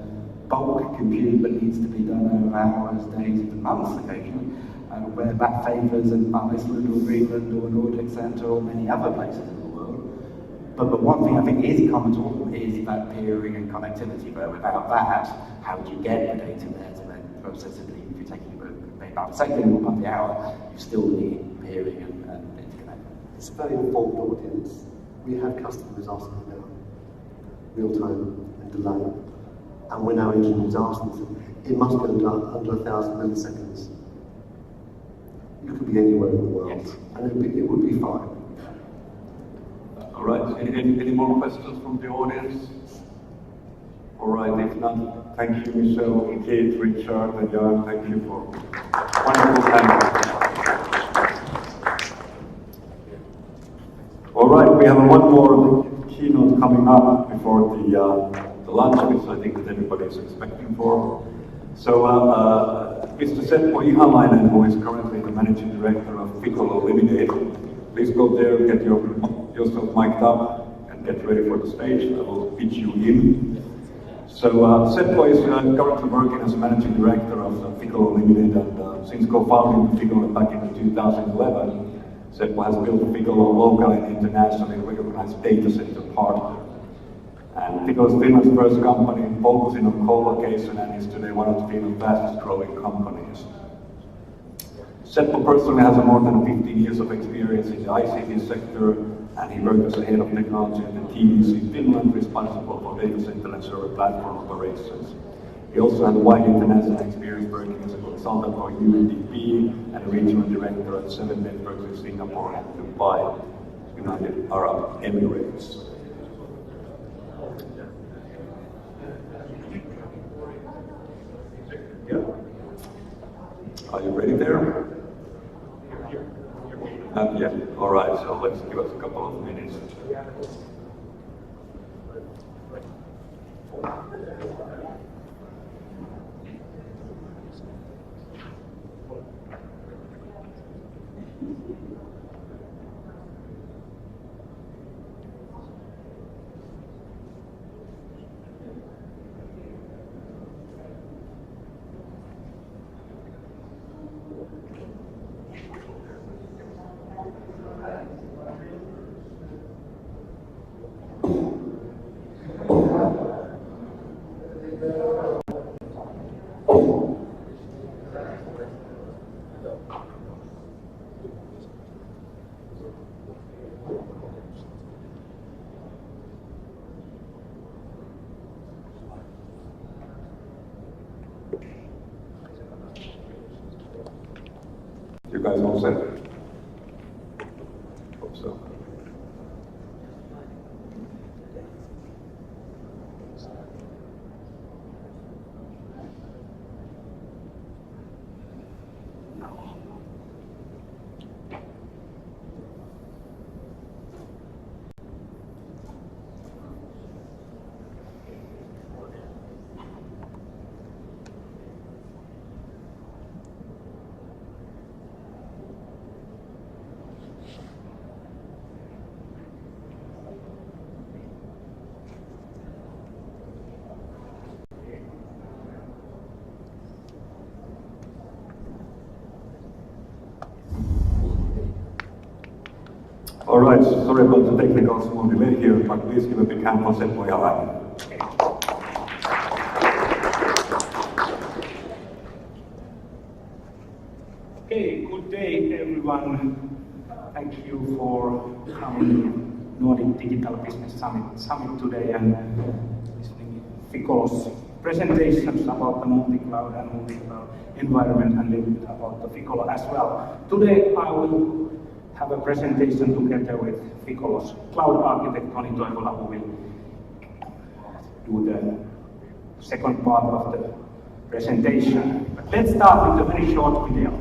bulk compute that needs to be done over hours, days, even months occasionally, where that favours in Iceland or Greenland or Nordic Centre or many other places in the world. But one thing I think is common to all is that peering and connectivity, but without that, how do you get the data there to then process it? If you're taking it by the second or by the hour, you still need peering and interconnect. It's a very informed audience. We have customers asking now, real time and delay. And when our engineers ask them, it must be under 1,000 milliseconds. You could be anywhere in the world, yes. And it would be fine. All right, any more questions from the audience? All right, if not, thank you, Michelle, Kate, Richard, and Jan. Thank you for wonderful time. All right, we have one more keynote coming up before the lunch, which I think that everybody is expecting for. So, Mr. Seppo Ihalainen, who is currently the managing director of Piccolo Limited, please go there, get yourself mic'd up, and get ready for the stage. I will pitch you in. So, Seppo is currently working as managing director of Piccolo Limited, and since co-founding Piccolo back in 2011, Seppo has built Piccolo locally and internationally recognized data center partner. And Piccolo is Finland's first company focusing on co-location and is today one of Finland's fastest growing companies. Seppo personally has more than 15 years of experience in the ICT sector, and he worked as a head of technology at the TDC in Finland, responsible for data center and server platform operations. He also had a wide international experience working as a consultant for UNDP and a regional director at 7 networks in Singapore and Dubai, United Arab Emirates. Yeah. Are you ready there? Not yet. All right, so let's give us a couple of minutes. guys all set? Hope so. All right, sorry about the technical small delay here, but please give a big hand for Seppo Jalainen. Okay, good day everyone. Thank you for coming to Nordic Digital Business Summit today and listening to Ficolo's presentations about the multi-cloud and multi-cloud environment and a little bit about the Ficolo as well. Today I will have a presentation together with Ficolo's cloud architect Toni Toivola, who will do the second part of the presentation. But let's start with a very short video.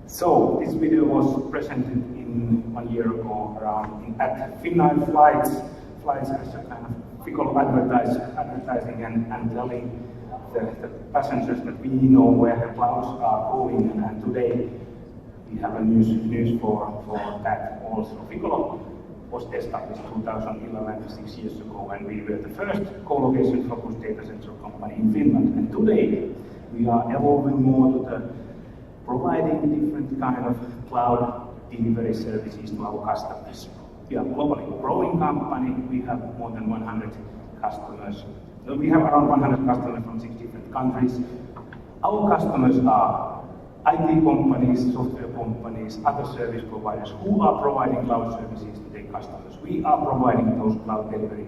So this video was presented in 1 year ago around at Finnair flights as a kind of Ficolo advertising and telling the passengers that we know where the clouds are going, and today we have a news for that also. Ficolo was established in 2011, 6 years ago, and we were the first co-location focused data center company in Finland, and today we are evolving more to the providing different kind of cloud delivery services to our customers. We are a globally growing company. We have more than 100 customers. So we have around 100 customers from 6 different countries. Our customers are IT companies, software companies, other service providers who are providing cloud services to their customers. We are providing those cloud delivery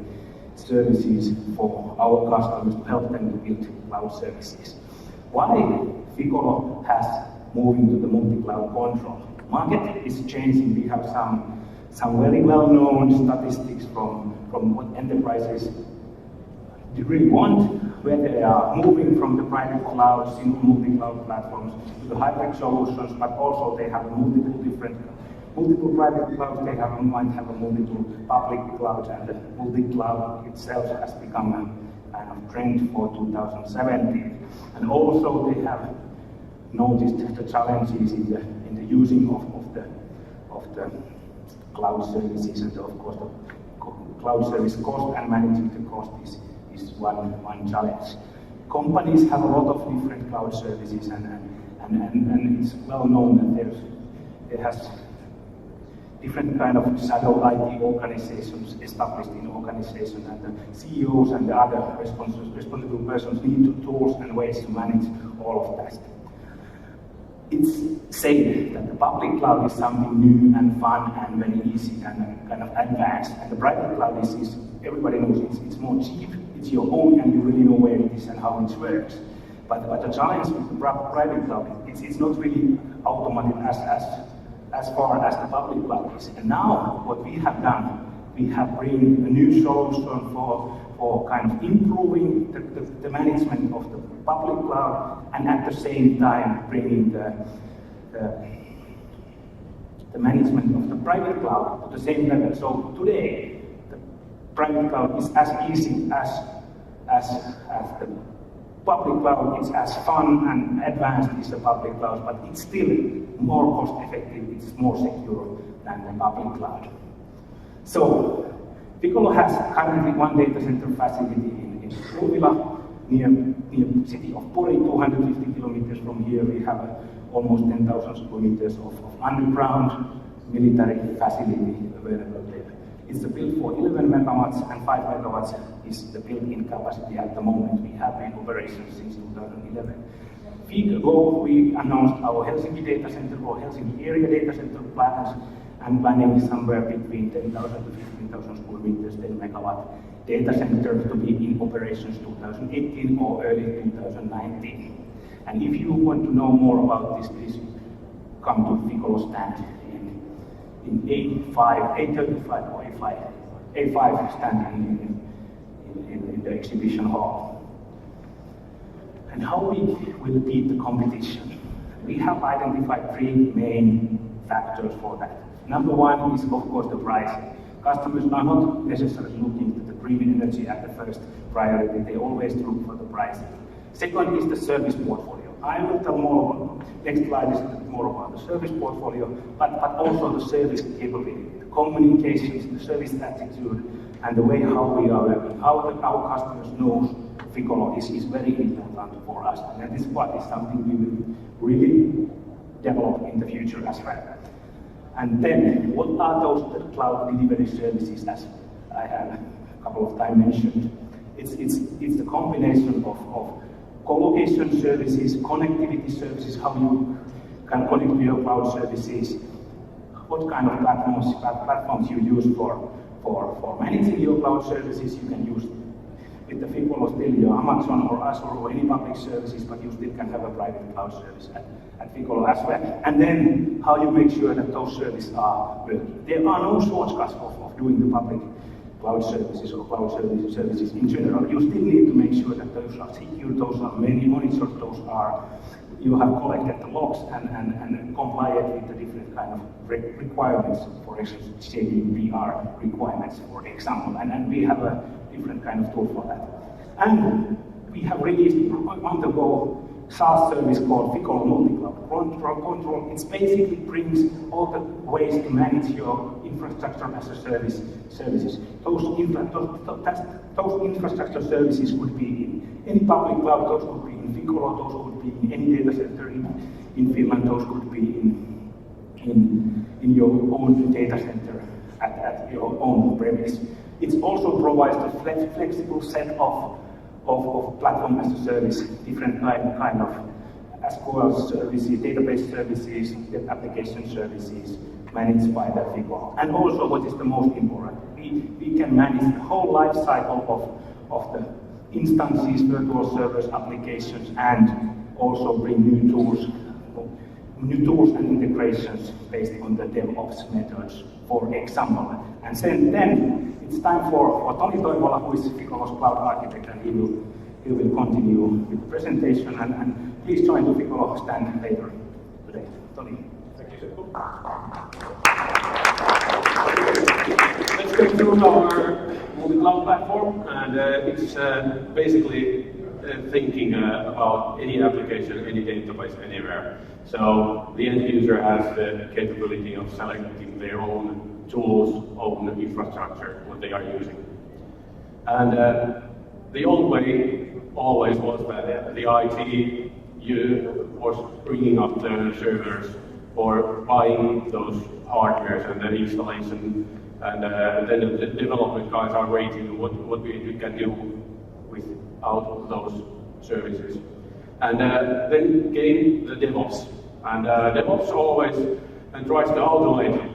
services for our customers to help them to build cloud services. Why Ficolo has moving to the multi-cloud control? Market is changing. We have some very well-known statistics from what enterprises really want, where they are moving from the private clouds, single multi-cloud platforms to the hybrid solutions, but also they have multiple private clouds. They might have a multiple public clouds, and the multi-cloud itself has become a kind of trend for 2017. And also they have noticed the challenges in the using of the cloud services, and of course the cloud service cost and managing the cost is one challenge. Companies have a lot of different cloud services, and it's well known that there has different kind of shadow IT organizations established in organizations, and the CEOs and the other responsible persons need tools and ways to manage all of that. It's said that the public cloud is something new and fun and very easy and kind of advanced, and the private cloud is everybody knows it's more cheap, it's your own, and you really know where it is and how it works. But the challenge with the private cloud, it's not really automated as far as the public cloud is. And now what we have done, we have brought a new solution for kind of improving the management of the public cloud, and at the same time bringing the management of the private cloud to the same level. So today, the private cloud is as easy as the public cloud. It's as fun and advanced as the public cloud, but it's still more cost effective, it's more secure than the public cloud. So Ficolo has currently one data center facility in Suomila, near city of Pori, 250 kilometers from here. We have almost 10,000 square meters of underground military facility available there. It's built for 11 megawatts and 5 megawatts is the built-in capacity at the moment. We have been in operation since 2011. A week ago, we announced our Helsinki data center or Helsinki area data center plans and planning somewhere between 10,000 to 15,000 square meters, 10 megawatt data center to be in operations 2018 or early 2019. And if you want to know more about this, please come to Ficolo stand in A35 or A5 stand in the exhibition hall. And how we will beat the competition? We have identified 3 main factors for that. Number 1 is, of course, the price. Customers are not necessarily looking to the green energy at the first priority. They always look for the price. Second is the service portfolio. I will tell more about, next slide is more about the service portfolio, but also the service capability, the communications, the service attitude, and the way how we are working, how our customers know Ficolo is very important for us. And this part is something we will really develop in the future as well. And then, what are those cloud delivery services, as I have a couple of times mentioned? It's the combination of co-location services, connectivity services, how you can connect to your cloud services, what kind of platforms you use for managing your cloud services. You can use with the Ficolo still your Amazon or Azure or any public services, but you still can have a private cloud service at Ficolo as well. And then how you make sure that those services are working. There are no shortcuts of doing the public cloud services or cloud services in general. You still need to make sure that those are secure, those are monitored, those are, you have collected the logs and complied with the different kind of requirements, for example, GDPR requirements, for example, and we have a different kind of tool for that. And we have released a month ago SaaS service called Ficolo MultiCloud Control. It basically brings all the ways to manage your infrastructure as a services. Those infrastructure services could be in any public cloud, those could be in Ficolo, those could be in any data center in Finland, those could be in your own data center at your own premise. It also provides a flexible set of platform as a service, different kind of SQL services, database services, application services managed by the Ficolo. And also, what is the most important, we can manage the whole life cycle of the instances, virtual servers, applications, and also bring new tools and integrations based on the DevOps methods, for example. And then it's time for Toni Toivola, who is Ficolo's cloud architect, and he will continue with the presentation. And please join the Ficolo stand later today. Toni. Thank you, Seppo. Let's go through our multi-cloud platform, and it's basically thinking about any application, any database, anywhere. So the end user has the capability of selecting their own tools, own infrastructure, what they are using. And the old way always was that the IT was bringing up the servers or buying those hardwares and then installation, and then the development guys are waiting what we can do without those services. And then came the DevOps, and DevOps always tries to automate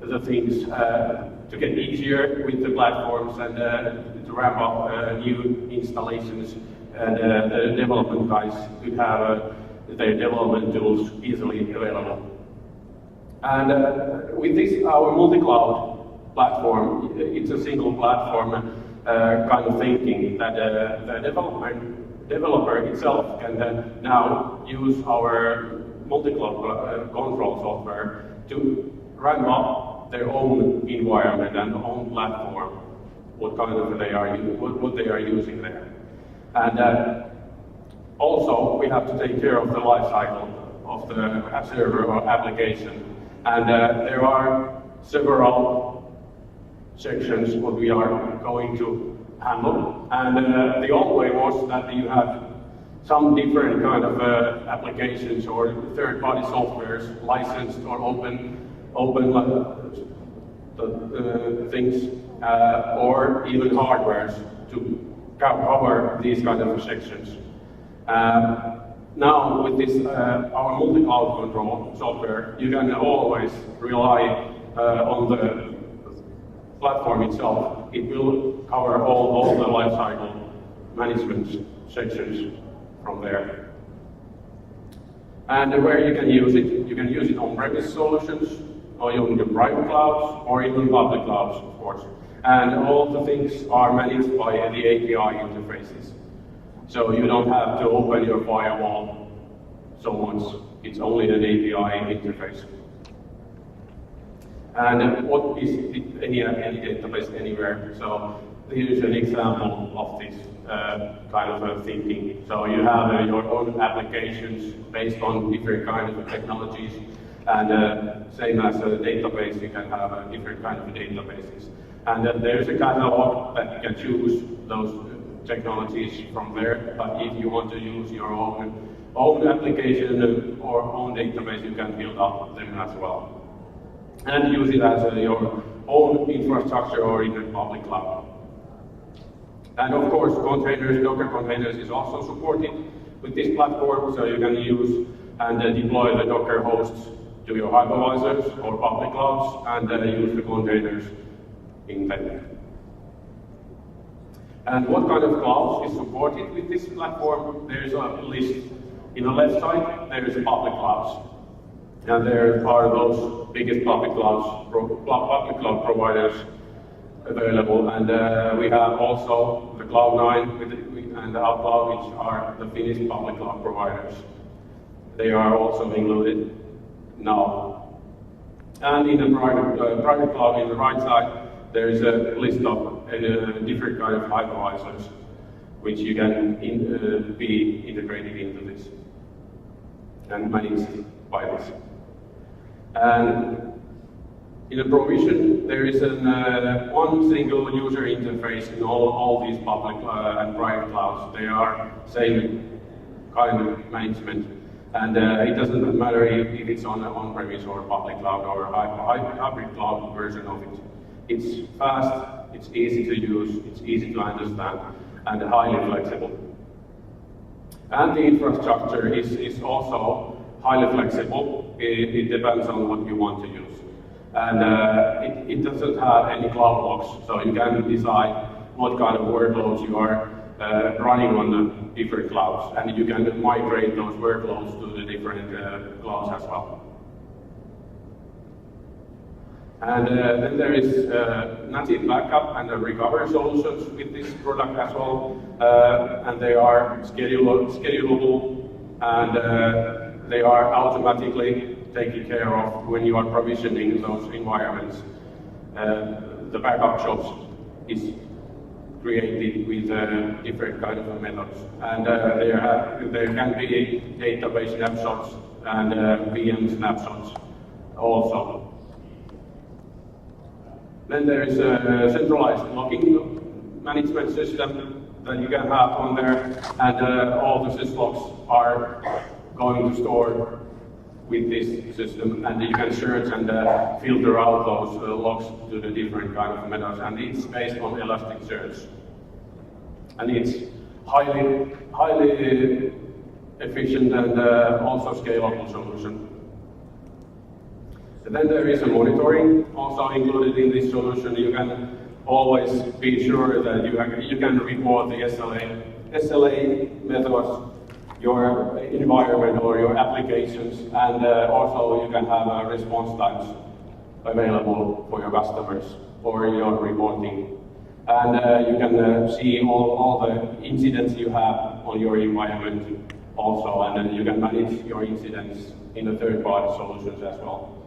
the things to get easier with the platforms and to ramp up new installations, and the development guys could have their development tools easily available. And with this, our multi-cloud platform, it's a single platform kind of thinking that the developer itself can then now use our multi-cloud control software to ramp up their own environment and own platform, what kind of what they are using there. And also, we have to take care of the life cycle of the server or application. And there are several sections what we are going to handle. And the old way was that you have some different kind of applications or third-party softwares licensed or open things or even hardwares to cover these kind of sections. Now with this our multi-cloud control software, you can always rely on the platform itself. It will cover all the lifecycle management sections from there. And where you can use it on-premise solutions, or even the private clouds, or even public clouds, of course. And all the things are managed by the API interfaces. So you don't have to open your firewall so much. It's only an API interface. And what is any database anywhere? So here's an example of this kind of thinking. So you have your own applications based on different kinds of technologies, and same as a database, you can have different kinds of databases. And there's a catalog that you can choose those technologies from there. But if you want to use your own application or own database, you can build up them as well, and use it as your own infrastructure or in the public cloud. And of course, containers, Docker containers is also supported with this platform, so you can use and deploy the Docker hosts to your hypervisors or public clouds, and use the containers in them. And what kind of clouds is supported with this platform? There's a list. In the left side, there is public clouds. And there are those biggest public cloud providers available. And we have also the Cloud9 and the Upcloud, which are the Finnish public cloud providers. They are also included now. And in the private cloud, in the right side, there is a list of different kind of hypervisors, which you can be integrated into this and managed by this. And in the provision, there is one single user interface in all these public and private clouds. They are same kind of management, and it doesn't matter if it's on-premise or public cloud or hybrid cloud version of it. It's fast, it's easy to use, it's easy to understand, and highly flexible. And the infrastructure is also highly flexible. It depends on what you want to use. And it doesn't have any cloud locks, so you can decide what kind of workloads you are running on the different clouds, and you can migrate those workloads to the different clouds as well. And then there is native backup and recovery solutions with this product as well, and they are schedulable, and they are automatically taken care of when you are provisioning those environments. The backup shops is created with different kind of methods, and there can be database snapshots and VM snapshots also. Then there is a centralized logging management system that you can have on there, and all the syslogs are going to store with this system, and you can search and filter out those logs to the different kind of methods, and it's based on Elasticsearch. And it's highly efficient and also scalable solution. And then there is a monitoring also included in this solution. You can always be sure that you can report the SLA methods, your environment or your applications, and also you can have response times available for your customers for your reporting. And you can see all the incidents you have on your environment also, and then you can manage your incidents in the third-party solutions as well.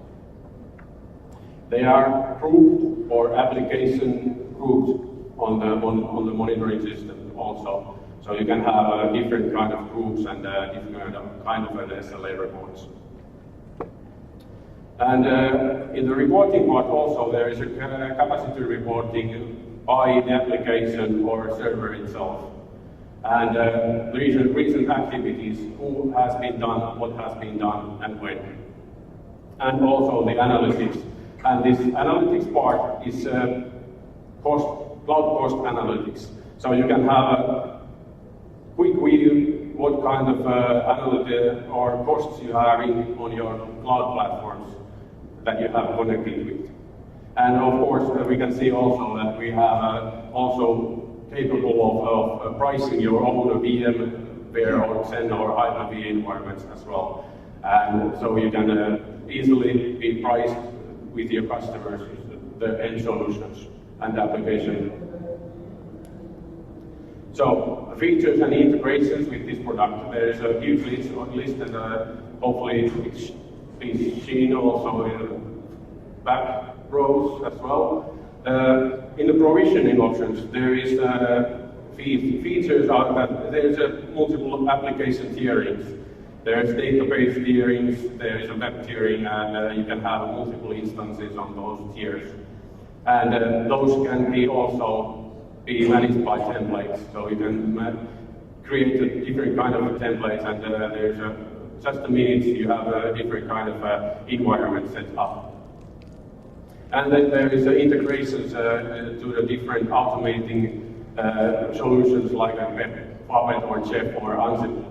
They are grouped or application grouped on the monitoring system also. So you can have different kind of groups and different kind of SLA reports. And in the reporting part also, there is a capacity reporting by the application or server itself. And recent activities, who has been done, what has been done, and when. And also the analytics And this analytics part is cloud cost analytics. So you can have a quick view what kind of analytics or costs you are having on your cloud platforms that you have connected with. And of course, we can see also that we have also capable of pricing your own VMware or Xen or Hyper-V environments as well. And so you can easily be priced with your customers, the end solutions and the application. So features and integrations with this product. There is a huge list and hopefully it's been seen also in the back rows as well. In the provisioning options, there is features are that there's multiple application tierings. There's database tierings, there's a web tiering, and you can have multiple instances on those tiers. And those can be also be managed by templates. So you can create a different kind of templates, and there's just a minute you have a different kind of environment set up. And then there is integrations to the different automating solutions like a web Puppet or Chef or Ansible,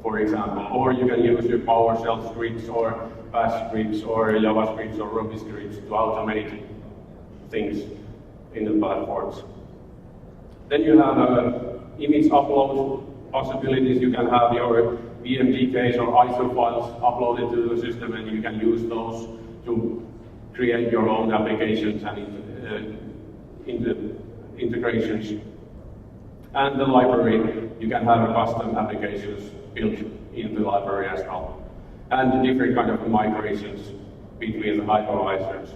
for example. Or you can use your PowerShell scripts or Bash scripts or Java scripts or Ruby scripts to automate things in the platforms. Then you have image upload possibilities. You can have your VMDKs or ISO files uploaded to the system, and you can use those to create your own applications and integrations. And the library, you can have custom applications built in the library as well. And different kind of migrations between the hypervisors.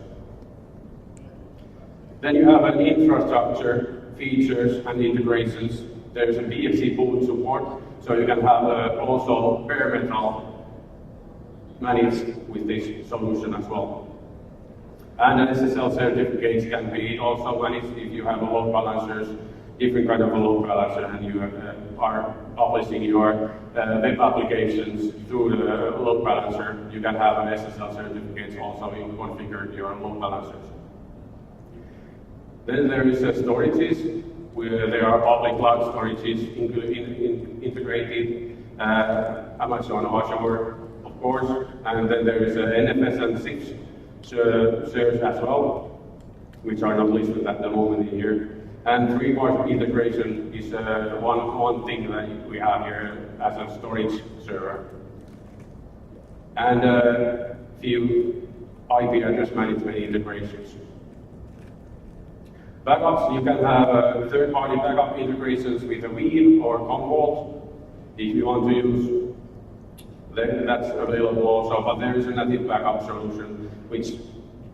Then you have an infrastructure, features and integrations. There's a BSC boot support, so you can have also bare metal managed with this solution as well. And SSL certificates can be also managed if you have a load balancers, different kind of a load balancer, and you are publishing your web applications through the load balancer. You can have an SSL certificates also configured your load balancers. Then there is storages, where there are public cloud storages integrated, Amazon Azure, of course, and then there is NFS and 6 servers as well, which are not listed at the moment here. And three-part integration is one thing that we have here as a storage server. And a few IP address management integrations. Backups, you can have third-party backup integrations with a Veeam or Commvault if you want to use. Then that's available also, but there is a native backup solution which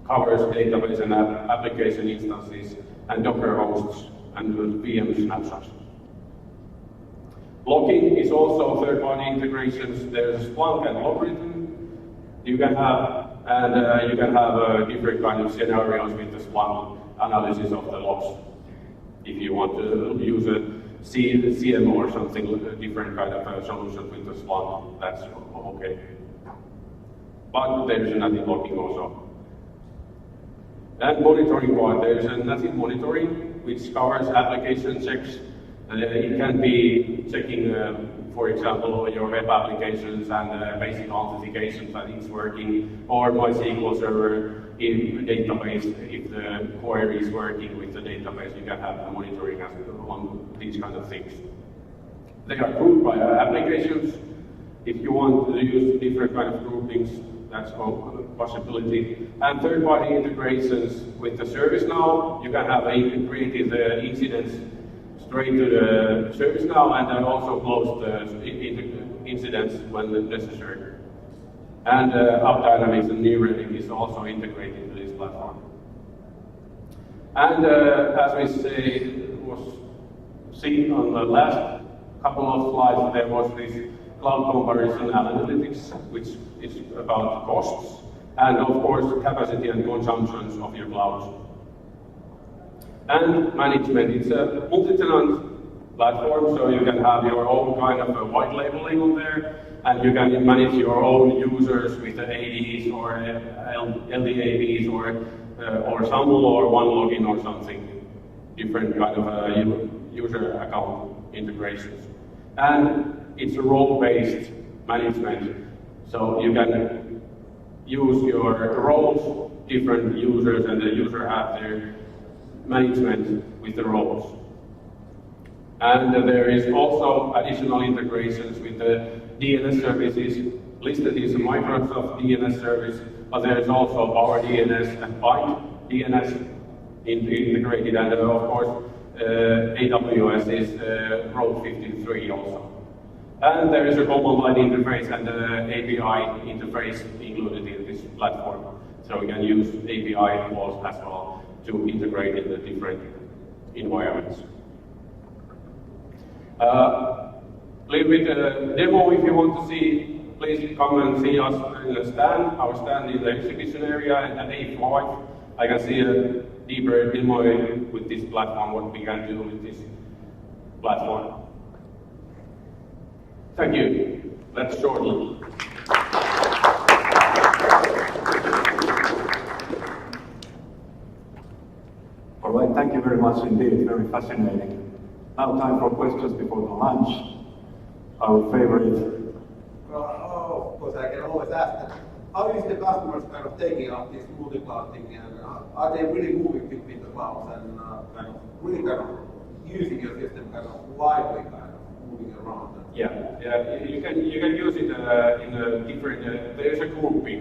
covers database and application instances and Docker hosts and VM snapshots. Logging is also third-party integrations. There's Splunk and Logarithm you can have, and you can have different kind of scenarios with the Splunk analysis of the logs. If you want to use a CM or something, a different kind of solution with the Splunk, that's okay. But there is a native logging also. And monitoring part, there is a native monitoring which covers application checks. It can be checking, for example, your web applications and basic authentications that it's working, or MySQL server in the database. If the query is working with the database, you can have monitoring on these kind of things. They are grouped by applications. If you want to use different kind of groupings, that's a possibility. And third-party integrations with the ServiceNow, you can have created the incidents straight to the ServiceNow, and then also close the incidents when necessary. And AppDynamics and Neutrality is also integrated to this platform. And as we say, was seen on the last couple of slides, there was this cloud comparison analytics, which is about costs, and of course capacity and consumptions of your clouds. And management, it's a multi-tenant platform, so you can have your own kind of a white labeling on there, and you can manage your own users with the ADs or LDAPs or or SAML or one login or something, different kind of user account integrations. And it's a role-based management, so you can use your roles, different users, and the user have their management with the roles. And there is also additional integrations with the DNS services. Listed is a Microsoft DNS service, but there is also our DNS and Byte DNS integrated, and of course AWS is Route 53 also. And there is a command line interface and API interface included in this platform. So we can use API calls as well to integrate in the different environments. Little bit demo if you want to see, please come and see us in the stand. Our stand is the exhibition area and at A5. I can see a deeper demo with this platform, what we can do with this platform. Thank you. That's shortly. All right, thank you very much indeed. Very fascinating. Now time for questions before the lunch. Our favorite. Well, of course, I can always ask that. How is the customers kind of taking up this multi-cloud thing, and are they really moving between the clouds and really using your system widely, moving around? Yeah, you can use it in a different. There's a grouping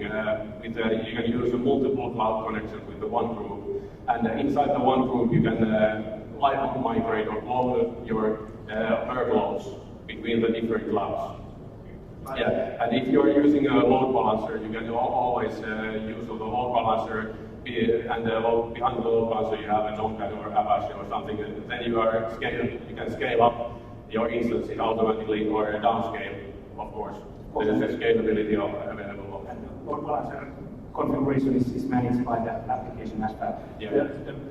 with you can use a multiple cloud connections with the one group, and inside the one group you can live migrate or load your workloads between the different clouds. Yeah, and if you are using a load balancer, you can always use the load balancer, and behind the load balancer you have a Notepad or Apache or something. And then you can scale up your instances automatically or downscale, of course. There's a scalability available. And the load balancer configuration is managed by the application as well. Yeah.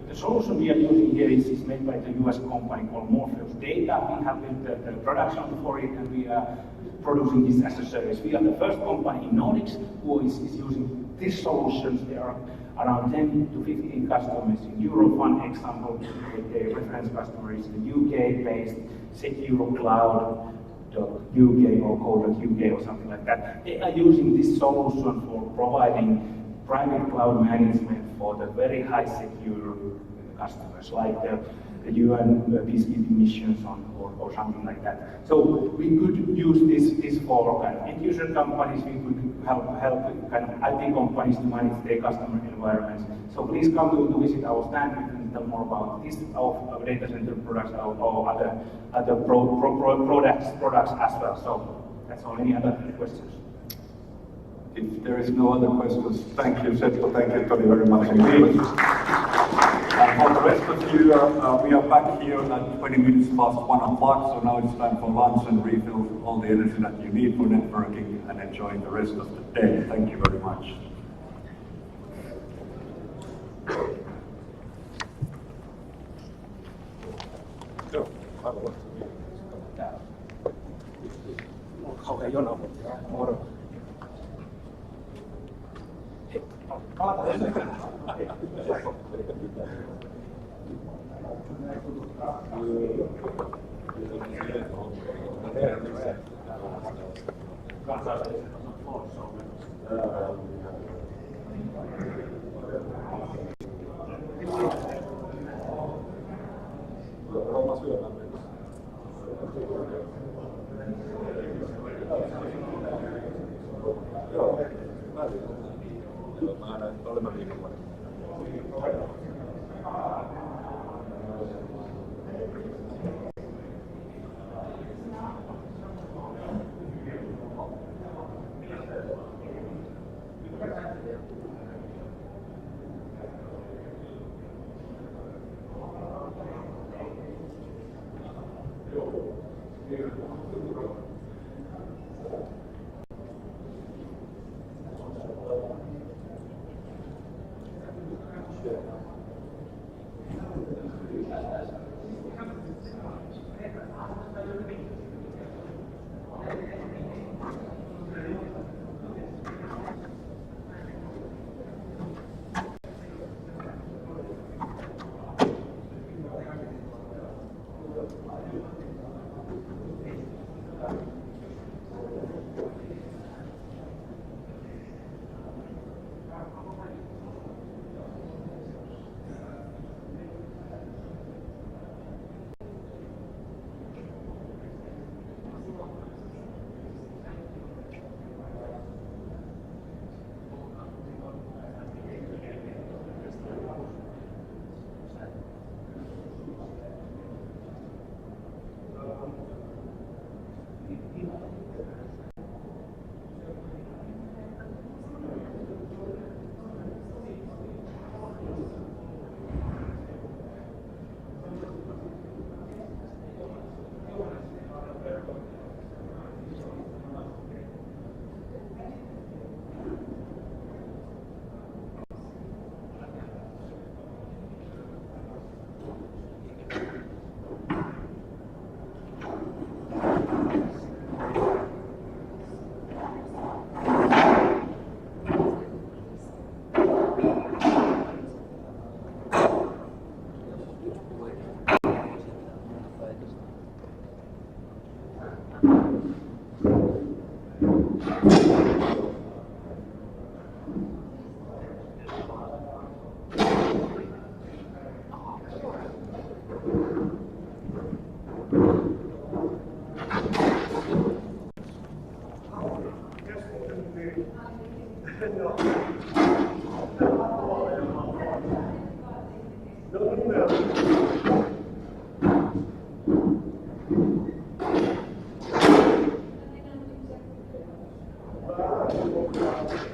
The solution we are using here is made by the US company called Morpheus Data. We have built the production for it, and we are producing this as a service. We are the first company in Nordic who is using these solutions. There are around 10 to 15 customers in Europe. One example, the reference customer is the UK-based SecureCloud.uk or KOJAC or something like that. They are using this solution for providing private cloud management for the very high secure customers, like the UN peacekeeping missions or something like that. So we could use this for end user companies. We could help IT companies to manage their customer environments. So please come to visit our stand and tell more about this, our data center products, or other products as well. So that's all. Any other questions? If there is no other questions, thank you, Seppo. Thank you, Toni, very much indeed. And for the rest of you, we are back here at 20 minutes past 1 o'clock, so now it's time for lunch and refill all the energy that you need for networking and enjoying the rest of the day. Thank you very much. Thank you.